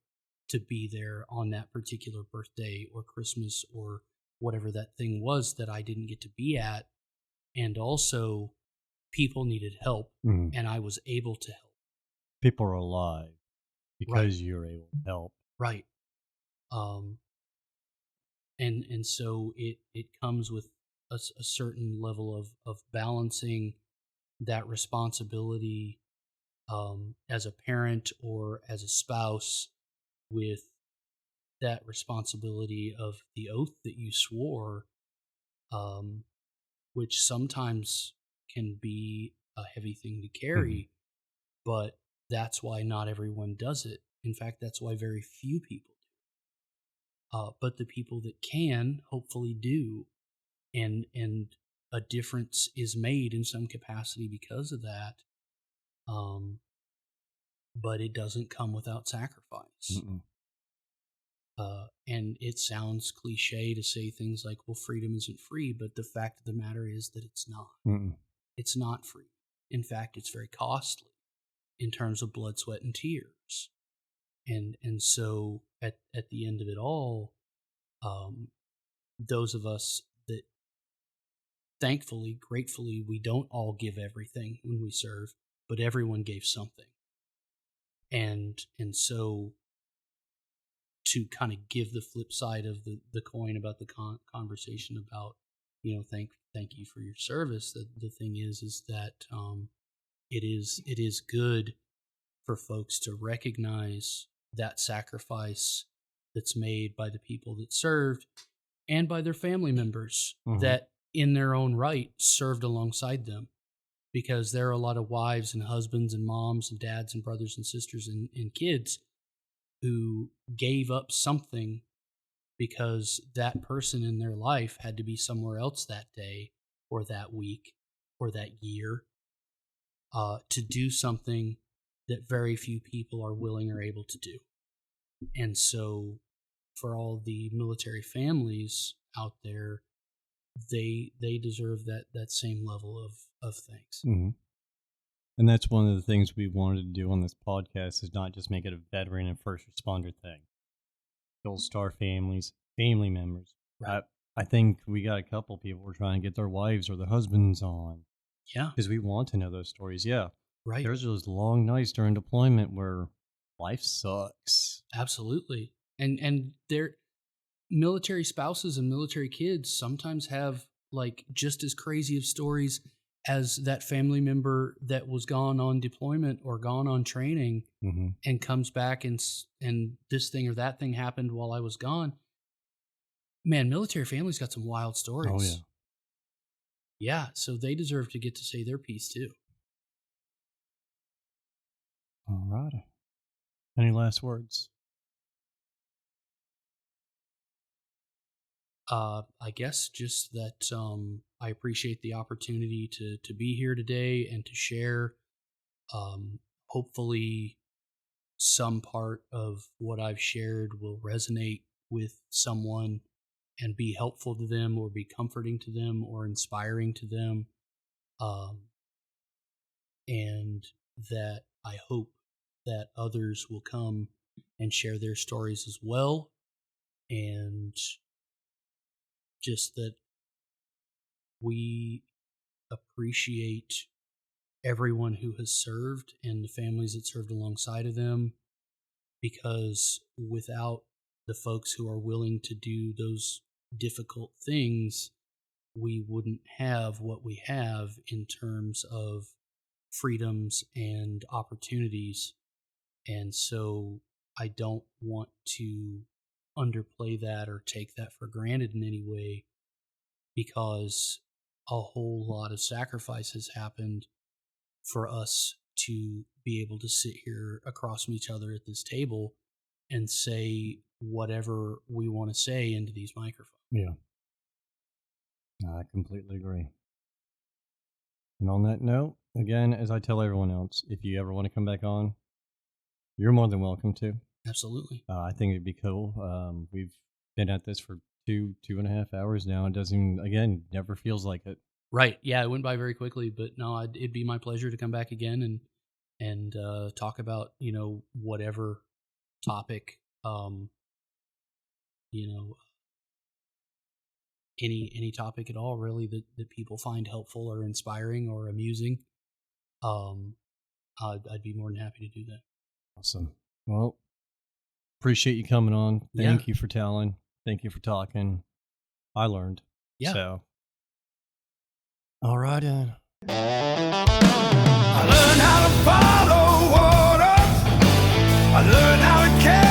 [SPEAKER 1] to be there on that particular birthday or Christmas or whatever that thing was that I didn't get to be at. And also, people needed help, and I was able to help.
[SPEAKER 3] People are alive because you're able to help.
[SPEAKER 1] Right. And so it comes with a certain level of balancing that responsibility as a parent or as a spouse with that responsibility of the oath that you swore, which sometimes can be a heavy thing to carry, but that's why not everyone does it. In fact, that's why very few people do. But the people that can hopefully do. And a difference is made in some capacity because of that. But it doesn't come without sacrifice. And it sounds cliche to say things like, well, freedom isn't free, but the fact of the matter is that it's not. It's not free. In fact, it's very costly in terms of blood, sweat, and tears. And so at the end of it all, those of us that thankfully, gratefully, we don't all give everything when we serve, but everyone gave something. And so to kind of give the flip side of the coin about the conversation about, thank you for your service. The thing is that it is good for folks to recognize that sacrifice that's made by the people that served and by their family members that in their own right served alongside them. Because there are a lot of wives and husbands and moms and dads and brothers and sisters and kids who gave up something because that person in their life had to be somewhere else that day or that week or that year to do something that very few people are willing or able to do. And so for all the military families out there, they deserve that same level of thanks.
[SPEAKER 3] And that's one of the things we wanted to do on this podcast, is not just make it a veteran and first responder thing. Gold Star families, family members.
[SPEAKER 1] Right.
[SPEAKER 3] I think we got a couple people who are trying to get their wives or their husbands on.
[SPEAKER 1] Yeah.
[SPEAKER 3] Because we want to know those stories. Yeah.
[SPEAKER 1] Right.
[SPEAKER 3] There's those long nights during deployment where life sucks.
[SPEAKER 1] Absolutely. And their military spouses and military kids sometimes have like just as crazy of stories as that family member that was gone on deployment or gone on training and comes back and this thing or that thing happened while I was gone. Man, military families got some wild stories.
[SPEAKER 3] Oh, yeah.
[SPEAKER 1] Yeah, so they deserve to get to say their piece too.
[SPEAKER 3] All right. Any last words?
[SPEAKER 1] I guess just that I appreciate the opportunity to be here today and to share. Hopefully, some part of what I've shared will resonate with someone and be helpful to them or be comforting to them or inspiring to them. And that I hope that others will come and share their stories as well. And just that we appreciate everyone who has served and the families that served alongside of them, because without the folks who are willing to do those difficult things, we wouldn't have what we have in terms of freedoms and opportunities. And so I don't want to underplay that or take that for granted in any way, because a whole lot of sacrifices happened for us to be able to sit here across from each other at this table and say whatever we want to say into these microphones.
[SPEAKER 3] Yeah. I completely agree. And on that note, again, as I tell everyone else, if you ever want to come back on, you're more than welcome to.
[SPEAKER 1] Absolutely.
[SPEAKER 3] I think it'd be cool. We've been at this for 2.5 hours now. It doesn't even, again, never feels like it.
[SPEAKER 1] Right. Yeah, it went by very quickly, but no, it'd be my pleasure to come back again and talk about, whatever topic, any topic at all, really, that people find helpful or inspiring or amusing. I'd be more than happy to do that.
[SPEAKER 3] Awesome. Well, appreciate you coming on. Thank you for telling. Thank you for talking. I learned.
[SPEAKER 1] Yeah.
[SPEAKER 3] So, all right, then.
[SPEAKER 4] I learned how to follow orders. I learned how to care.